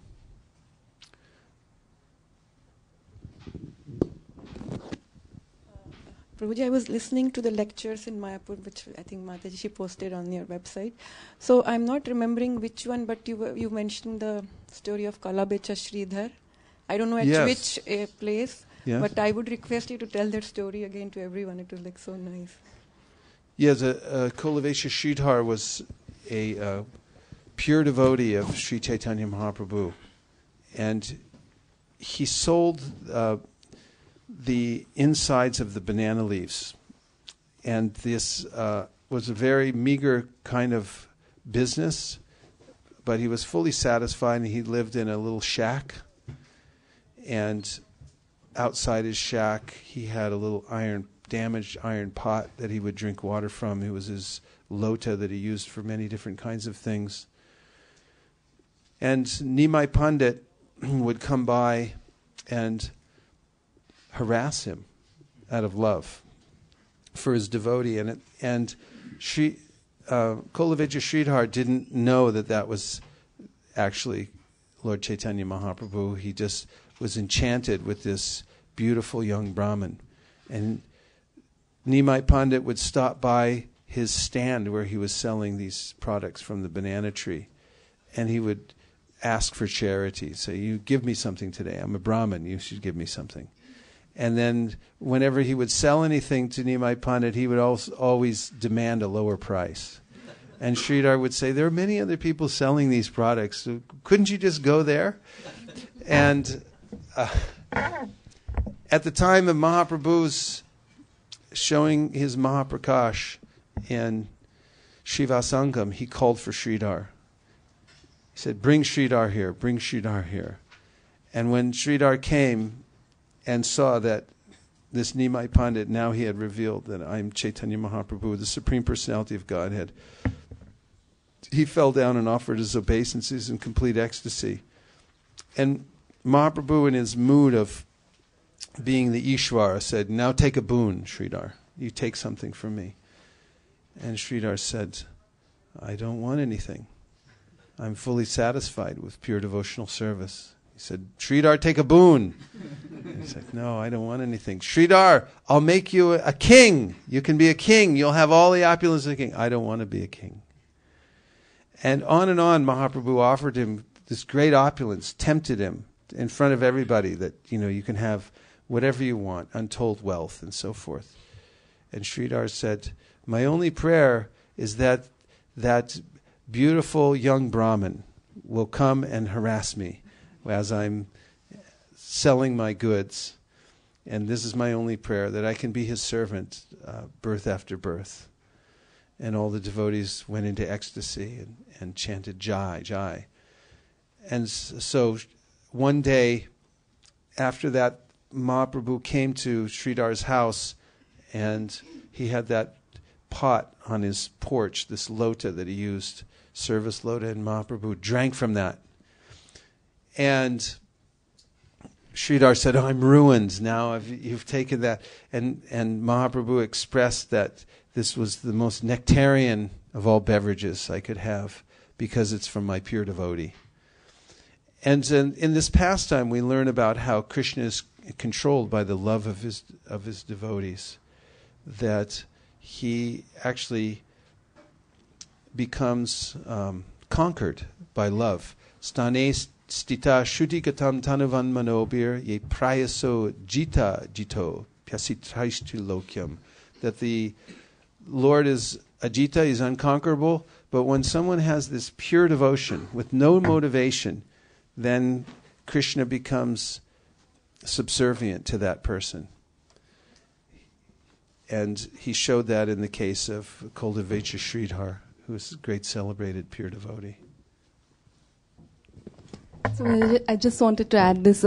Prabhuji, I was listening to the lectures in Mayapur, which I think Mataji she posted on your website. So I'm not remembering which one, but you mentioned the story of Kalabecha Sridhar. I don't know at which place, but I would request you to tell that story again to everyone. It was like so nice. Yes, Kolavesha Sridhar was a pure devotee of Sri Chaitanya Mahaprabhu, and he sold the insides of the banana leaves, and this was a very meager kind of business, but he was fully satisfied, and he lived in a little shack, and outside his shack he had a little damaged iron pot that he would drink water from. It was his lota that he used for many different kinds of things. And Nimai Pandit would come by and harass him out of love for his devotee, and Kolaveja Sridhar didn't know that was actually Lord Chaitanya Mahaprabhu. He just was enchanted with this beautiful young Brahmin, and Nimai Pandit would stop by his stand where he was selling these products from the banana tree, and he would ask for charity. Say, you give me something today. I'm a Brahmin. You should give me something. And then whenever he would sell anything to Nimai Pandit, he would always demand a lower price. And Sridhar would say, there are many other people selling these products. So couldn't you just go there? And at the time of Mahaprabhu's showing his Mahaprakash in Shivasangam, he called for Sridhar. He said, bring Sridhar here, bring Sridhar here. And when Sridhar came and saw that this Nimai Pandit, now he had revealed that I'm Chaitanya Mahaprabhu, the Supreme Personality of Godhead, he fell down and offered his obeisances in complete ecstasy. And Mahaprabhu, in his mood of being the Ishvara, said, now take a boon, Sridhar. You take something from me. And Sridhar said, I don't want anything. I'm fully satisfied with pure devotional service. He said, Sridhar, take a boon. He said, no, I don't want anything. Sridhar, I'll make you a king. You can be a king. You'll have all the opulence of a king. I don't want to be a king. And on Mahaprabhu offered him this great opulence, tempted him in front of everybody that, you can have whatever you want, untold wealth and so forth. And Sridhar said, my only prayer is that that beautiful young Brahmin will come and harass me as I'm selling my goods. And this is my only prayer, that I can be his servant birth after birth. And all the devotees went into ecstasy and chanted Jai, Jai. And so one day after that, Mahaprabhu came to Sridhar's house, and he had that pot on his porch, this lota that he used, service lota, and Mahaprabhu drank from that. And Sridhar said, I'm ruined now, you've taken that. And Mahaprabhu expressed that this was the most nectarian of all beverages I could have, because it's from my pure devotee. And in this pastime, we learn about how Krishna is controlled by the love of his devotees, that he actually becomes conquered by love. Stane stita shuddhikatam tanavan manobir ye prayaso jita jito pyasitraistu lokyam. That the Lord is ajita, he's unconquerable, but when someone has this pure devotion with no motivation, then Krishna becomes subservient to that person. And he showed that in the case of Kuldevecha Sridhar, who is a great celebrated pure devotee. So I just wanted to add this.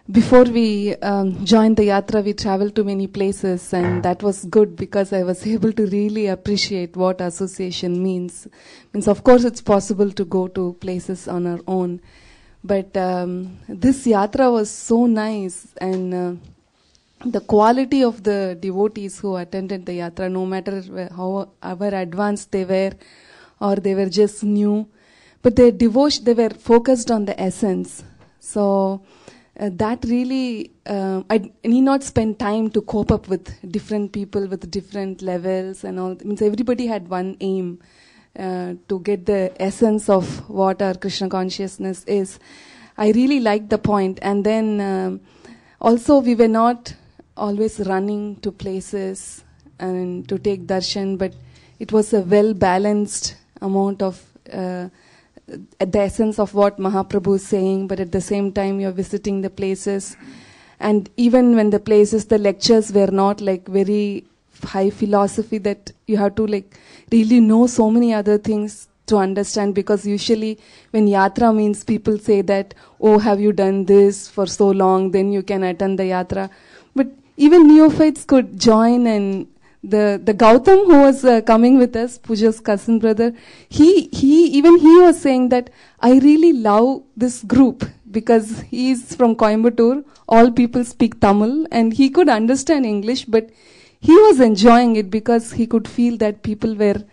Before we joined the yatra, we traveled to many places, and that was good because I was able to really appreciate what association means. Means, of course, it's possible to go to places on our own, but this yatra was so nice, and the quality of the devotees who attended the yatra, no matter however advanced they were, or they were just new, but their devotion, they were focused on the essence. So that really, I need not spend time to cope up with different people with different levels and all. It means everybody had one aim, to get the essence of what our Krishna consciousness is. I really liked the point. And then also we were not always running to places and to take darshan, but it was a well-balanced amount of the essence of what Mahaprabhu is saying, but at the same time you're visiting the places. And even when the places, the lectures were not like very high philosophy that you have to like really know so many other things to understand, because usually when yatra means people say that, oh, have you done this for so long, then you can attend the yatra. But even neophytes could join, and the Gautam who was coming with us, Pooja's cousin brother, he was saying that I really love this group because he is from Coimbatore, all people speak Tamil, and he could understand English, but he was enjoying it because he could feel that people were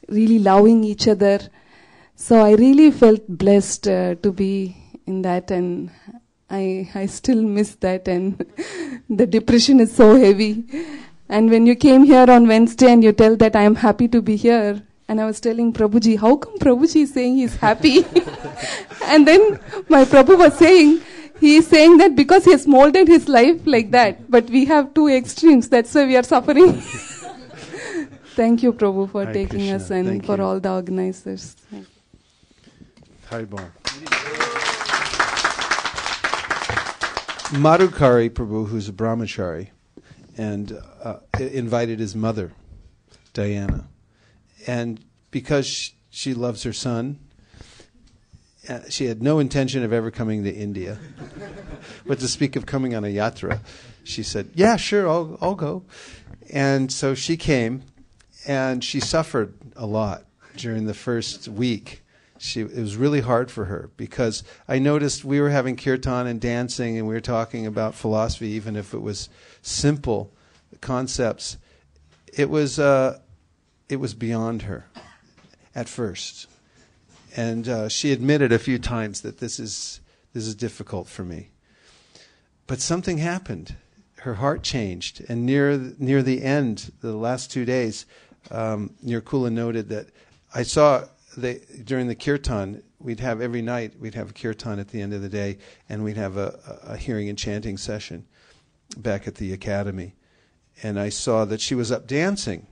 really loving each other. So I really felt blessed to be in that, and I still miss that, and the depression is so heavy. And when you came here on Wednesday and you tell that I am happy to be here, and I was telling Prabhuji, how come Prabhuji is saying he's happy? And then my Prabhu was saying, he is saying that because he has molded his life like that, but we have two extremes, that's why we are suffering. Thank you, Prabhu, for taking Krishna. Us, and for all the organizers. Thank you. Haribol. Madhukari Prabhu, who's a brahmachari, and invited his mother, Diana. And because she loves her son, she had no intention of ever coming to India. But to speak of coming on a yatra, she said, yeah, sure, I'll go. And so she came, and she suffered a lot during the first week. It was really hard for her, because I noticed we were having kirtan and dancing, and we were talking about philosophy, even if it was simple concepts. It was beyond her at first. And she admitted a few times that this is difficult for me. But something happened. Her heart changed. And near the end, the last 2 days, Nirkula noted that I saw during the kirtan, every night we'd have a kirtan at the end of the day, and we'd have a hearing and chanting session back at the academy. And I saw that she was up dancing.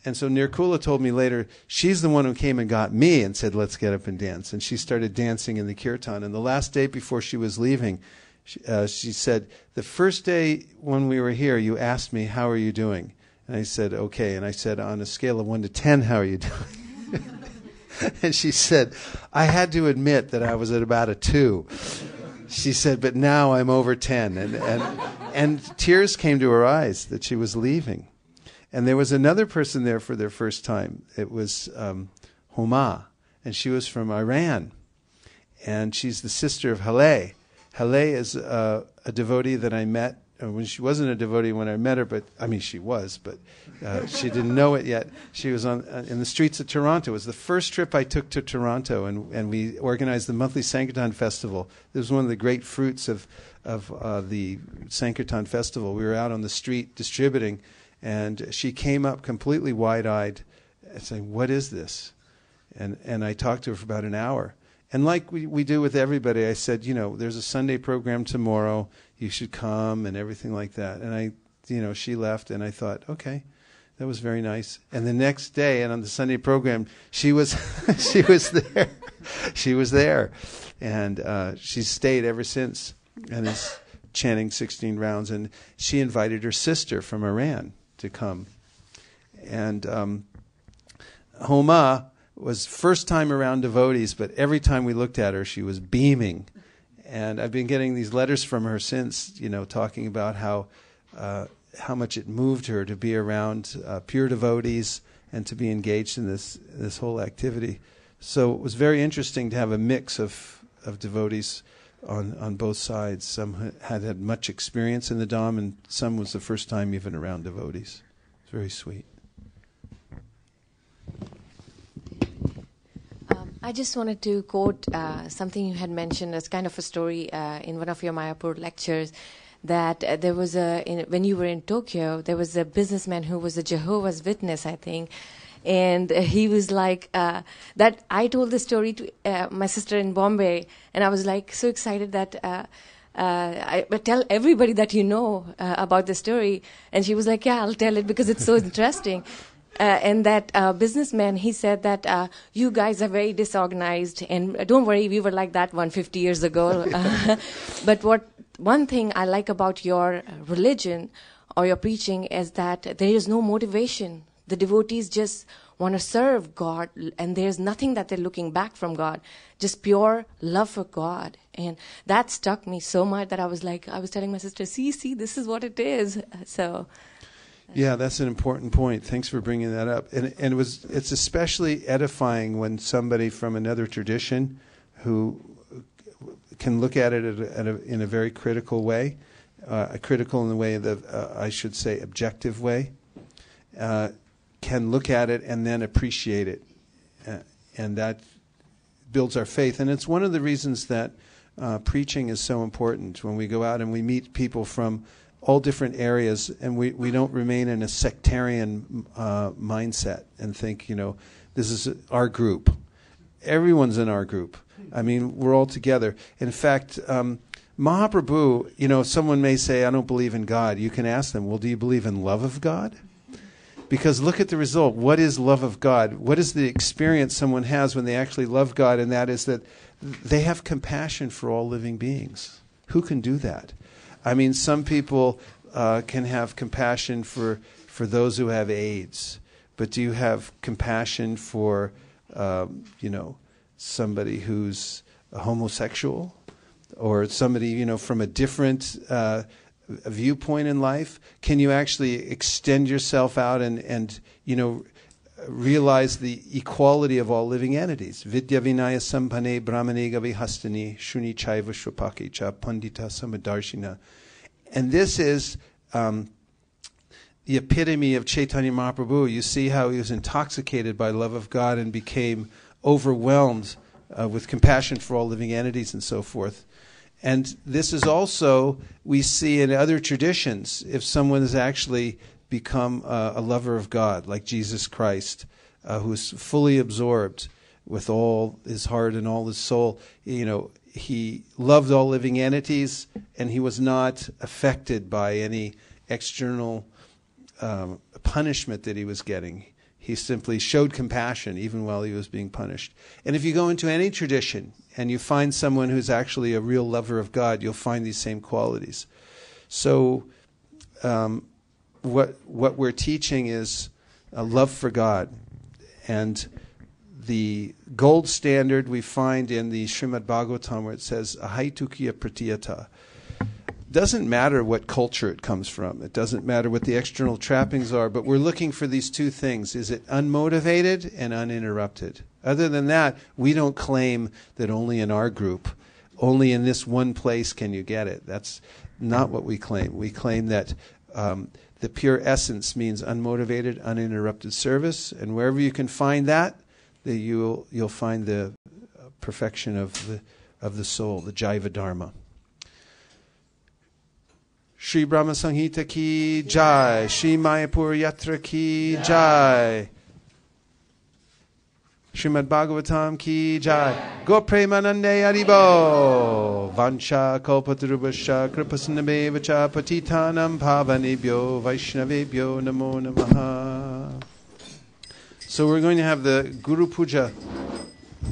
And so Nirkula told me later, she's the one who came and got me and said, let's get up and dance. And she started dancing in the kirtan. And the last day before she was leaving, she said, the first day when we were here, you asked me, how are you doing? And I said, okay. And I said, on a scale of 1 to 10, how are you doing? And she said, I had to admit that I was at about a 2. She said, but now I'm over 10. And tears came to her eyes that she was leaving. And there was another person there for their first time. It was Homa, and she was from Iran. And she's the sister of Haleh. Haleh is a devotee that I met. When she wasn't a devotee when I met her, but I mean she was, but she didn't know it yet. She was in the streets of Toronto. It was the first trip I took to Toronto, and we organized the monthly Sankirtan Festival. This was one of the great fruits of the Sankirtan Festival. We were out on the street distributing. And she came up completely wide-eyed and saying, what is this? And I talked to her for about an hour. And like we do with everybody, I said, there's a Sunday program tomorrow. You should come and everything like that. And she left, and I thought, okay, that was very nice. And the next day, and on the Sunday program, she was there. She was there. And she's stayed ever since and is chanting 16 rounds. And she invited her sister from Iran to come. And Homa was first time around devotees, but every time we looked at her, she was beaming. And I've been getting these letters from her since, talking about how much it moved her to be around pure devotees and to be engaged in this whole activity. So it was very interesting to have a mix of devotees on both sides. Some had much experience in the Dham, and some was the first time even around devotees. It's very sweet. I just wanted to quote something you had mentioned as kind of a story in one of your Mayapur lectures, that there was when you were in Tokyo, there was a businessman who was a Jehovah's Witness, I think. And he was like, that I told the story to my sister in Bombay, and I was like so excited that I tell everybody that about the story. And she was like, yeah, I'll tell it because it's so interesting. And that businessman, he said that you guys are very disorganized, and don't worry, we were like that 150 years ago. But one thing I like about your religion or your preaching is that there is no motivation. The devotees just want to serve God, and there's nothing that they're looking back from God, just pure love for God. And that struck me so much that I was telling my sister, see, this is what it is. So... Yeah, that's an important point. Thanks for bringing that up. And it's especially edifying when somebody from another tradition who can look at it in a very critical way, critical in the way that I should say objective way, can look at it and then appreciate it, and that builds our faith. And it's one of the reasons that preaching is so important. When we go out and we meet people from all different areas, and we don't remain in a sectarian mindset and think, this is our group. Everyone's in our group. I mean, we're all together. In fact, Mahaprabhu, someone may say, I don't believe in God. You can ask them, well, do you believe in love of God? Because look at the result. What is love of God? What is the experience someone has when they actually love God? And that is that they have compassion for all living beings. Who can do that? I mean, some people can have compassion for those who have AIDS, but do you have compassion for, somebody who's a homosexual, or somebody, from a different viewpoint in life? Can you actually extend yourself out and realize the equality of all living entities? Vidya vinaya sampane brahmane gavihastani shuni chaiva shvapake cha pandita samadarshina. And this is the epitome of Chaitanya Mahaprabhu. You see how he was intoxicated by love of God and became overwhelmed with compassion for all living entities and so forth. And this is also, we see in other traditions, if someone has actually become a lover of God, like Jesus Christ, who is fully absorbed with all his heart and all his soul. He loved all living entities, and he was not affected by any external punishment that he was getting. He simply showed compassion even while he was being punished. And if you go into any tradition and you find someone who's actually a real lover of God, you'll find these same qualities. So what we're teaching is a love for God. And the gold standard we find in the Srimad Bhagavatam, where it says, Ahaitukya pratiyata. Doesn't matter what culture it comes from. It doesn't matter what the external trappings are, but we're looking for these two things. Is it unmotivated and uninterrupted? Other than that, we don't claim that only in our group, only in this one place can you get it. That's not what we claim. We claim that the pure essence means unmotivated, uninterrupted service, and wherever you can find that, you'll find the perfection of the soul, the Jaiva Dharma. Shri Brahma Sanghita ki jai, Shri Mayapura Yatra ki jai, Srimad Bhagavatam ki jai, Go Premanande Haribo, Vancha Kalpatarubhascha Kripasinnamevacha Patitanam Pavanebhyo Vaishnavebhyo Namo Namaha. So we're going to have the Guru Puja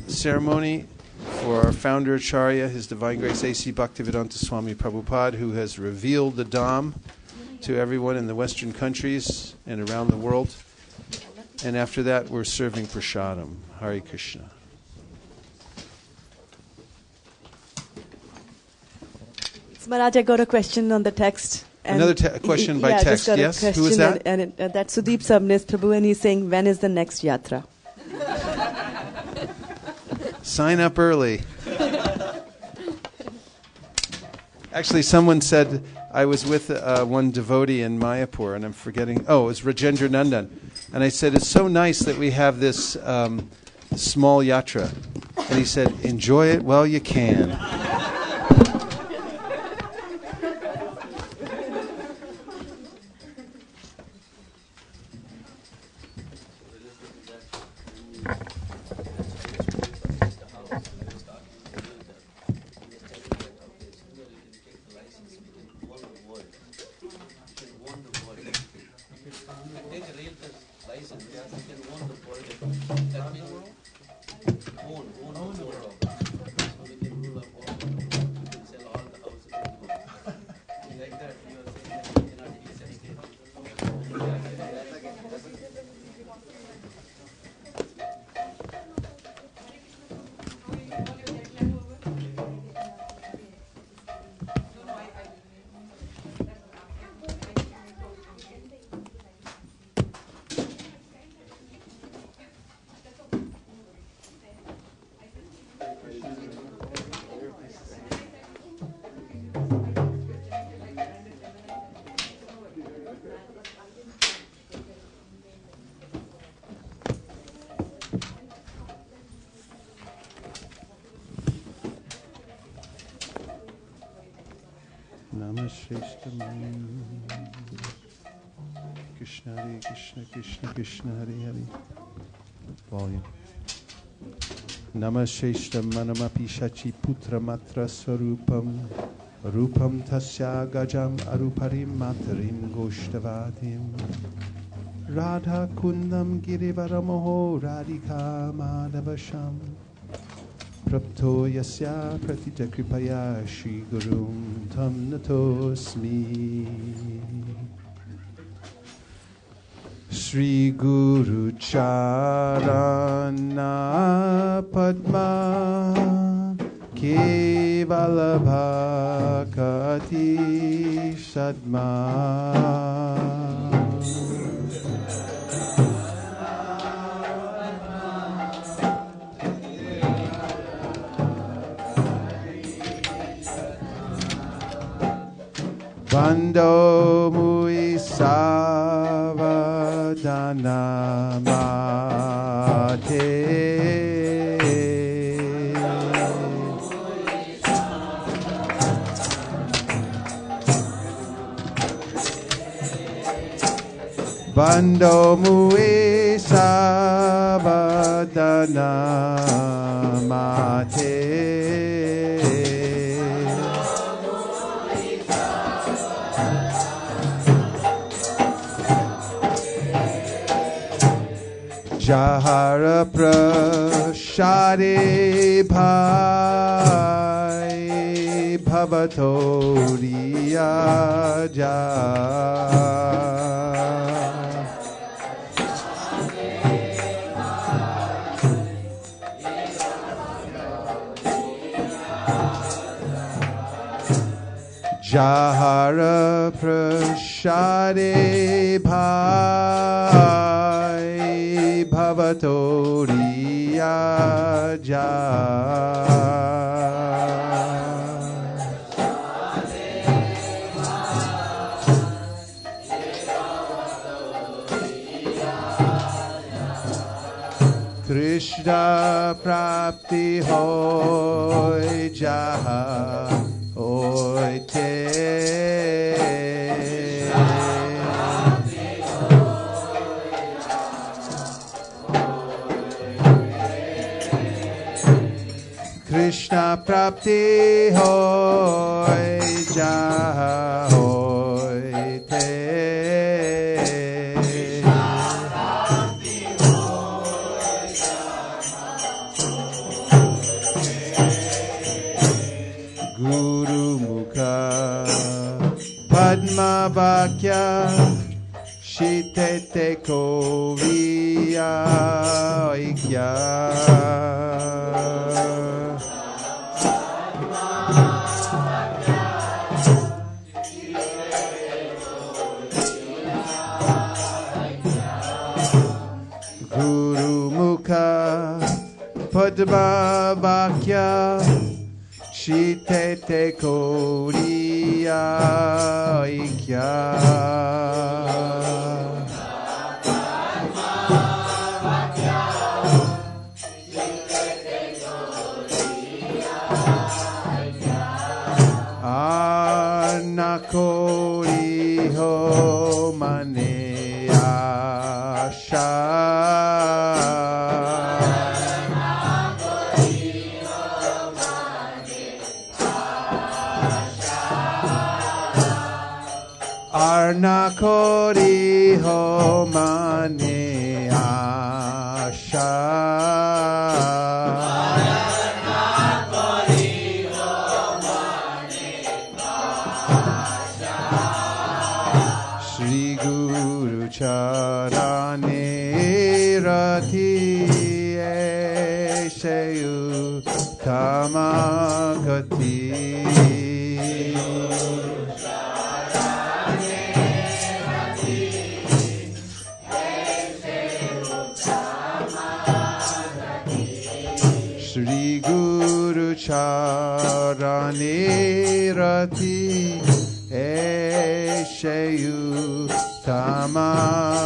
ceremony for our founder Acharya, His Divine Grace A.C. Bhaktivedanta Swami Prabhupada, who has revealed the Dham to everyone in the Western countries and around the world. And after that, we're serving prasadam. Hare Krishna. Maharaj, I got a question on the text. Another question by text, yes? Who is that? And that's Sudeep Sabnis Prabhu, and he's saying, when is the next yatra? Sign up early. Actually, someone said, I was with one devotee in Mayapur, and I'm forgetting, it was Rajendra Nandan. And I said, it's so nice that we have this small yatra. And he said, enjoy it while you can. Krishna Hare Krishna, Krishna Krishna Hare Hare. Volume. Namasheshta manamapi shachi putra matra swarupam rupam tasya gajam aruparim matarim goshtavatim Radha kundam girivaramoho radhika madhavasham Prapto yasya pratita kripaya shri gurum tam natosmi. Shri Guru Charana Padma Kevala Bhakati Sadma Bando Mui Savadana Mate Bando Mui Savadana Mate Jahara Prashade Bhai Bhavatoriya Jahara Prashade Bhai Bhavatoriya Krishna Prapti Hoy Jaha Hoy Te Krishna Prapti Hoy Jaha Hoy Te Guru Mukha Padma Vakya Shitete Koviya Aikya Guru Mukha Padma Vakya Shitete Koriya Aikya Anakori Ho Mane Asha Arnakori ho mane asha Arnakori ho mane asha Shri Guru Charane Rati Eshayu Tamagati Shri Guru Charane Rati Eshayu Tamagati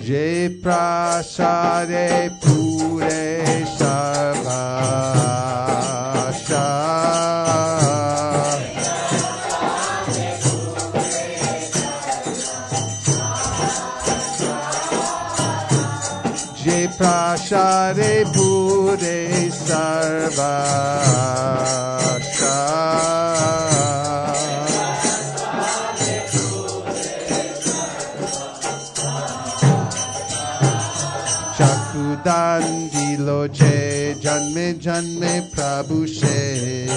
Jai Prasade Pure Sarvasha Jai Prasade Pure Sarvasha Dandi loche janme janme Prabhu se.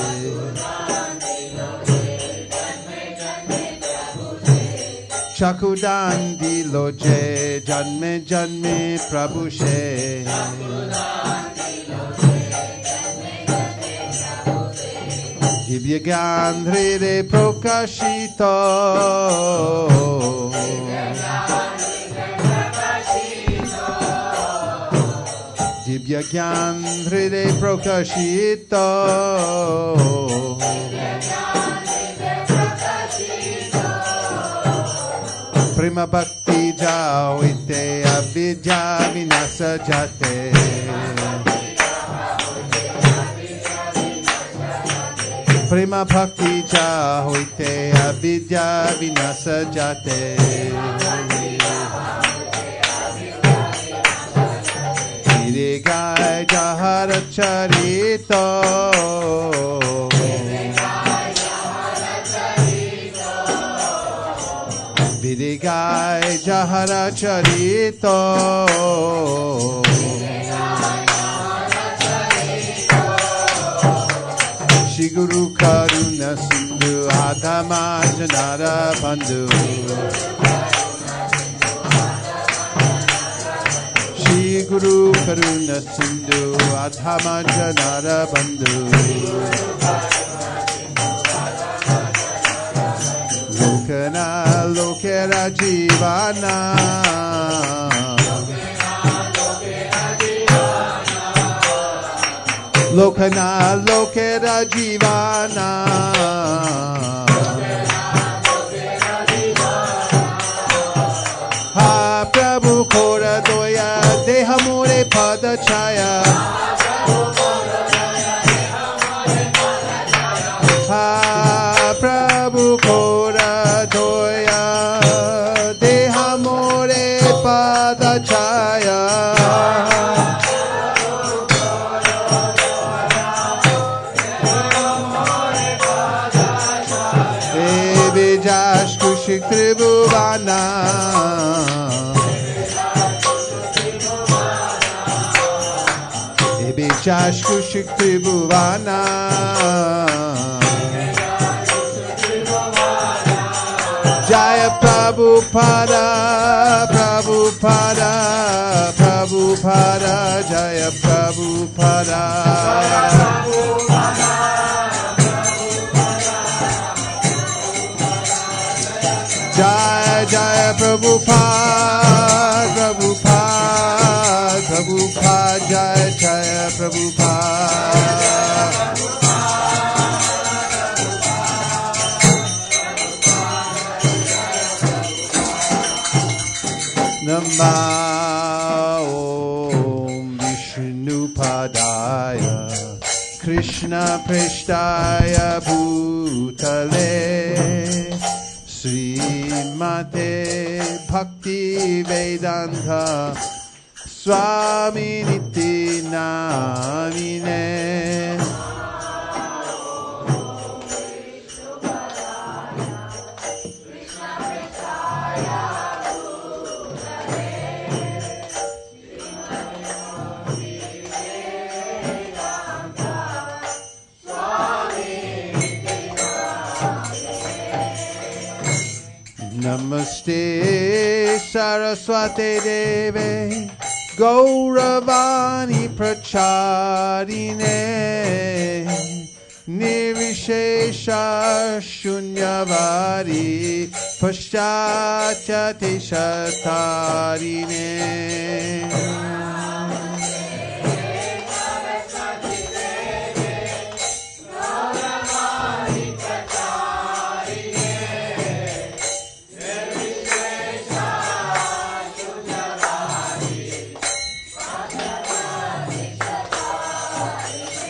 Chakudan di loche janme janme Prabhu se. Divya Gandhri Prokashito. Divya Gandhri Prokashito. Prima Bhakti Jawite Abhija Vinasa Jate. Prima Bhakti Jawite Abhija Vinasa Jate. Gai Jahara Charito. Vidigai Jahara Charito. Shri Guru Karuna Sindhu Adhama Janara Bandhu. Shri Guru Karuna Sindhu Adhama Janara Bandhu. Lokana Lokera Jivana. Lokana Lokera Jivana. Ha Prabhu Kora Doya Deha More Pada Chaya. Ha Prabhu Kora Doya Deha More Pada Chaya. Vijash Kushik Tribhuvana. Vijash Kushik Tribhuvana. Jaya Prabhupada, Prabhupada, Prabhupada, Jaya Prabhupada. Jaya Jaya Prabhupada, Prabhupada, Prabhupada, Jaya Jaya Prabhupada. Nama Om Vishnupadaya Krishna Preshtaya Bhutale Srimate Bhakti Vedanta Swami Niti Namine. Namaste Saraswati Deve Gauravani Pracharine Nirvishesha Shunyavadi Paschachati Shatarine.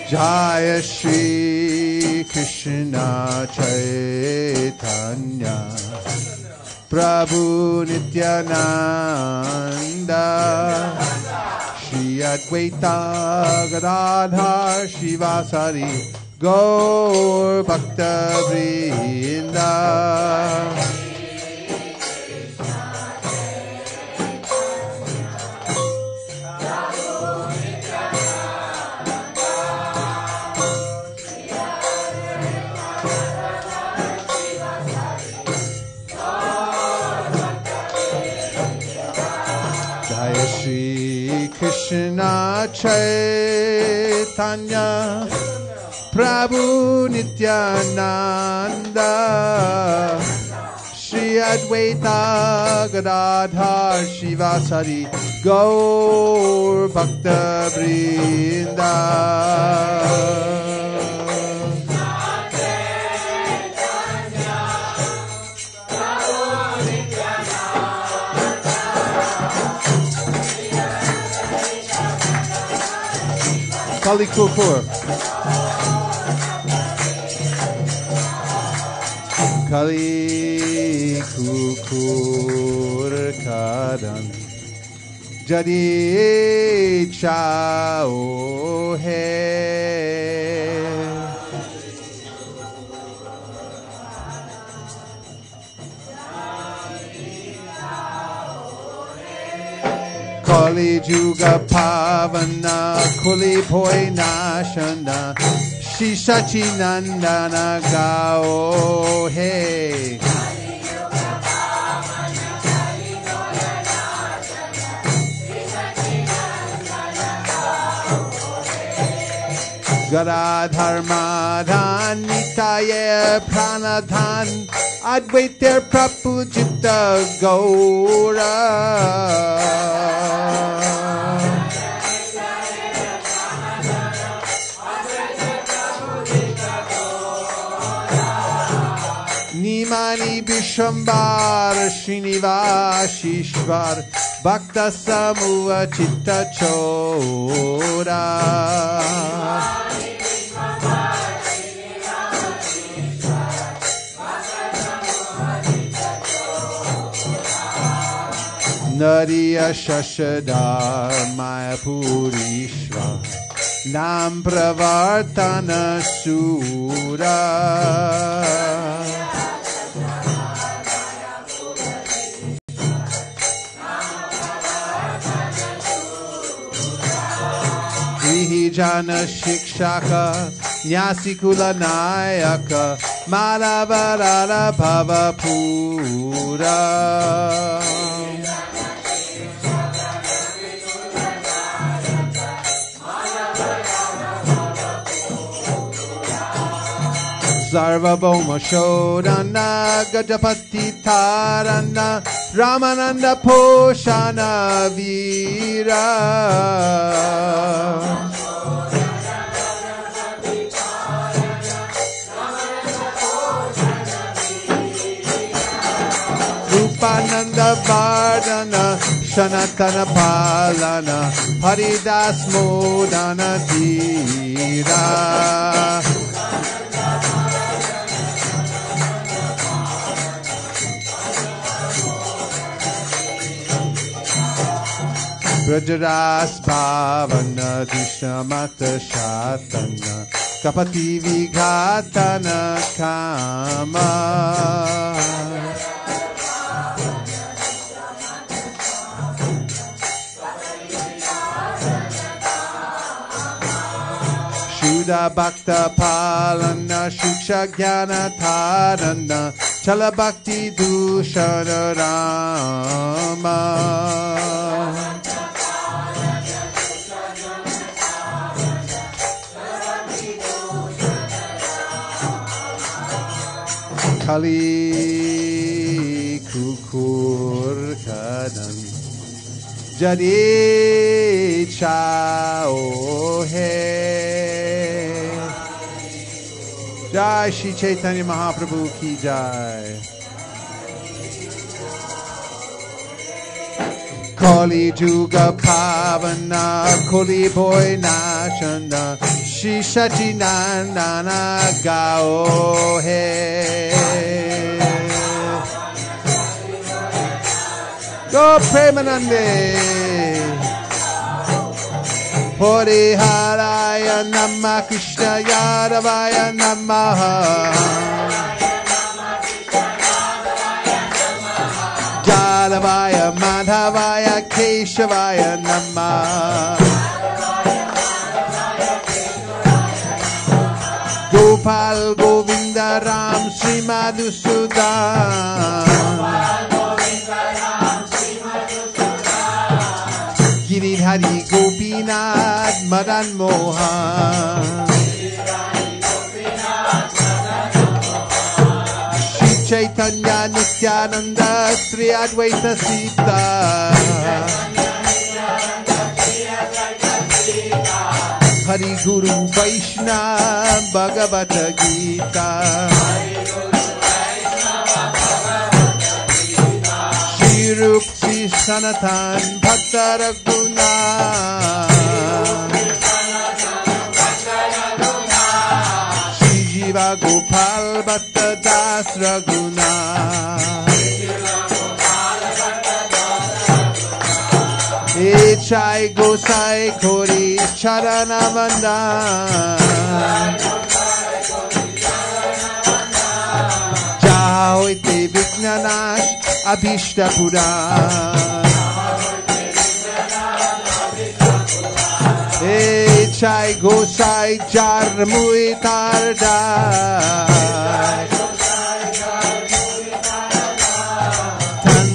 Jaya Shri Krishna Chaitanya Prabhu Nityananda Shri Advaita Gadadhar Shivasari Gaur Bhakta Vrinda. Krishna Chaitanya Prabhu Nityananda Shri Advaita Gadadhar Shivasari Gaur Bhakta Vrinda. Kali Kukur. Kali Kukur Kadan Jadi Chao Hai Kali Juga Pavana Kuli Poi Nashana Shishachi Nandana Gao Hey Gadadhar Madhan Nitaya Pranadhan Advaita Prapujita Gaura Nimani Vishwambar Srinivashishvar Bhakta Samuha Chitta Chora Nadiya Shashadar Mayapurishva Nam Pravartana Sura Jana Shikshaka Nyasikula Nayaka Malavarara Bhavapura Sarvabhauma Shodana Gajapati Tarana Ramananda Poshana Vira Rupananda Vardana Shanatana Palana Haridas Modana Dhira Brajaras Bhavana Dishamata Shatana Kapati Vighatana Kama Shuddha Bhakta Palana Shuksha Jnana Tarana Chala Bhakti Dushana Rama Kali Kukur Kadan Jadi Chao Hai Jai Shri Chaitanya Mahaprabhu Ki Jai Kali Juga Pavana Kuli Boy Nashanda Shishachi Nandana Gao Hai Go Premanande Hori Haraya Namah Krishna Yadavaya Namaha Jadavaya Madhavaya Keshavaya Namah Gopal Govinda Ram Sri Madhusudan Hari Gopinath Madan Mohan. Shri Chaitanya Nityananda Sri Advaita Sita. Hari Guru Vaishnava Bhagavata Gita. Shri Rup Shri Sanatan Bhakta Raghuna. Shri Jiva Gopal Bhatta Das Raghuna. Chai Gosai Kori Charana Vandan. Jahoite Vignanash Abhishta Puran. Chai Gosai Jarmui Tardai.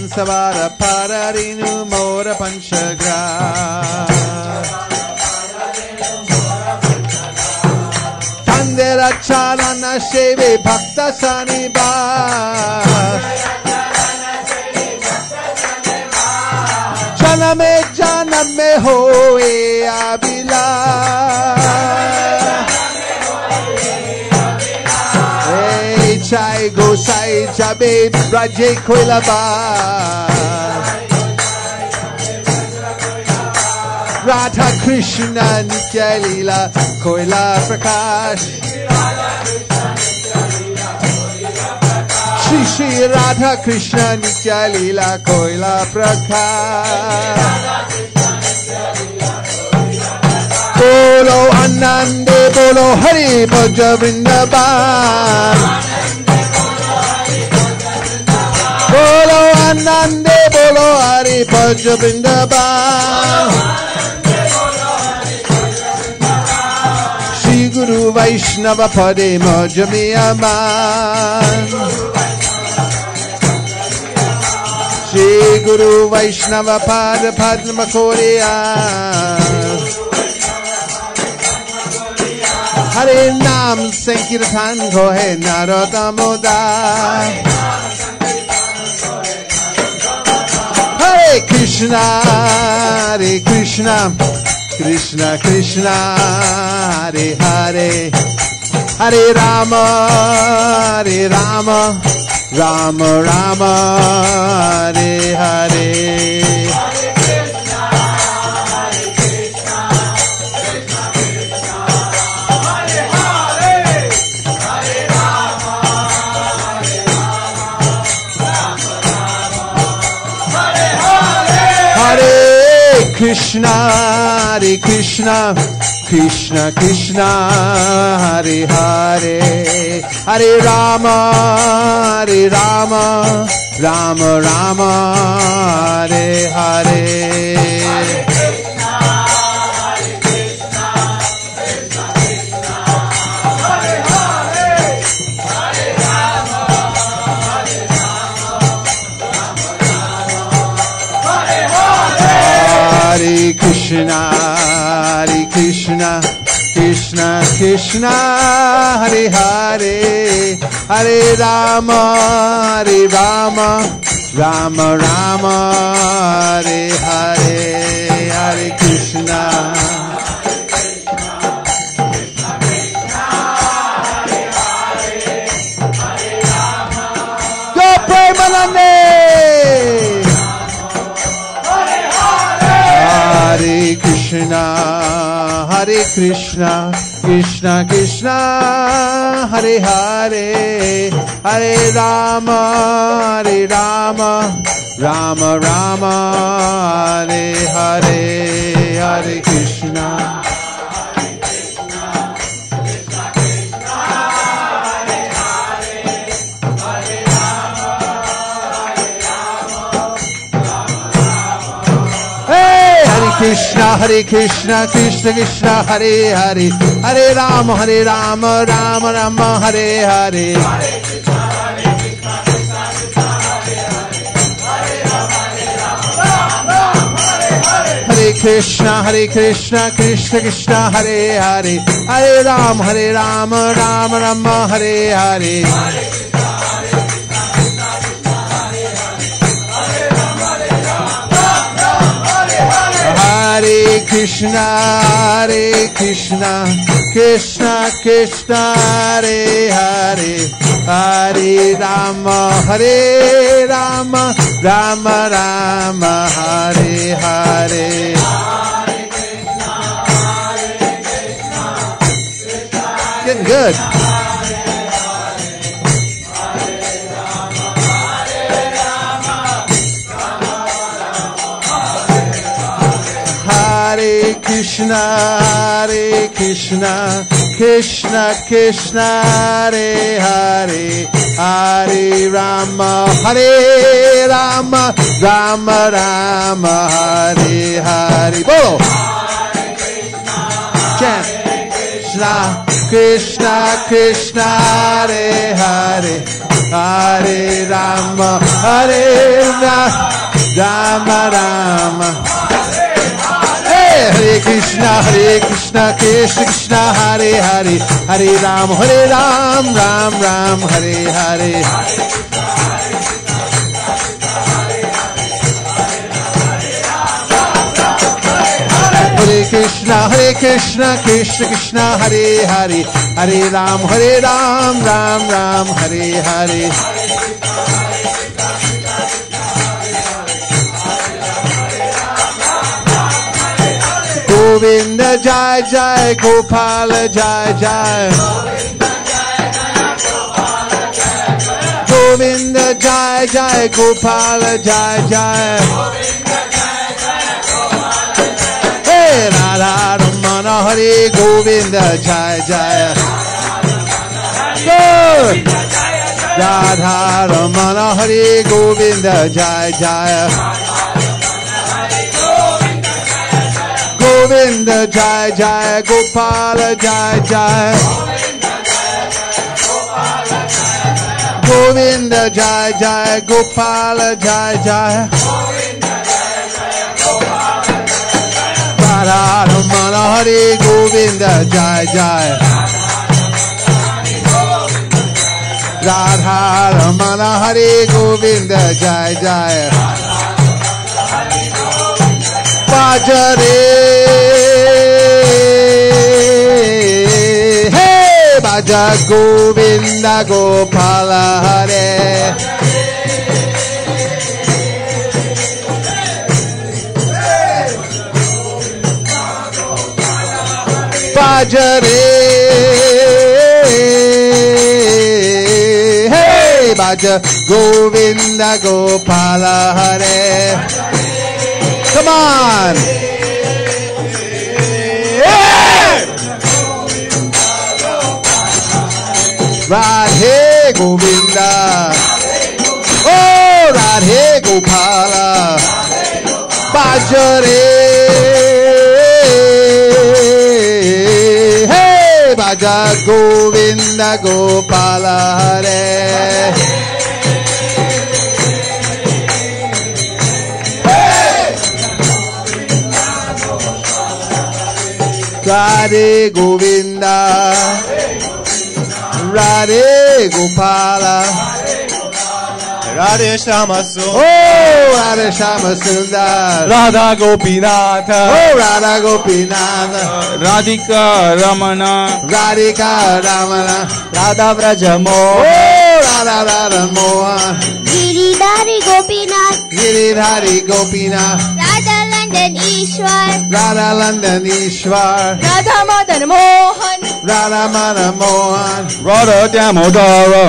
Savara Pararinu Mora Panchagra. Tandera Charana Sheve Bhakta Saniba. Janame Hoe Abila. Chai Gosai Jabe Raje Koilaba. Radha Krishna Nitya Leela Koila Prakash. Shri Shri Radha Krishna Nitya Leela Koila Prakash. Bolo Anande Bolo Hari Bhaja Vrindavan. Bolo Anande Bolo Hari Bhaja Vrindavan. Shri Guru Vaishnava Pade Bhaja Miyaman. Shri Guru Vaishnava Pada Padma Korea. Hare Nam Sankirtan Gohe Narodamoda. Hare Krishna, Hare Krishna, Krishna Krishna, Hare Hare, Hare Rama, Hare Rama, Rama Rama, Hare Hare. Krishna, Hare Krishna, Krishna Krishna, Hare Hare, Hare Rama, Hare Rama, Rama Rama, Hare Hare. Hare Krishna, Hare Krishna, Krishna Krishna, Hare Hare, Hare Rama, Hare Rama, Rama Rama, Hare Hare, Hare Krishna. Go Premanande! Hare Krishna, Hare Krishna, Krishna Krishna, Hare Hare, Hare Rama, Hare Rama, Rama Rama, Hare Hare, Hare Krishna. Krishna, Hare Krishna, Krishna Krishna, Hare Hare, Hare Rama, Rama Rama, Hare Hare. Hare Krishna Krishna Krishna Hare Hare, Hare Ram Ram Rama Hare Hare. Hare Krishna Krishna Krishna Hare Hare, Hare Rama Rama Rama Hare Hare. Getting good. Hare Krishna Krishna Krishna Hare Hare, Hare Rama Rama Rama Hare Hare. Bolo. Chant. Krishna Krishna Hare Hare, Hare Rama Rama Rama. Hare Krishna Krishna Krishna Hare Hare, Hare Ram Ram Hare Hare. Hare Krishna Krishna Krishna Hare Hare, Hare Ram Ram Hare Hare. Govinda Jai Jai, Gopala Jai Jai. Govinda Jai Jai, Gopala Jai Jai. Hey, Radha Ramana Hare Govinda Jai Jai. Good. Radha Ramana Hare Govinda Jai Jai. Govinda Jai Jai, Gopala Jai Jai. Govinda Jai Jai, Gopala Jai Jai. Radha Ramana Hare Govinda Jai Jai. Radha Ramana Hare Govinda Jai Jai. Bajare, hey, Baja Govinda Gopala Hare. Bajare, hey, Baja Govinda Gopala Hare. Come on! Yeah! Radhe Govinda. Oh, Radhe Gopala. Bajare. Hey, Baja Govinda Gopala Hare. Radhe Govinda, Radhe Gopala, Radhe Shama Sundar, oh Radhe Shama Sundar, Radha Gopinatha, oh Radha Gopinatha, Radhika Ramana, Radhika Ramana, Radha Vraja Mohan, oh Radha Mohan, Giridhari Gopinath, Giridhari Gopinath, Radha London Ishwar, Radha London Ishwar, Radha Madan Mohan, Radha Madan Mohan, Radha Damodara,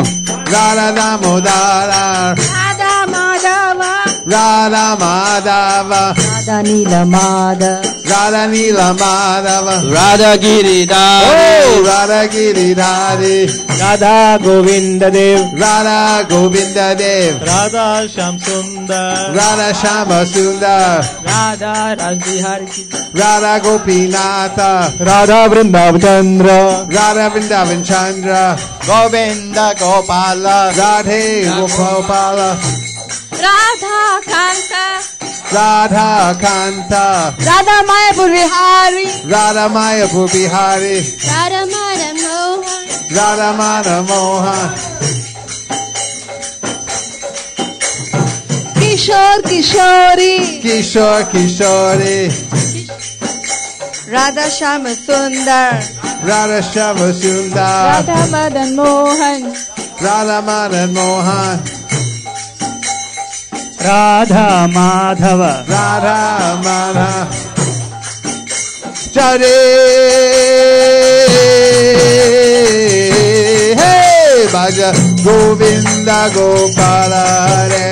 Radha Damodara, Radha Madhava, Radha Madhava, Radha Nila Madhava, Radha Nila Madhava, Radha Giridhari, oh Radha Giridhari, Radha Govinda Dev, Radha Govinda Dev, Radha Sham Sundar, Radha Shama Sundar, Radha Rajbihari, Radha Gopinatha, Radha Vrindavan Chandra, Radha Vrindavan Chandra, Govinda Gopala, Radhe Gopala, Radha Kanta, Radha Kanta, Radha Mayapur Vihari, Radha Mayapur Bihari, Radha Madha Mohan, Radha Madha Mohan, Kishore Kishori, Kishore Kishori, Radha Shama Sundar, Radha Shama Sundar, Radha Madan Mohan, Radha Madan Mohan, Radha Madhava, Radha Madha, Jare, hey, Bhaja Govinda Gopala Re.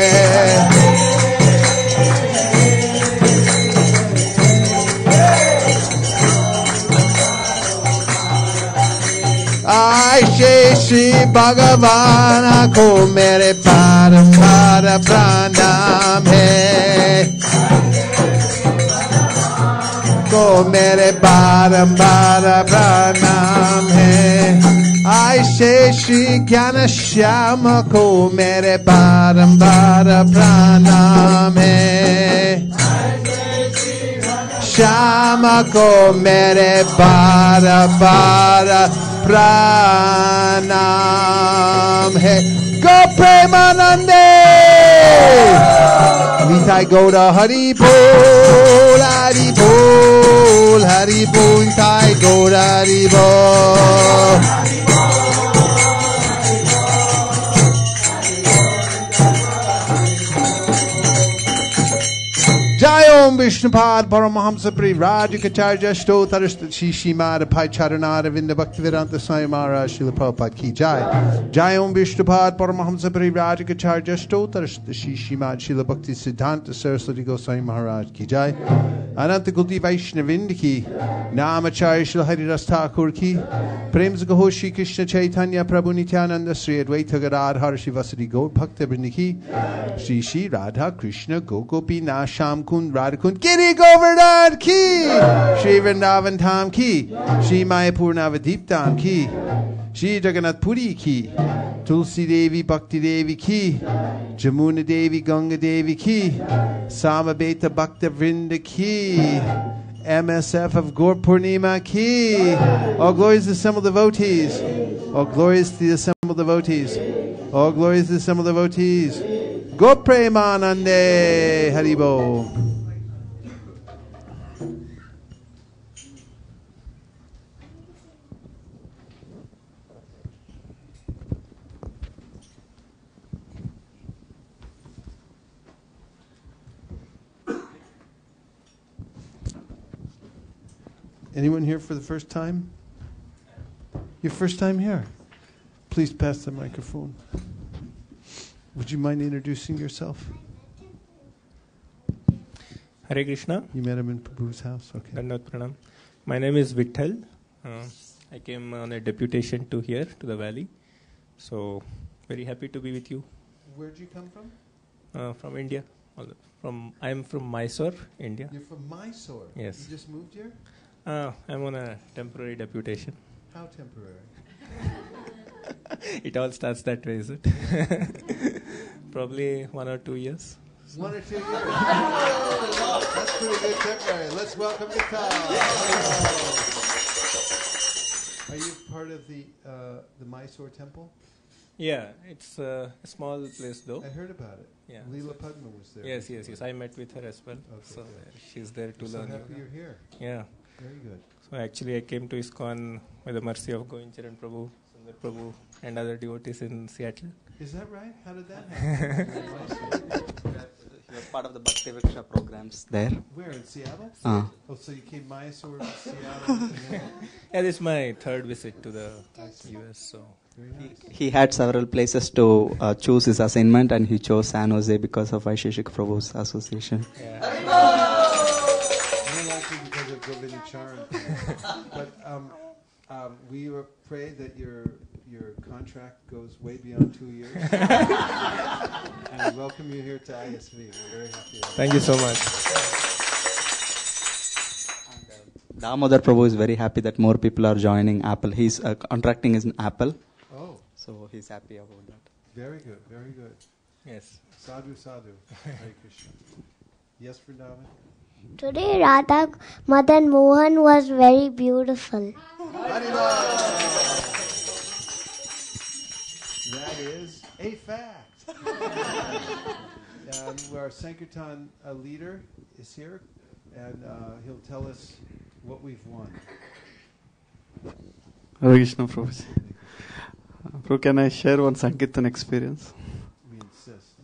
Ayse Shri भगवान को मेरे बारंबार प्रणाम है, को मेरे बारंबार प्रणाम है। आयशे श्री ज्ञान श्याम को मेरे बारंबार प्रणाम है, श्याम को मेरे बार-बार प्रणाम है। गो प्रेमानंदे निताई गौड़ा हरि बोल हरि बोल हरि बोल, निताई गौड़ा हरि बोल। जय ओम विष्णुपाद परमहंस परिव्राजकाचार्य स्तोत्र श्रीमाद भाई चरणार विंद भक्ति वेदांत स्वामी महाराज श्रील प्रभुपाद की जय। जय ओम विष्णुपाद परमहंस परिव्राजकाचार्य स्तोत्र श्रीमाद श्रील भक्ति सिद्धांत सरस्वती गोस्वामी महाराज की जय। अनंत कुलती वैष्णविंद की नामाचार्य श्री हरिदास ठाकुर की प्रेम से कहो श्री कृष्ण चैतन्य प्रभु नित्यानंद श्री अद्वैत गदाधर शिवसरी गौर भक्त वृंद की श्री श्री राधा कृष्ण गोपी नाथ श्याम कुंद राधकुंद गिरी गोवर्धन की श्री वृंदावन धाम की श्री मायापुर नवदीप धाम की श्री जगन्नाथपुरी की तुलसी देवी भक्ति देवी की जमुना देवी गंगा देवी की सामवेद भक्त वृंद की MSF of Gaur Purnima ki. All glories to the assembled devotees. All glories to the assembled devotees. All glories to the assembled devotees. Gaur Premanande Haribo. Anyone here for the first time? Your first time here? Please pass the microphone. Would you mind introducing yourself? Hare Krishna. You met him in Prabhu's house? Okay. Dandavat Pranam. My name is Vitthal. I came on a deputation to here, to the valley. So, very happy to be with you. Where did you come from? From India. I am from Mysore, India. You're from Mysore? Yes. You just moved here? I'm on a temporary deputation. How temporary? It all starts that way, is it? Probably 1 or 2 years. 1 or 2 years. That's pretty good temporary. Let's welcome Vital. Are you part of the Mysore temple? Yeah, it's a small place though. I heard about it. Yeah. Leela Padma was there. Yes. I met with her as well. Okay, so she's there to learn. So happy you're here. Yeah. Very good. So actually I came to ISKCON with the mercy of Govincharan Prabhu, Sundar Prabhu and other devotees in Seattle. Is that right? How did that happen? He was part of the Bhakti Vriksha programs there. Where, in Seattle? Oh, so you came Mysore, Seattle? Yeah, this is my third visit to the US. So he had several places to choose his assignment, and he chose San Jose because of Vaisesika Prabhu's association. Yeah. Because of Govinda Charan. But we pray that your contract goes way beyond 2 years. And we welcome you here to ISV. We're very happy. Thank you so much. Damodar Prabhu is very happy that more people are joining Apple. He's contracting in Apple. Oh. So he's happy about that. Very good, very good. Yes. Sadhu, sadhu. Hare Krishna. Yes, Vrindavan? Today Radha Madan Mohan was very beautiful. That is a fact. Our Sankirtan leader is here, and he'll tell us what we've won. Hare Krishna, Prabhuji. Prabhu, can I share one Sankirtan experience? We insist.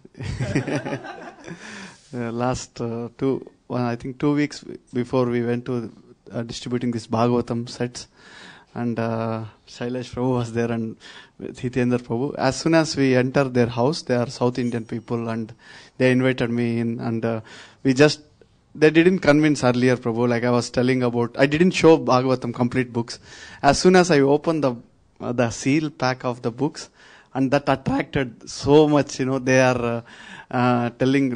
Last I think 2 weeks before we went to distributing these Bhagavatam sets, and Shailesh Prabhu was there and Hitendra Prabhu. As soon as we enter their house, they are South Indian people, and they invited me in, and they didn't convince earlier, Prabhu. Like I was telling about, I didn't show Bhagavatam complete books. As soon as I opened the seal pack of the books, and that attracted so much, they are telling,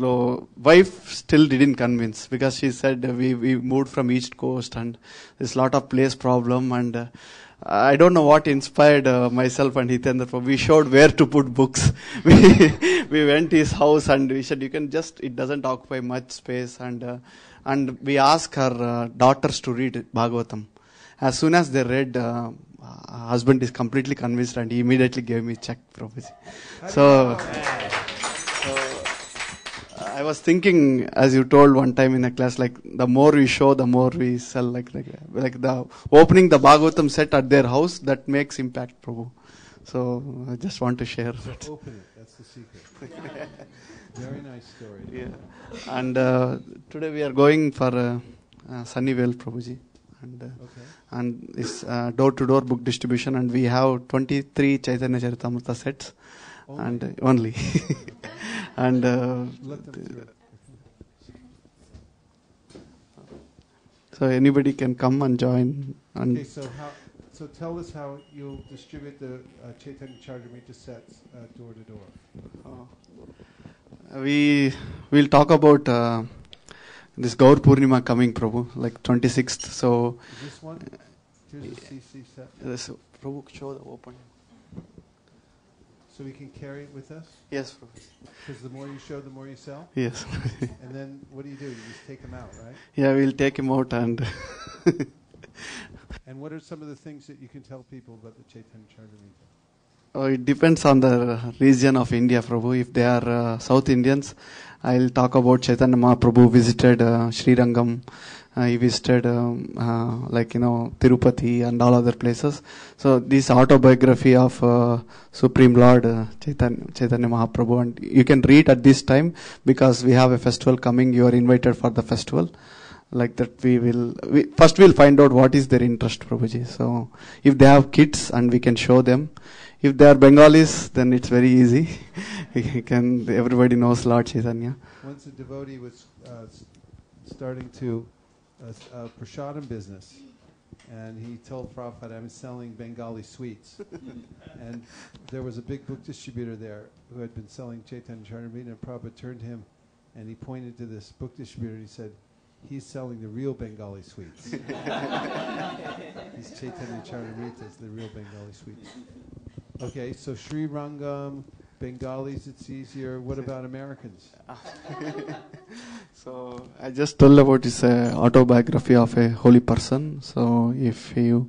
wife still didn't convince, because she said we moved from East Coast and there's a lot of place problem, and I don't know what inspired myself and Hitendra Prabhu. We showed where to put books. We went to his house and we said, it doesn't occupy much space, and we asked her daughters to read Bhagavatam. As soon as they read, husband is completely convinced, and he immediately gave me check, Prabhuji. So I was thinking, as you told one time in a class, like the more we show, the more we sell. Like the opening the Bhagavatam set at their house, that makes impact, Prabhu. So I just want to share that. So open it. That's the secret. Very nice story. Yeah. And today we are going for Sunnyvale, Prabhuji. And it's door-to-door book distribution, and we have 23 Chaitanya Charitamrita sets, only. And so anybody can come and join. And okay, so tell us how you'll distribute the Chaitanya Charitamrita sets door to door. We'll talk about this Gaur Purnima coming, Prabhu, like 26th. So is this one? Here's the CC set. Yes, Prabhu, show the open. So we can carry it with us? Yes, Prabhu. Because the more you show, the more you sell? Yes. And then what do? You just take them out, right? Yeah, we'll take him out and... And what are some of the things that you can tell people about the Chaitanya Charitamrita? It depends on the region of India, Prabhu. If they are South Indians, I'll talk about Chaitanya Mahaprabhu visited Sri Rangam. He visited Tirupati and all other places. So this autobiography of Supreme Lord Chaitanya Mahaprabhu, and you can read at this time, because we have a festival coming. You are invited for the festival. Like that, first we'll find out what is their interest, Prabhuji. So if they have kids, and we can show them. If they are Bengalis, then it's very easy. Everybody knows Lord Chaitanya. Once a devotee was starting to prasadam business, and he told Prabhupada, I'm selling Bengali sweets. And there was a big book distributor there who had been selling Chaitanya Charitamrita, and Prabhupada turned to him and he pointed to this book distributor and he said, he's selling the real Bengali sweets. These Chaitanya Charitamritas, the real Bengali sweets. Okay, so Sri Rangam, Bengalis, it's easier. What about Americans? So I just told about this autobiography of a holy person. So if you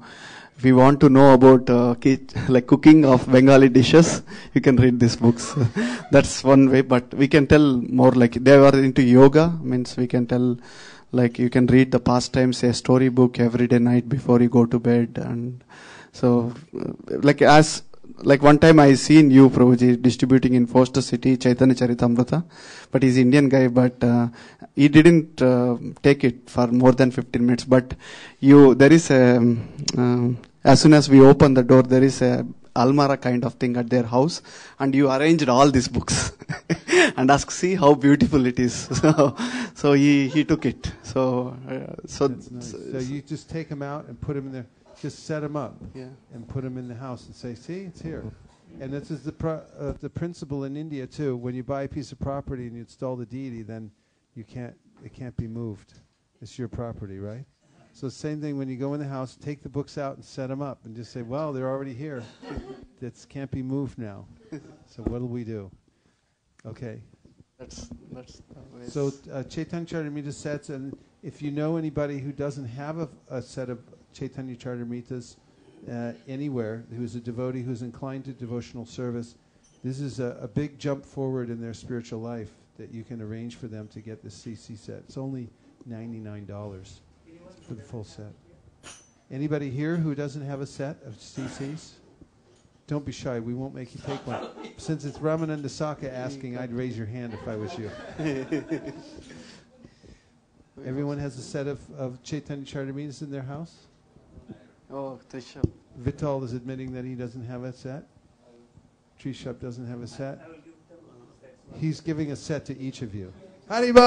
want to know about like cooking of Bengali dishes, you can read these books. That's one way. But we can tell more, like they were into yoga, means we can tell, like you can read the pastimes, a story book every day night before you go to bed. And so like one time I seen you, Prabhuji, distributing in Foster City Chaitanya Charitamrita, but he's Indian guy, but he didn't take it for more than 15 minutes. But there is as soon as we open the door, there is a almara kind of thing at their house, and you arranged all these books and asked, see how beautiful it is. So he took it. So That's nice. So you just take them out and put them in there. Just set them up and put them in the house and say, see, it's here. And this is the principle in India too. When you buy a piece of property and you install the deity, then it can't be moved. It's your property, right? So the same thing when you go in the house, take the books out and set them up and just say, well, they're already here. That can't be moved now. So what'll we do? Okay. That's the way. So Chaitanya Charitamrita sets, and if you know anybody who doesn't have a set of Chaitanya Charitamritas anywhere, who's a devotee who's inclined to devotional service, this is a big jump forward in their spiritual life that you can arrange for them to get the CC set. It's only $99 for the full set. Anybody here who doesn't have a set of CCs? Don't be shy. We won't make you take one. Since it's Ramananda Saka asking, I'd raise your hand if I was you. Everyone has a set of Chaitanya Charitamritas in their house? Oh, Trisha. Vital is admitting that he doesn't have a set. Trishab doesn't have a set. He's giving a set to each of you. Haribo!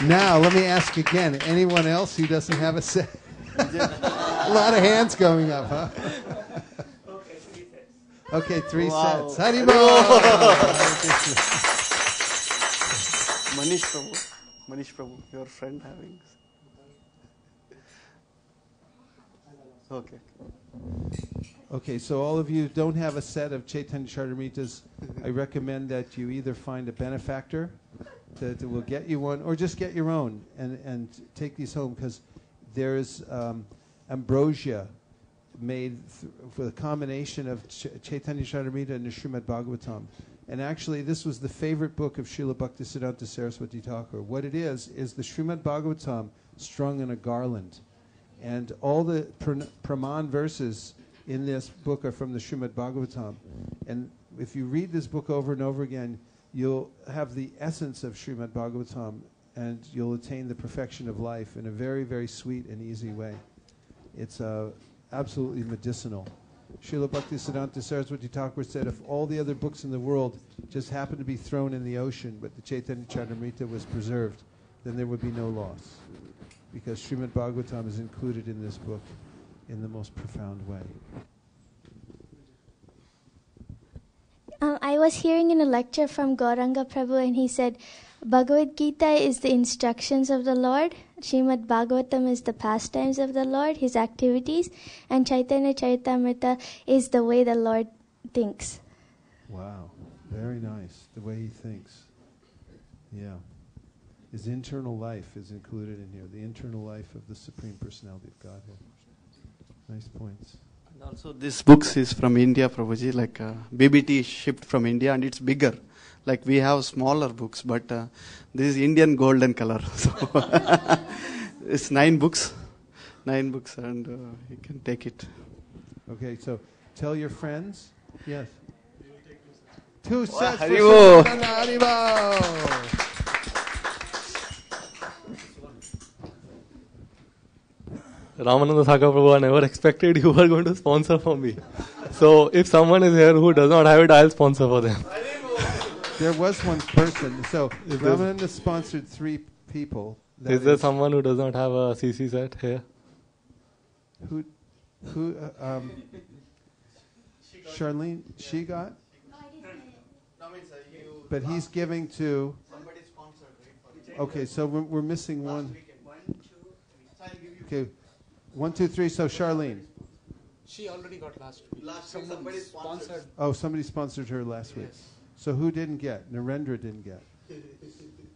Now, let me ask again. Anyone else who doesn't have a set? A lot of hands going up, huh? Okay, 3 Wow. sets. Haribo! Manish Prabhu, your friend having. Okay. Okay, so all of you don't have a set of Chaitanya Charitamritas. I recommend that you either find a benefactor that will get you one, or just get your own and take these home, because there's ambrosia made with a combination of Chaitanya Charitamrita and the Srimad Bhagavatam. And actually, this was the favorite book of Srila Bhaktisiddhanta Saraswati Thakur. What it is the Srimad Bhagavatam strung in a garland. And all the Praman verses in this book are from the Srimad Bhagavatam. And if you read this book over and over again, you'll have the essence of Srimad Bhagavatam, and you'll attain the perfection of life in a very, very sweet and easy way. It's absolutely medicinal. Srila Bhaktisiddhanta Saraswati Thakur said if all the other books in the world just happened to be thrown in the ocean, but the Chaitanya Charitamrita was preserved, then there would be no loss. Because Srimad Bhagavatam is included in this book in the most profound way. I was hearing in a lecture from Gauranga Prabhu, and he said Bhagavad Gita is the instructions of the Lord, Srimad Bhagavatam is the pastimes of the Lord, his activities, and Chaitanya Charitamrita is the way the Lord thinks. Wow, very nice, the way he thinks. Yeah. His internal life is included in here, the internal life of the Supreme Personality of Godhead. Nice points. And also this books is from India, Prabhuji, like BBT is shipped from India and it's bigger. Like we have smaller books, but this is Indian golden color. So it's 9 books. 9 books, and you can take it. Okay, so tell your friends. Yes. 2 sets. 2 sets for Haribo. Haribo. Ramananda Saka Prabhu, I never expected you were going to sponsor for me. So if someone is here who does not have it, I'll sponsor for them. There was one person. So Ramananda sponsored 3 people. Is there someone who does not have a CC set here? Who Charlene, she got? But he's giving to... Somebody sponsored. Okay, so we're missing one. Okay, 1, 2, 3, so Charlene. She already got last week. Last week somebody sponsored. Oh, somebody sponsored her last week. Yes. So who didn't get? Narendra didn't get.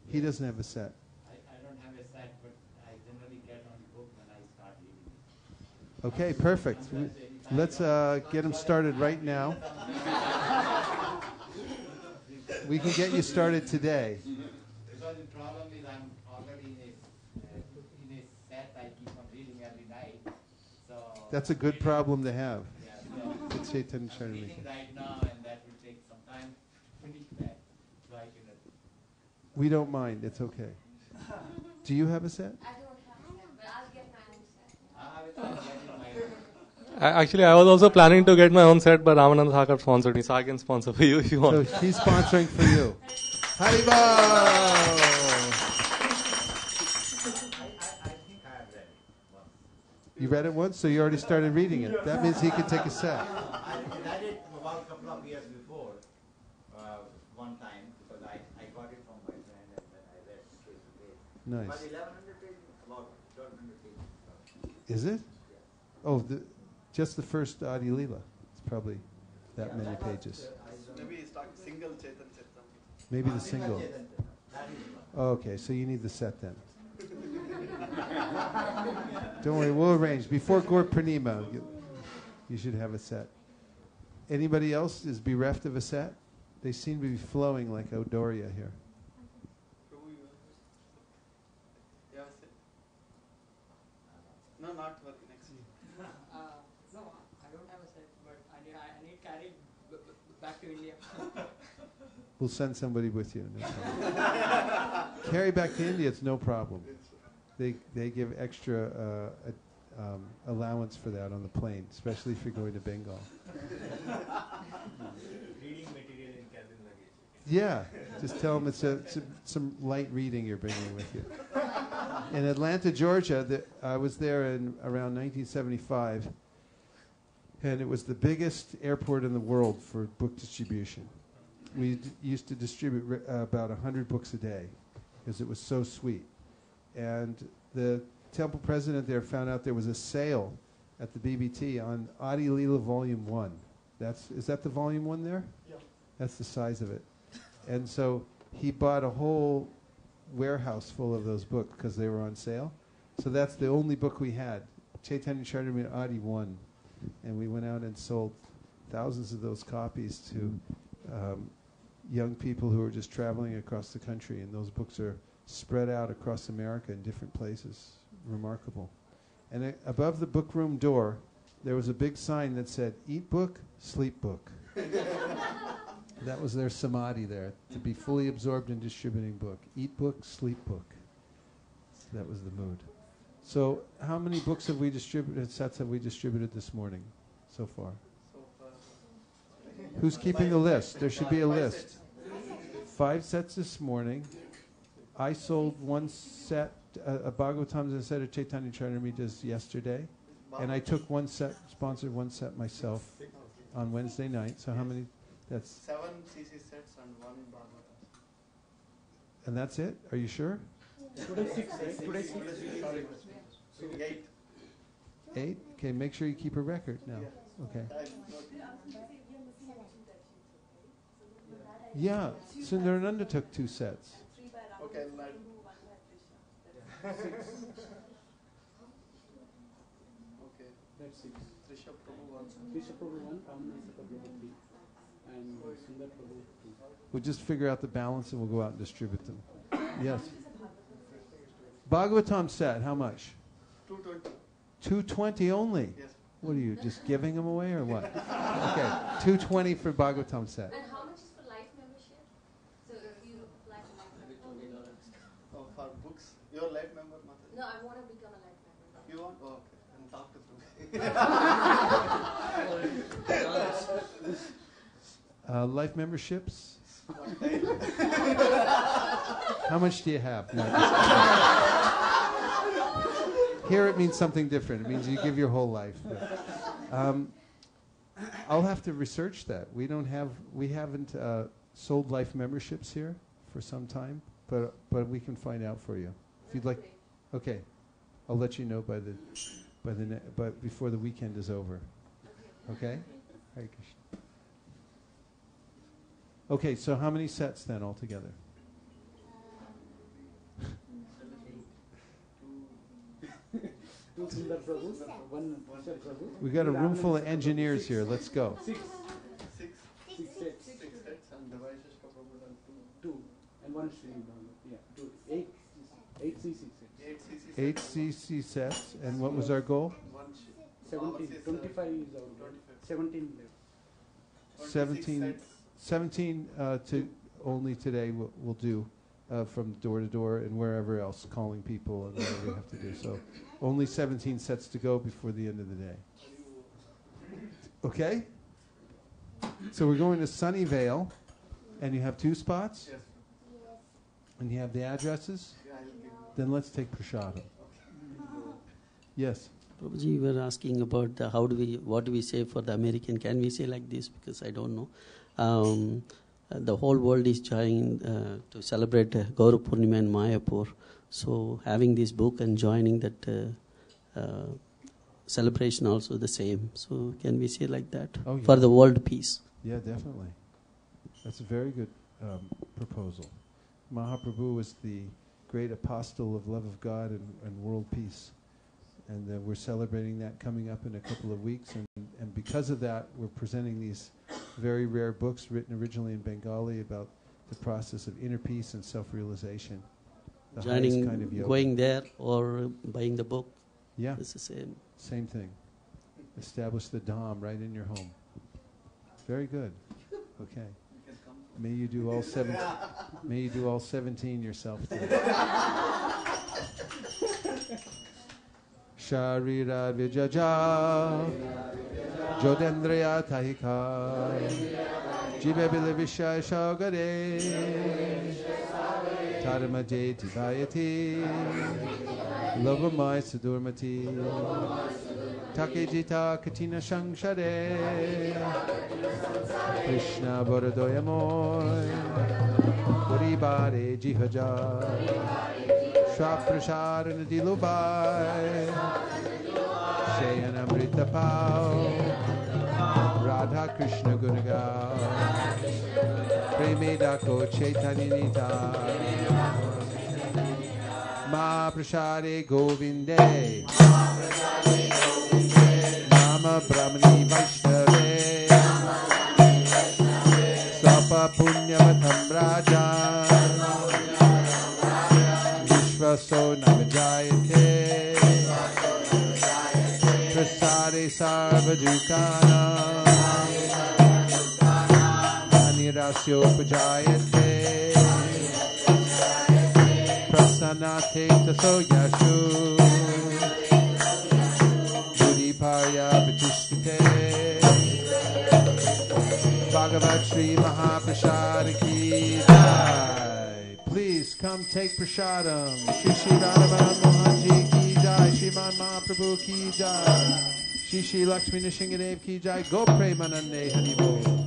He doesn't have a set. I don't have a set, but I generally get on book when I start reading. Okay, perfect. Let's get him started right now. We can get you started today. Because the problem is I'm already in a set. I keep on reading every night. So That's a good problem to have. Yeah, so It's Chaitanya I'm Charitamrita. reading right now, and that will take some time to finish that. So I can. We don't mind. It's okay. Do you have a set? I don't have a set, but I'll get my own set. Actually, I was also planning to get my own set, but Ramananda Thakur sponsored me, so I can sponsor for you if you want. So he's sponsoring for you. Haribo! You read it once, so you already started reading it. That means he can take a set. I read it about a couple of years before, one time, because I got it from my friend and then I read it case to case. Nice. But 1,100 pages, about 1,200 pages. Is it? Oh, just the first Adi Leela. It's probably that many pages. Maybe he's talking single Chaitanya Charitamrita. Maybe the single. Okay, so you need the set then. Don't worry, we'll arrange. Before Gaur Purnima, you should have a set. Anybody else is bereft of a set? They seem to be flowing like Odoria here. No, not working next week. No, I don't have a set, but I need carry back to India. We'll send somebody with you. No problem. Carry back to India, it's no problem. They give extra allowance for that on the plane, especially if you're going to Bengal. Reading material in cabin luggage. Yeah, just tell them it's some light reading you're bringing with you. In Atlanta, Georgia, I was there in around 1975, and it was the biggest airport in the world for book distribution. We used to distribute about 100 books a day because it was so sweet. And the temple president there found out there was a sale at the BBT on Adi Leela Volume 1. Is that the Volume 1 there? Yeah. That's the size of it. And so he bought a whole warehouse full of those books because they were on sale. So that's the only book we had, Chaitanya Charitamrita Adi 1. And we went out and sold thousands of those copies to young people who are just traveling across the country. And those books are spread out across America in different places. Remarkable. And above the book room door, there was a big sign that said, "Eat book, sleep book." That was their samadhi there, to be fully absorbed in distributing book. Eat book, sleep book. So that was the mood. So how many books have we distributed, sets have we distributed this morning so far? Who's keeping the list? There should be a list. 5 sets this morning. I sold 1 set, a Bhagavatam and a set of Chaitanya Charitamritas yesterday. And I took 1 set, sponsored 1 set myself on Wednesday night. So how many? That's 7 CC sets and 1 Bhagavatam. And that's it? Are you sure? Today 6, right? Today 6. Sorry. 8. 8? Okay, make sure you keep a record now. Okay. Yeah, Sundarananda took 2 sets. Okay, like 6. Okay, that's 6. Trisha Prabhu 1. Trisha Prabhu 1, Vaisesika Prabhu 3. And Sundar Prabhu 2. We'll just figure out the balance and we'll go out and distribute them. Yes. Bhagavatam set, how much? 220. 220 only? Yes. What are you, just giving them away or what? Okay, 220 for Bhagavatam set. And how much is for life membership? So if you apply for life membership. Oh, for books. You're a life member, Mata? No, I want to become a life member. You want? Oh, okay. And talk to Prabhu. Life memberships? How much do you have? No, here it means something different. It means you give your whole life. I'll have to research that. We haven't sold life memberships here for some time, but we can find out for you if you'd like. Okay, I'll let you know but before the weekend is over. Okay. Hare Krishna. Okay, so how many sets then altogether? We got a room full of engineers here. Let's go. 6 sets and the Vaisesika Prabhu 2 and 1 Sri Bhagavad. Yeah, 8 CC sets. 8 CC sets, and what was our goal? 17, 25 is our goal. 17 left. 17 to only today we'll do from door to door and wherever else, calling people and whatever we have to do. So only 17 sets to go before the end of the day. Okay? So we're going to Sunnyvale, and you have 2 spots? Yes. And you have the addresses? Then let's take prasadam. Yes? Prabhuji, you were asking about what do we say for the American? Can we say like this? Because I don't know. The whole world is trying to celebrate Gaura Purnima in Mayapur. So having this book and joining that celebration also the same. So can we say like that? Oh, yeah. For the world peace? Yeah, definitely. That's a very good proposal. Mahaprabhu was the great apostle of love of God and world peace. And we're celebrating that coming up in a couple of weeks. And because of that, we're presenting these very rare books written originally in Bengali about the process of inner peace and self-realization. The highest Joining, kind of yoga. going there or buying the book. Yeah. It's the same. Same thing. Establish the Dham right in your home. Very good. Okay. May you do all 17. May you do all 17 yourself. Sharira Vijaja Jodendriya Tahika Jibebile Vishaya Shagare Taramade Tivayati Lovamai Sudurmati Takejita Katina Shangshare Krishna Baradoyamoy Puribare Jihaja Shwaprasharana Dilubai Shayana Amrita Pao Radha Krishna Gunagao Premedako Chaitanyanita Ma Prashade Govinde Nama Brahmani Vaishnave Sapa Punyavatam Raja Vishvaso Namajayate Prasade Sarvadukana Anirasyo Pujayate Prasanate Taso Yashu Budipaya Vitishtite Bhagavad Shri Mahaprasada Ki Jai. Please come take prasadam. Shri Shri Radhavan Mohanji Ki Jai. Shriman Mahaprabhu Ki Jai. Shri Shri Lakshmi Nishingadev Ki Jai. Go Premanande Haribol.